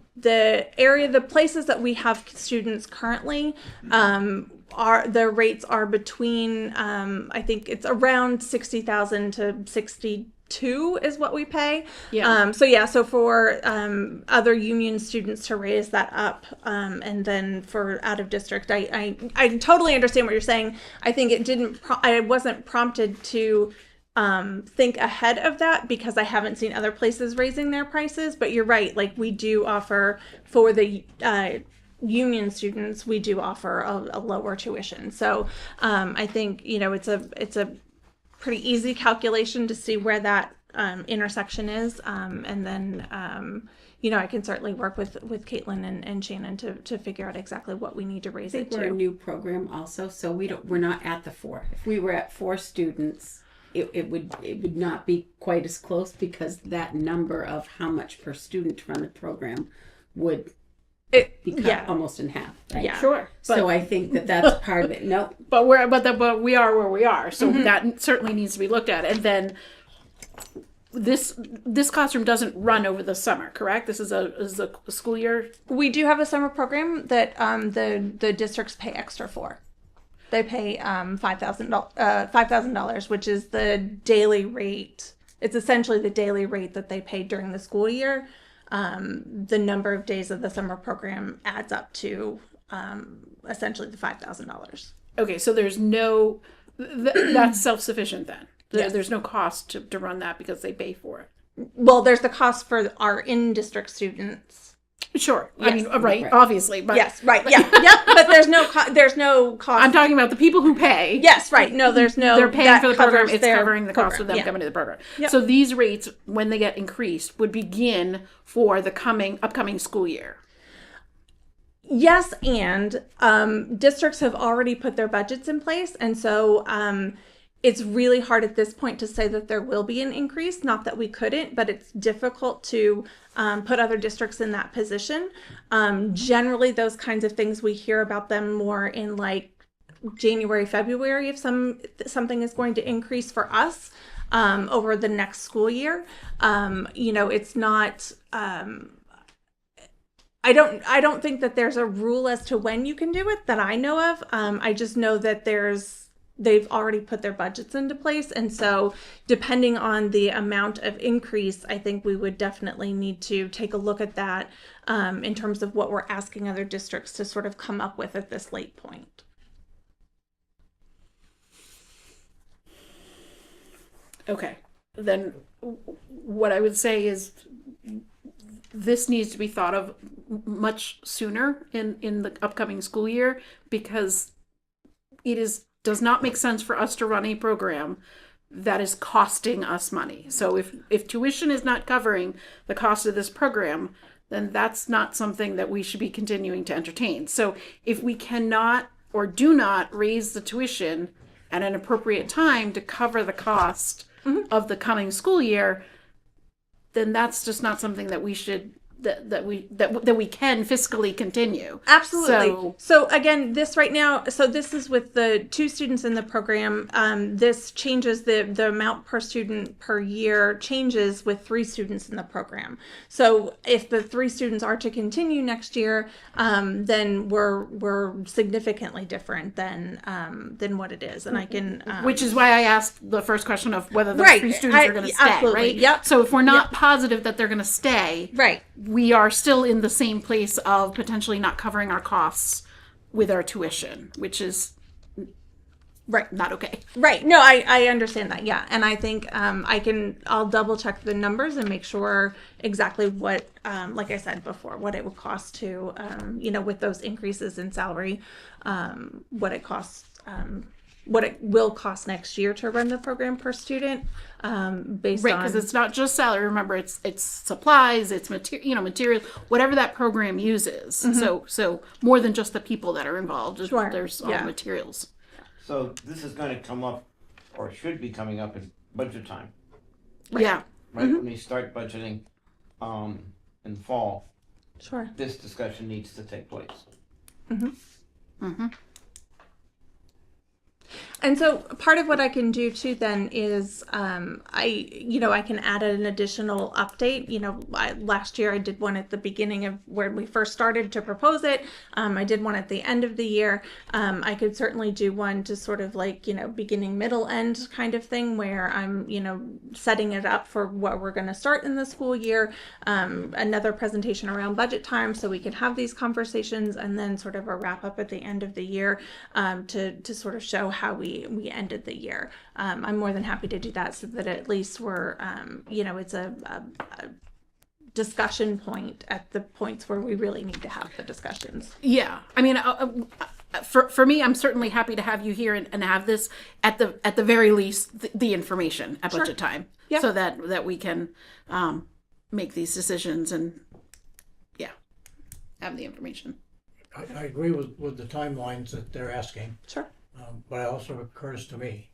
area, the places that we have students currently, the rates are between I think it's around 60,000 to 62 is what we pay. Yeah. So for other union students to raise that up, and then for out of district, I totally understand what you're saying. I think I wasn't prompted to think ahead of that because I haven't seen other places raising their prices. But you're right. Like we do offer for the union students, we do offer a lower tuition. So I think, you know, it's a pretty easy calculation to see where that intersection is. And then, you know, I can certainly work with Caitlin and Shannon to figure out exactly what we need to raise it to. We're a new program also, so we're not at the 4. If we were at 4 students, it would not be quite as close because that number of how much per student to run the program would be cut almost in half. Right? Yeah, sure. So I think that's part of it. No, but we are where we are. So that certainly needs to be looked at. And then this classroom doesn't run over the summer, correct? This is a school year. We do have a summer program that the districts pay extra for. They pay $5,000, which is the daily rate. It's essentially the daily rate that they pay during the school year. The number of days of the summer program adds up to essentially the $5,000. Okay, so there's no that's self-sufficient then. Yes. There's no cost to run that because they pay for it. Well, there's the cost for our in-district students. Sure. Yes. I mean, right, obviously. But yes, right, yeah, yep. But there's no cost. I'm talking about the people who pay. Yes, right. No, there's no. They're paying for the program. It's covering the cost of them yeah. coming to the program. Yep. So these rates, when they get increased, would begin for the upcoming school year. Yes, and districts have already put their budgets in place, and so it's really hard at this point to say that there will be an increase. Not that we couldn't, but it's difficult to put other districts in that position. Generally, those kinds of things, we hear about them more in like January, February, if something is going to increase for us over the next school year. You know, it's not. I don't think that there's a rule as to when you can do it that I know of. I just know that they've already put their budgets into place. And so depending on the amount of increase, I think we would definitely need to take a look at that in terms of what we're asking other districts to sort of come up with at this late point. Okay. Then what I would say is this needs to be thought of much sooner in the upcoming school year because does not make sense for us to run a program that is costing us money. So if tuition is not covering the cost of this program, then that's not something that we should be continuing to entertain. So if we cannot or do not raise the tuition at an appropriate time to cover the cost of the coming school year, then that's just not something that we should that we can fiscally continue. Absolutely. So again, this right now, so this is with the 2 students in the program. This changes the amount per student per year changes with 3 students in the program. So if the 3 students are to continue next year, then we're significantly different than what it is. And I can Which is why I asked the first question of whether the Right. 3 students are going to stay, Absolutely. right? Yep. So if we're not positive that they're going to stay, right. we are still in the same place of potentially not covering our costs with our tuition, which is not okay. Right. No, I understand that. Yeah. And I think I'll double check the numbers and make sure exactly what, like I said before, what it would cost to, with those increases in salary, what it costs, what it will cost next year to run the program per student, based Right, on. because it's not just salary. Remember, it's supplies, it's material, whatever that program uses. So more than just the people that are involved. Sure. There's all the materials. So this is going to come up, or should be coming up in budget time, Yeah. right? When we start budgeting in fall, Sure. this discussion needs to take place. And so part of what I can do too then is I can add an additional update. Last year I did one at the beginning of when we first started to propose it. I did one at the end of the year. I could certainly do one to sort of beginning, middle, end kind of thing where I'm, setting it up for what we're going to start in the school year. Another presentation around budget time so we can have these conversations, and then sort of a wrap up at the end of the year to sort of show how we ended the year. I'm more than happy to do that so that at least we're, it's a discussion point at the points where we really need to have the discussions. Yeah. I mean, for me, I'm certainly happy to have you here and have this at the very least the information at budget time, so that we can make these decisions and have the information. I agree with the timelines that they're asking. Sure. But it also occurs to me,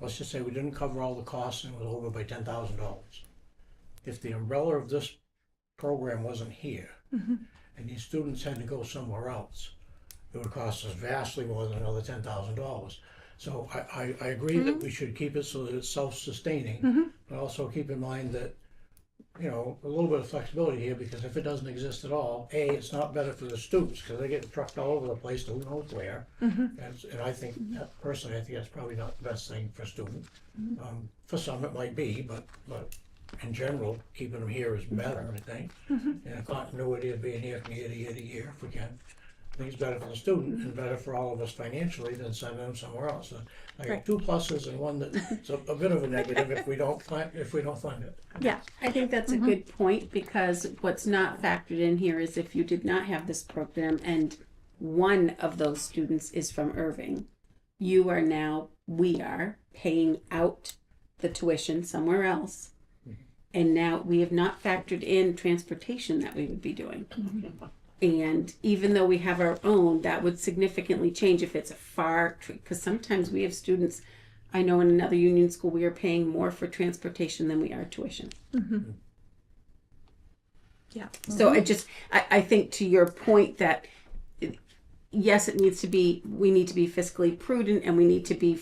let's just say we didn't cover all the costs and it was over by $10,000. If the umbrella of this program wasn't here, and these students had to go somewhere else, it would cost us vastly more than another $10,000. So I agree that we should keep it so that it's self-sustaining, but also keep in mind that, a little bit of flexibility here, because if it doesn't exist at all, it's not better for the students because they get trucked all over the place to who knows where. And I think, personally, I think that's probably not the best thing for students. For some it might be, but in general, keeping them here is better, I think. And a continuity of being here from year to year to year, if we can. I think it's better for the student and better for all of us financially than sending them somewhere else. So I got 2 pluses and one that's a bit of a negative if we don't fund it. Yeah. I think that's a good point, because what's not factored in here is if you did not have this program and one of those students is from Erving, we are paying out the tuition somewhere else. And now we have not factored in transportation that we would be doing. And even though we have our own, that would significantly change if it's a far, because sometimes we have students, I know in another union school, we are paying more for transportation than we are tuition. Yeah. So I think to your point that, yes, we need to be fiscally prudent and we need to be,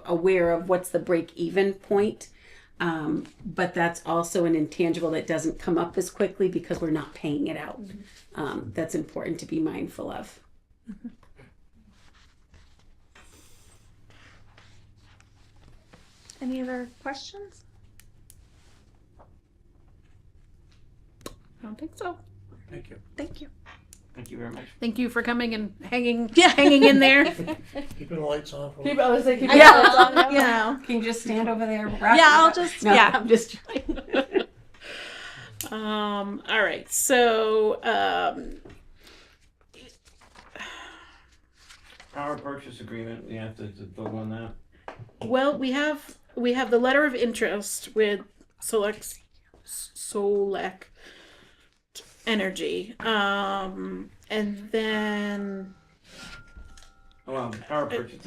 aware of what's the break even point. But that's also an intangible that doesn't come up as quickly because we're not paying it out. That's important to be mindful of. Any other questions? I don't think so. Thank you. Thank you. Thank you very much. Thank you for coming and hanging in there. Keeping the lights on. I was like, Can Can you just stand over there? I'll just, I'm just All right. So, Power purchase agreement, we have to vote on that. well, we have the letter of interest with Solec Energy, and then Well, power purchase,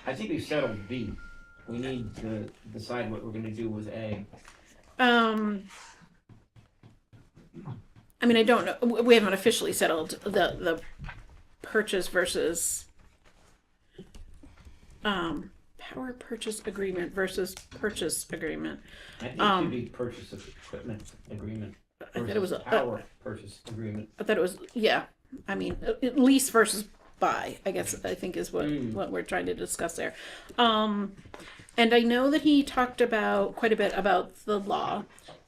I think we settled B. We need to decide what we're gonna do with A. I mean, I don't know, we haven't officially settled the purchase versus, power purchase agreement versus purchase agreement. I think it should be purchase of equipment agreement I thought it was versus a, power purchase agreement. I thought it was, yeah, I mean, lease versus buy, I guess, I think is what we're trying to discuss there. And I know that he talked about quite a bit about the law,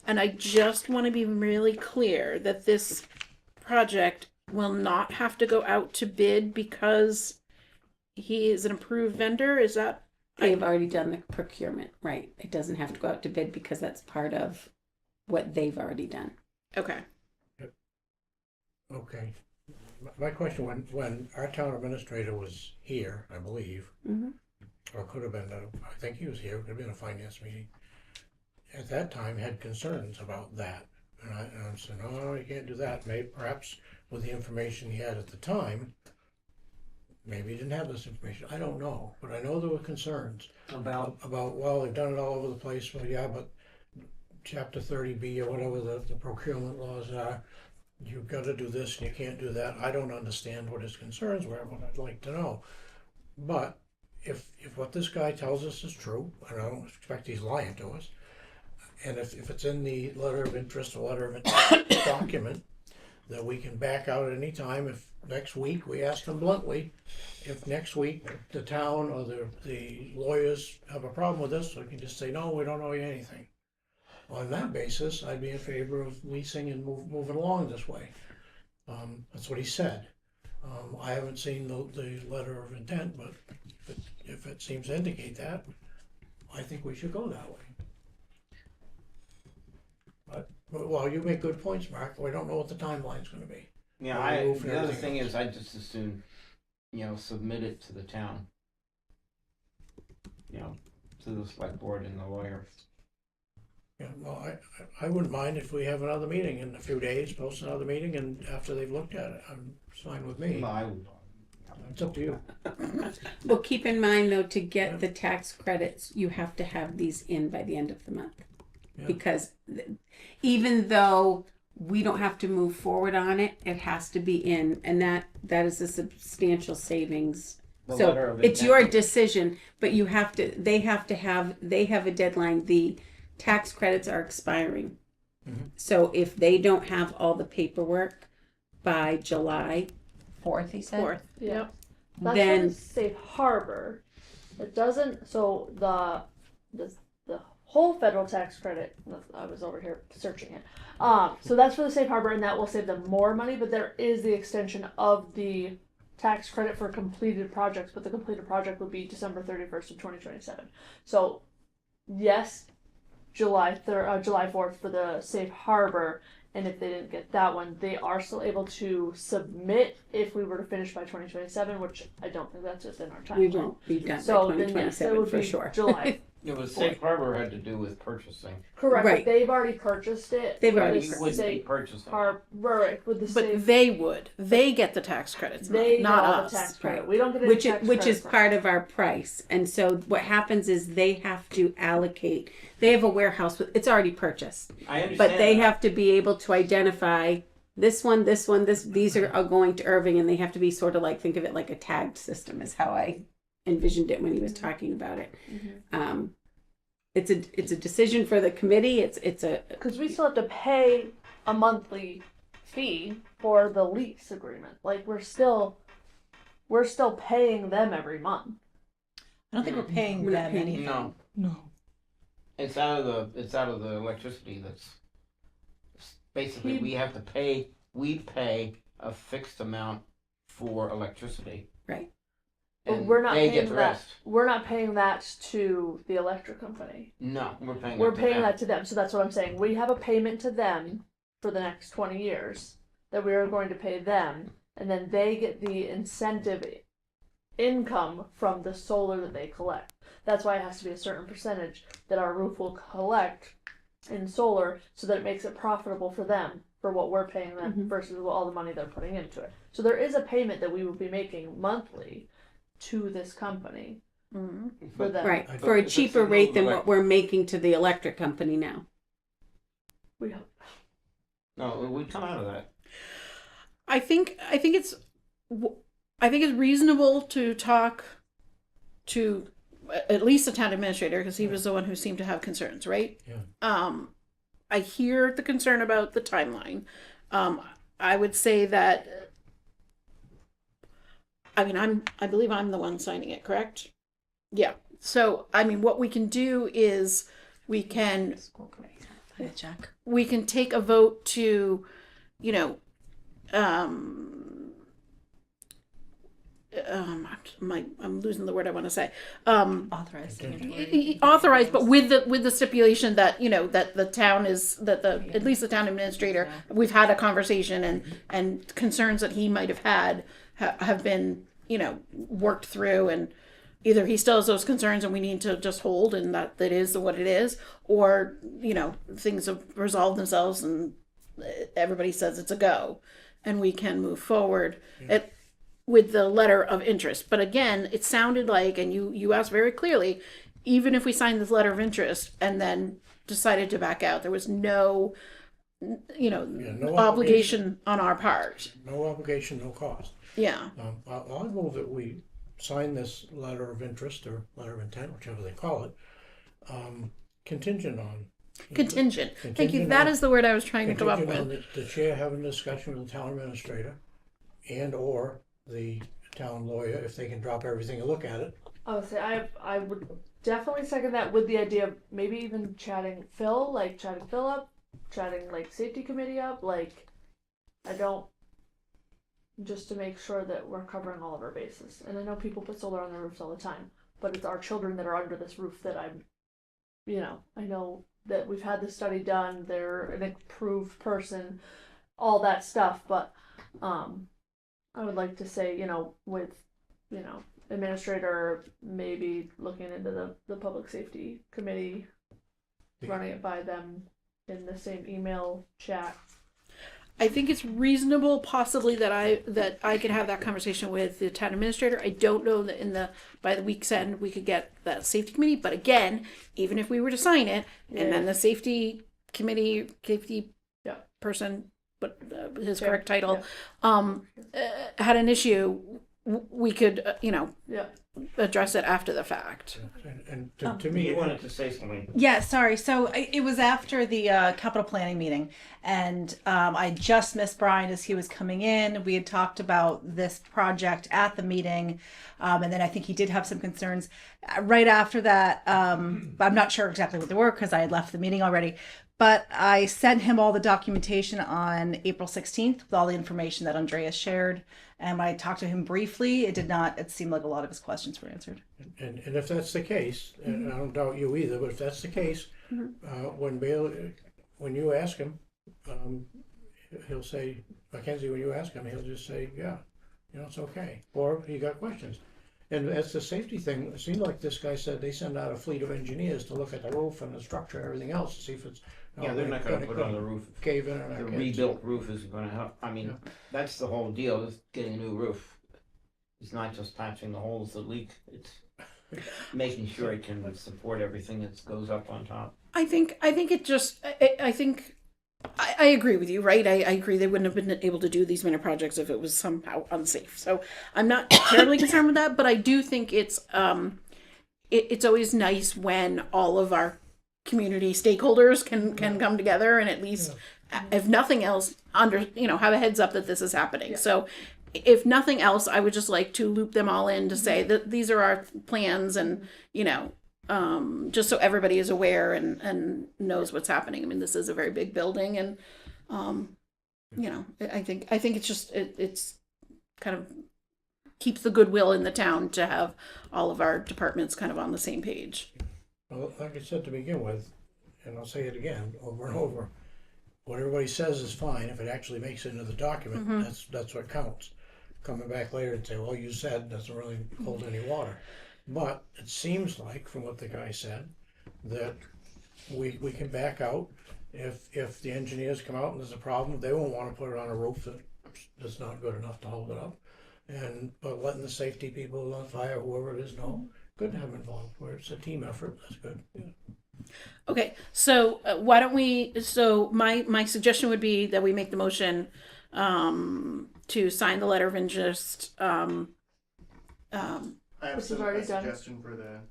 and I just want to be really clear that this project will not have to go out to bid because he is an approved vendor, is that? They've already done the procurement, right? It doesn't have to go out to bid because that's part of what they've already done. Okay. Okay. My question, when our town administrator was here, I believe, or could have been, I think he was here, could have been a finance meeting, at that time had concerns about that. And I said, no, you can't do that. Maybe perhaps with the information he had at the time, maybe he didn't have this information. I don't know, but I know there were concerns about well, they've done it all over the place. Well, yeah, but Chapter 30B or whatever the procurement laws are, you've got to do this and you can't do that. I don't understand what his concerns were, but I'd like to know. But if what this guy tells us is true, and I don't expect he's lying to us, and if it's in the letter of interest or letter of intent document, that we can back out at any time. If next week, we asked them bluntly, if next week the town or the lawyers have a problem with this, we can just say, no, we don't owe you anything. On that basis, I'd be in favor of leasing and moving along this way. That's what he said. I haven't seen the letter of intent, but if it seems to indicate that, I think we should go that way. But well, you make good points, Mark. We don't know what the timeline's going to be. Yeah, the other thing is, I just assume, submit it to the town. To the select board and the lawyer. Yeah, well, I wouldn't mind if we have another meeting in a few days, post another meeting, and after they've looked at it, it's fine with me. No, It's up to you. Well, keep in mind though, to get the tax credits, you have to have these in by the end of the month. Yeah. Because even though we don't have to move forward on it, it has to be in, and that is a substantial savings. The letter So of it's intent. your decision, but they have a deadline. The tax credits are expiring. Mhm. So if they don't have all the paperwork by July 4th, he said. 4th, yep. That's Then- for the safe harbor. It doesn't. So the whole federal tax credit. I was over here searching it. So that's for the safe harbor, and that will save them more money. But there is the extension of the tax credit for completed projects. But the completed project would be December 31st of 2027. So yes, July 4th for the safe harbor. And if they didn't get that one, they are still able to submit if we were to finish by 2027, which I don't think that's within our time. we won't be done So by then yes, it 2027 would for be sure. July. It was safe harbor had to do with purchasing. Correct. Right. But they've already purchased it. They've with already the You wouldn't be safe purchasing. right, with the But safe. they would. They get the tax credits, They not get all us. the tax credit. Right. We don't get any which tax which credit is from part it. of our price. And so what happens is they have to allocate. They have a warehouse with it's already purchased, I understand. but they that. have to be able to identify this one. These are going to Erving, and they have to be sort of like, think of it like a tagged system is how I envisioned it when he was talking about it. It's a decision for the committee. It's a Because we still have to pay a monthly fee for the lease agreement. Like we're still paying them every month. I don't think we're paying We're not them paying anything. No, No. it's out of the electricity. That's basically we have to pay. We pay a fixed amount for electricity. Right. But And we're not they paying get the that. rest. We're not paying that to the electric company. No, we're paying. We're it to paying them. that to them. So that's what I'm saying. We have a payment to them for the next 20 years that we are going to pay them, and then they get the incentive income from the solar that they collect. That's why it has to be a certain percentage that our roof will collect in solar so that it makes it profitable for them for what we're paying them versus all the money they're putting into it. So there is a payment that we will be making monthly to this company for them. right But for a if it's cheaper a rate than little what we're making to the electric company now. We hope. No, we come out of that. I think it's reasonable to talk to at least the town administrator, because he was the one who seemed to have concerns, right? Yeah. I hear the concern about the timeline. I would say that, I mean, I believe I'm the one signing it, correct? Yeah. So, I mean, what we can do is we can Check. we can take a vote to, you know, I'm losing the word I want to say. Authorized. Authorized, but with the stipulation that, you know, that the town is, that the, at least the town administrator, we've had a conversation, and concerns that he might have had have been, you know, worked through, and either he still has those concerns and we need to just hold, and that is what it is, or, you know, things have resolved themselves and everybody says it's a go and we can move forward with the letter of interest. But again, it sounded like, and you asked very clearly, even if we signed this letter of interest and then decided to back out, there was no, you know, no obligation on our part. No obligation, no cost. Yeah. I'll move that we sign this letter of interest or letter of intent, whichever they call it, contingent on. Contingent. Thank you. That is the word I was trying to come up with. On the chair having a discussion with the town administrator and or the town lawyer, if they can drop everything and look at it. I would say I would definitely second that, with the idea of maybe even chatting Phil up, chatting like safety committee up, like just to make sure that we're covering all of our bases. And I know people put solar on their roofs all the time, but it's our children that are under this roof that I know that we've had the study done, they're an approved person, all that stuff, but I would like to say, you know, with, you know, administrator maybe looking into the public safety committee, running it by them in the same email chat. I think it's reasonable, possibly, that I could have that conversation with the town administrator. I don't know that by the week's end we could get that safety committee. But again, even if we were to sign it, and then the safety committee, person, but his correct title, had an issue, we could, address it after the fact. And to me, You wanted to say something. Yeah, sorry. So it was after the capital planning meeting, and I just missed Brian as he was coming in. We had talked about this project at the meeting, and then I think he did have some concerns. Right after that, I'm not sure exactly what they were because I had left the meeting already, but I sent him all the documentation on April 16th with all the information that Andreas shared. And when I talked to him briefly, it seemed like a lot of his questions were answered. and if that's the case, and I don't doubt you either, but if that's the case, when you ask him, he'll say, Mackenzie, when you ask him, he'll just say, yeah, it's okay. Or he got questions. And as the safety thing, it seemed like this guy said they send out a fleet of engineers to look at the roof and the structure and everything else to see if it's They're not going to put it on the roof. Cave in or The not. rebuilt roof is going to help. I mean, that's the whole deal. Is getting a new roof. It's not just patching the holes that leak. It's making sure it can support everything that goes up on top. I think I agree with you, right? I agree they wouldn't have been able to do these many projects if it was somehow unsafe. So I'm not terribly concerned with that, but I do think it's always nice when all of our community stakeholders can come together and at least, if nothing else, have a heads up that this is happening. Yeah. So if nothing else, I would just like to loop them all in to say that these are our plans, and just so everybody is aware and knows what's happening. I mean, this is a very big building, and I think it's just it's kind of keeps the goodwill in the town to have all of our departments kind of on the same page. Well, like I said to begin with, and I'll say it again over and over, what everybody says is fine. If it actually makes it into the document, that's what counts. Coming back later and say, well, you said, doesn't really hold any water. But it seems like, from what the guy said, that we can back out. If the engineers come out and there's a problem, they won't want to put it on a roof that's not good enough to hold it up. But letting the safety people, fire, whoever it is, know, good to have them involved. Where it's a team effort, that's good. Yeah. Okay, so why don't we, so my suggestion would be that we make the motion to sign the letter of interest. I have This is a already done. suggestion for the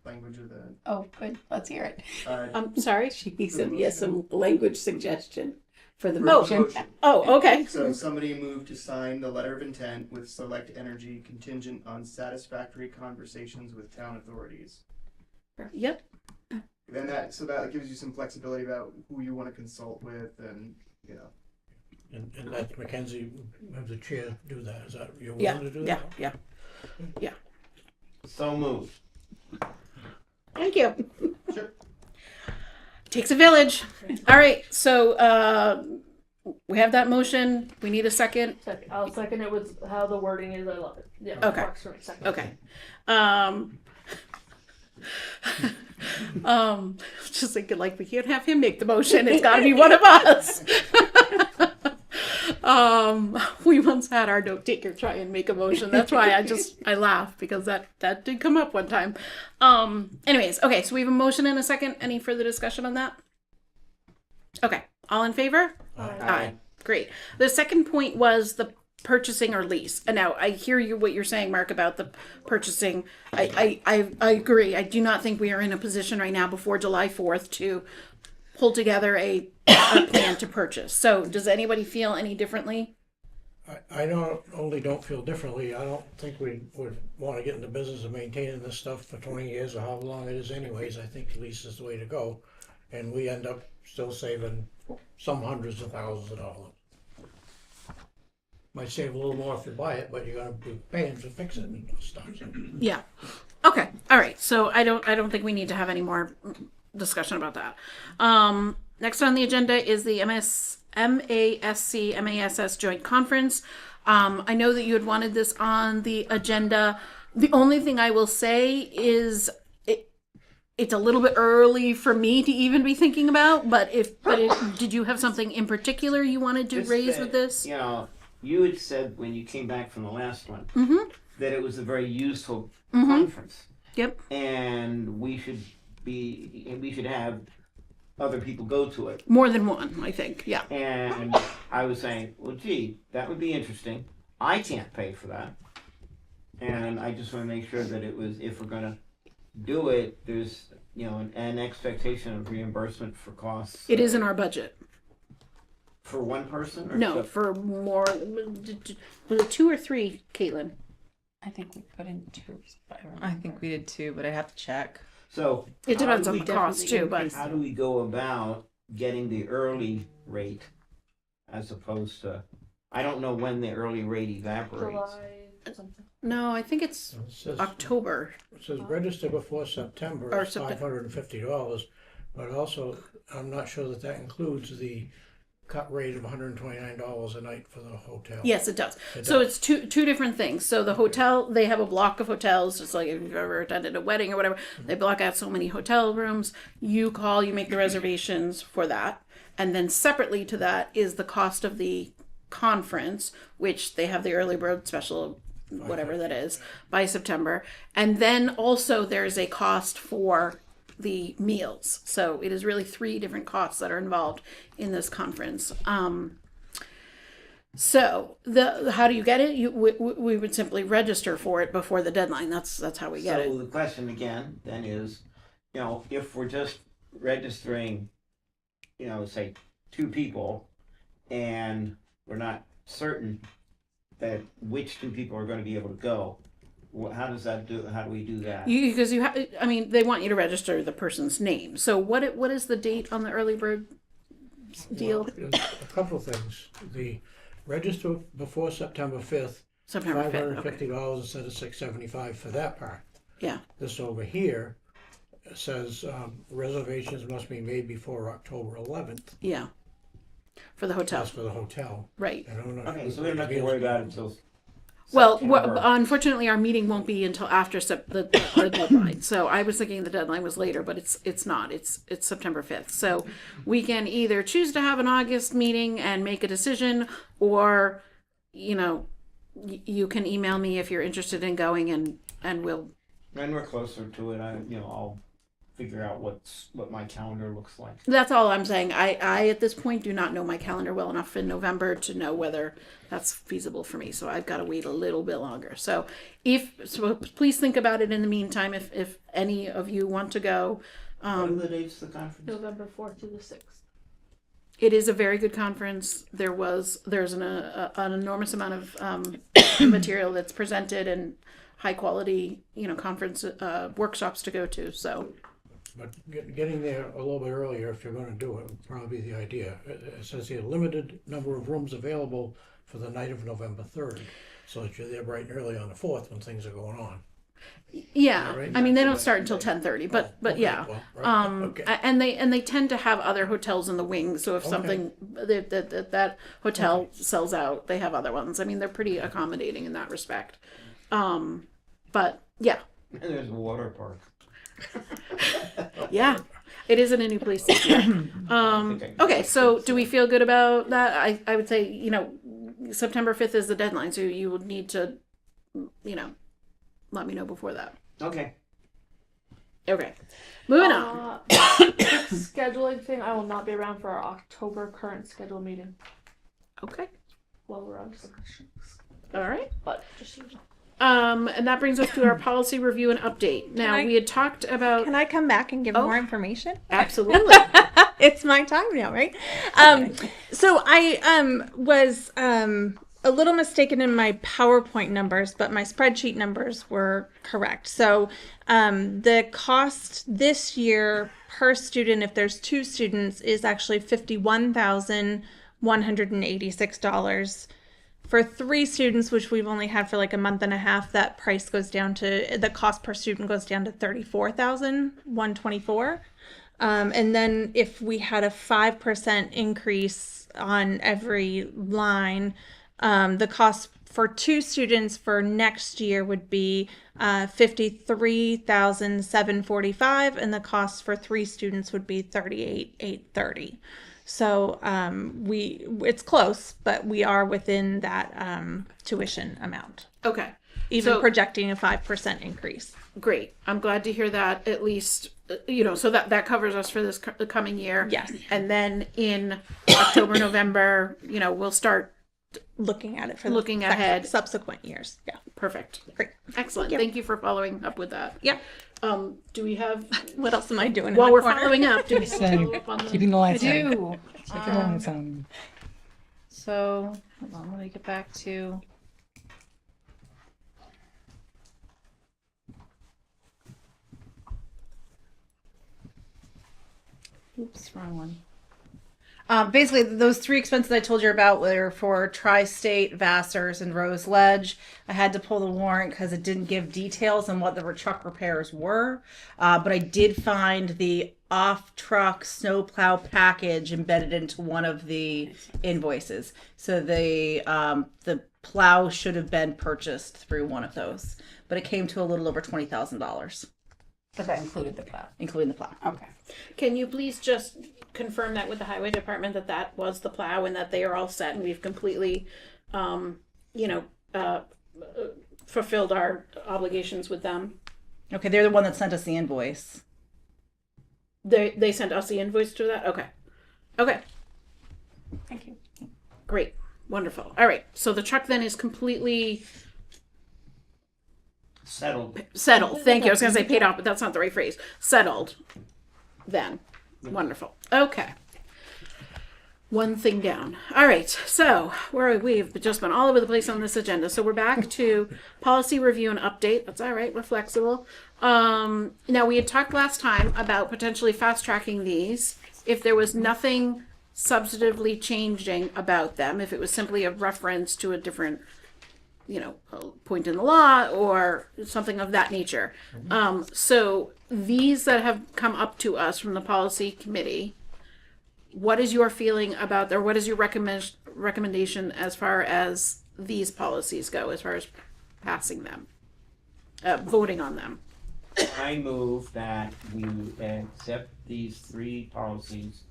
language of the. Oh, good. Let's hear it. Sorry? She said yes, some language suggestion for the motion. motion. Oh, okay. So somebody moved to sign the letter of intent with Select Energy contingent on satisfactory conversations with town authorities. Yep. Then that gives you some flexibility about who you want to consult with, and you know. And let Mackenzie have the chair do that. Is that you're Yeah, willing to do yeah, that? yeah. So moved. Thank you. Sure. Takes a village. All right, so we have that motion. We need a second. I'll second it with how the wording is. I love it. Yeah. Okay. Mark's right, second. Okay. Just thinking like we can't have him make the motion. It's got to be one of us. We once had our note taker try and make a motion. That's why I laugh because that did come up one time. Anyways, okay, so we have a motion and a second. Any further discussion on that? Okay, all in favor? Aye. Great. The second point was the purchasing or lease. And now I hear you what you're saying, Mark, about the purchasing. I agree. I do not think we are in a position right now before July 4th to pull together a plan to purchase. So does anybody feel any differently? I don't feel differently. I don't think we would want to get in the business of maintaining this stuff for 20 years or how long it is anyways. I think lease is the way to go. And we end up still saving some hundreds of thousands of dollars. Might save a little more if you buy it, but you're gonna be paying to fix it and stuff. So. Yeah. Okay. All right. So I don't think we need to have any more discussion about that. Next on the agenda is the MASC joint conference. I know that you had wanted this on the agenda. The only thing I will say is it's a little bit early for me to even be thinking about, but did you have something in particular you wanted to raise with this? You know, you had said when you came back from the last one that it was a very useful conference. Yep. And we should have other people go to it. More than one, I think. Yeah. And I was saying, well, gee, that would be interesting. I can't pay for that. And I just want to make sure that if we're going to do it, there's, an expectation of reimbursement for costs. It is in our budget. For one person? Or No, for more. Was it 2 or 3, Caitlin? I think we put in 2. I think we did too, but I have to check. So it depends on the cost too, but how do we go about getting the early rate as opposed to, I don't know when the early rate evaporates. July something. No, I think it's October. It says register before September, Or it's $550, but also I'm not sure that includes the cut rate of $129 a night for the hotel. Yes, it does. So it's two different things. So the hotel, they have a block of hotels, just like if you've ever attended a wedding or whatever, they block out so many hotel rooms. You call, you make the reservations for that. And then separately to that is the cost of the conference, which they have the early bird special, whatever that is, by September. And then also there's a cost for the meals. So it is really 3 different costs that are involved in this conference. So how do you get it? We would simply register for it before the deadline. That's how we get it. So the question again then is, if we're just registering, say 2 people, and we're not certain that which 2 people are going to be able to go, how does that do? How do we do that? Because they want you to register the person's name. So what is the date on the early bird deal? Well, a couple of things. The register before September 5th, September 5th, $550 instead of $675 for that part. Yeah. This over here says reservations must be made before October 11th. Yeah. For the hotel. That's for the hotel. Right. Okay, so we don't have to worry about it until Well, unfortunately, our meeting won't be until after the deadline. So I was thinking the deadline was later, but it's not. It's September 5th. So we can either choose to have an August meeting and make a decision, or, you can email me if you're interested in going, and we'll. When we're closer to it, I'll figure out what my calendar looks like. That's all I'm saying. I at this point do not know my calendar well enough in November to know whether that's feasible for me. So I've got to wait a little bit longer. So please think about it in the meantime. If any of you want to go, What are the dates of the conference? November 4th to the 6th. it is a very good conference. There's an enormous amount of material that's presented and high quality, conference workshops to go to. So. But getting there a little bit earlier, if you're gonna do it, would probably be the idea. It says here, limited number of rooms available for the night of November 3rd, so that you're there bright and early on the 4th when things are going on. Yeah, Right? I mean they don't start until 10:30, but Okay, yeah, well, right, okay. and they tend to have other hotels in the wings. So if Okay. something that hotel sells out, they have other ones. I mean they're pretty accommodating in that respect. But yeah, And there's a water park. yeah, it isn't a new place this year. Okay, so do we feel good about that? I would say September 5th is the deadline, so you would need to let me know before that. Okay. Okay, moving on. Scheduling thing, I will not be around for our October current schedule meeting. Okay, While we're on discussions. all right. But just so you know. And that brings us to our policy review and update. Now, we had talked about... Can I come back and give more information? Absolutely. It's my time now, right? So I was a little mistaken in my PowerPoint numbers, but my spreadsheet numbers were correct. So the cost this year per student, if there's 2 students, is actually $51,186. For 3 students, which we've only had for like a month and a half, that price goes down to, the cost per student goes down to $34,124. And then if we had a 5% increase on every line, the cost for 2 students for next year would be $53,745, and the cost for 3 students would be $38,830. So it's close, but we are within that tuition amount, Okay. even projecting a 5% increase. Great. I'm glad to hear that, at least, so that covers us for this the coming year. Yes. And then in October, November, we'll start Looking at it for looking the ahead. subsequent years. Yeah. Perfect. Great. Excellent. Thank you. Thank you for following up with that. Yep. Do we have... What else am I doing? in While the we're corner? following up, do we Just, follow up on the... keeping the I lights on. do. Keeping the lights on. So, hold on, let me get back to. Oops, wrong one. Basically, those 3 expenses I told you about were for Tri-State, Vassar's, and Rose Ledge. I had to pull the warrant because it didn't give details on what the truck repairs were. But I did find the off-truck snowplow package embedded into one of the invoices. So the plow should have been purchased through one of those. But it came to a little over $20,000, But that included the plow. including the plow. Okay. Can you please just confirm that with the highway department that was the plow and that they are all set and we've completely, fulfilled our obligations with them? Okay, they're the one that sent us the invoice. They sent us the invoice to that? Okay. Okay. Thank you. Great. Wonderful. All right. So the truck then is completely Settled. settled. Thank you. I was going to say paid off, but that's not the right phrase. Settled then. Wonderful. Okay. One thing down. All right. So we've just been all over the place on this agenda. So we're back to policy review and update. That's all right. We're flexible. Now we had talked last time about potentially fast tracking these if there was nothing substantively changing about them, if it was simply a reference to a different point in the law or something of that nature. So these that have come up to us from the policy committee, what is your feeling about, or what is your recommendation as far as these policies go, as far as passing them, voting on them? I move that we accept these 3 policies,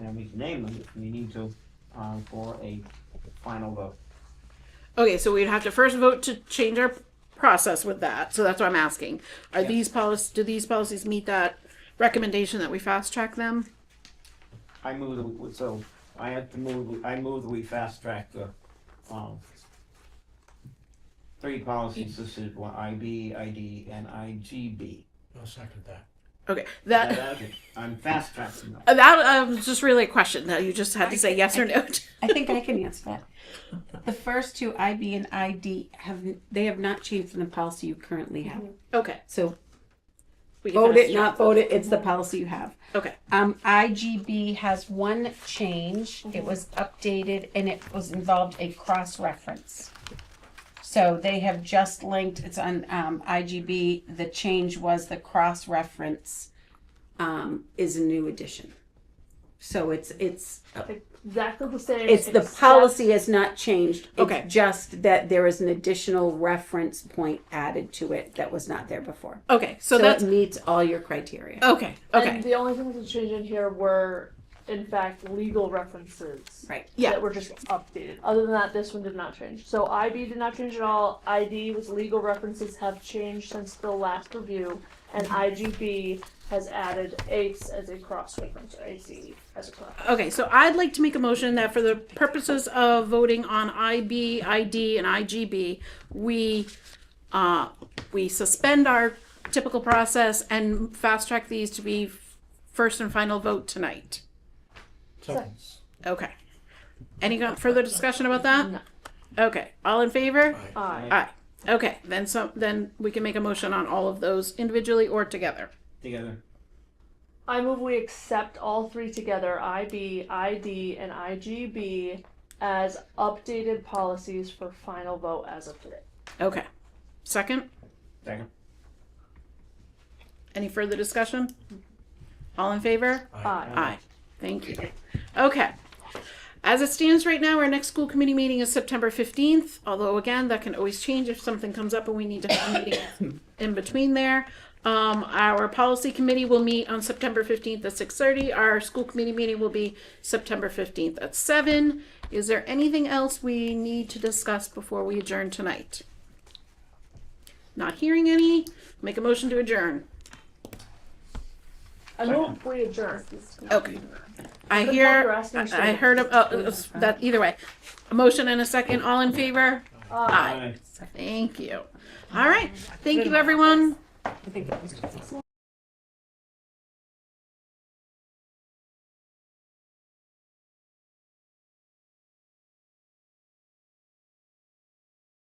and we can name them if we need to, for a final vote. Okay, so we'd have to first vote to change our process with that. So that's what I'm asking. Do these policies meet that recommendation that we fast track them. I move I move that we fast track the, three policies listed, IB, ID, and IGB. I'll second that. Okay, that I'm fast tracking them. that was just really a question that you just had to say yes or no. I think I can answer that. The first two, IB and ID, have not changed from the policy you currently have. Okay, So we can vote fast it, track not vote it, it's the policy you have. Okay. IGB has one change. It was updated and it was involved a cross-reference. So they have just linked, it's on IGB, the change was the cross-reference is a new addition. So it's Exactly the same. the except- policy has not changed. It's Okay. just that there is an additional reference point added to it that was not there before. Okay, so So that's it meets all your criteria. okay. And Okay, the only things that changed in here were, in fact, legal references. Right. Yeah. That were just updated. Other than that, this one did not change. So IB did not change at all. ID was legal references have changed since the last review, and IGB has added ACE as a cross reference, or ACE as a cross. okay. So I'd like to make a motion that for the purposes of voting on IB, ID, and IGB, we suspend our typical process and fast track these to be first and final vote tonight. Second. Okay. Any further discussion about that? No. Okay. All in favor? Aye. Aye. Okay. Then we can make a motion on all of those individually or together. Together. I move we accept all three together, IB, ID, and IGB, as updated policies for final vote as of today. Okay. Second. Second. Any further discussion? All in favor? Aye. Aye. Thank you. Okay. As it stands right now, our next school committee meeting is September 15th, although again, that can always change if something comes up and we need to have a meeting in between there. Our policy committee will meet on September 15th at 6:30. Our school committee meeting will be September 15th at 7. Is there anything else we need to discuss before we adjourn tonight? Not hearing any. Make a motion to adjourn. I move we adjourn. Okay. I Good hear, luck, you're asking I heard, that either way. A motion and a second. All in favor? Aye. Thank you. All right. Thank you, everyone. I think it was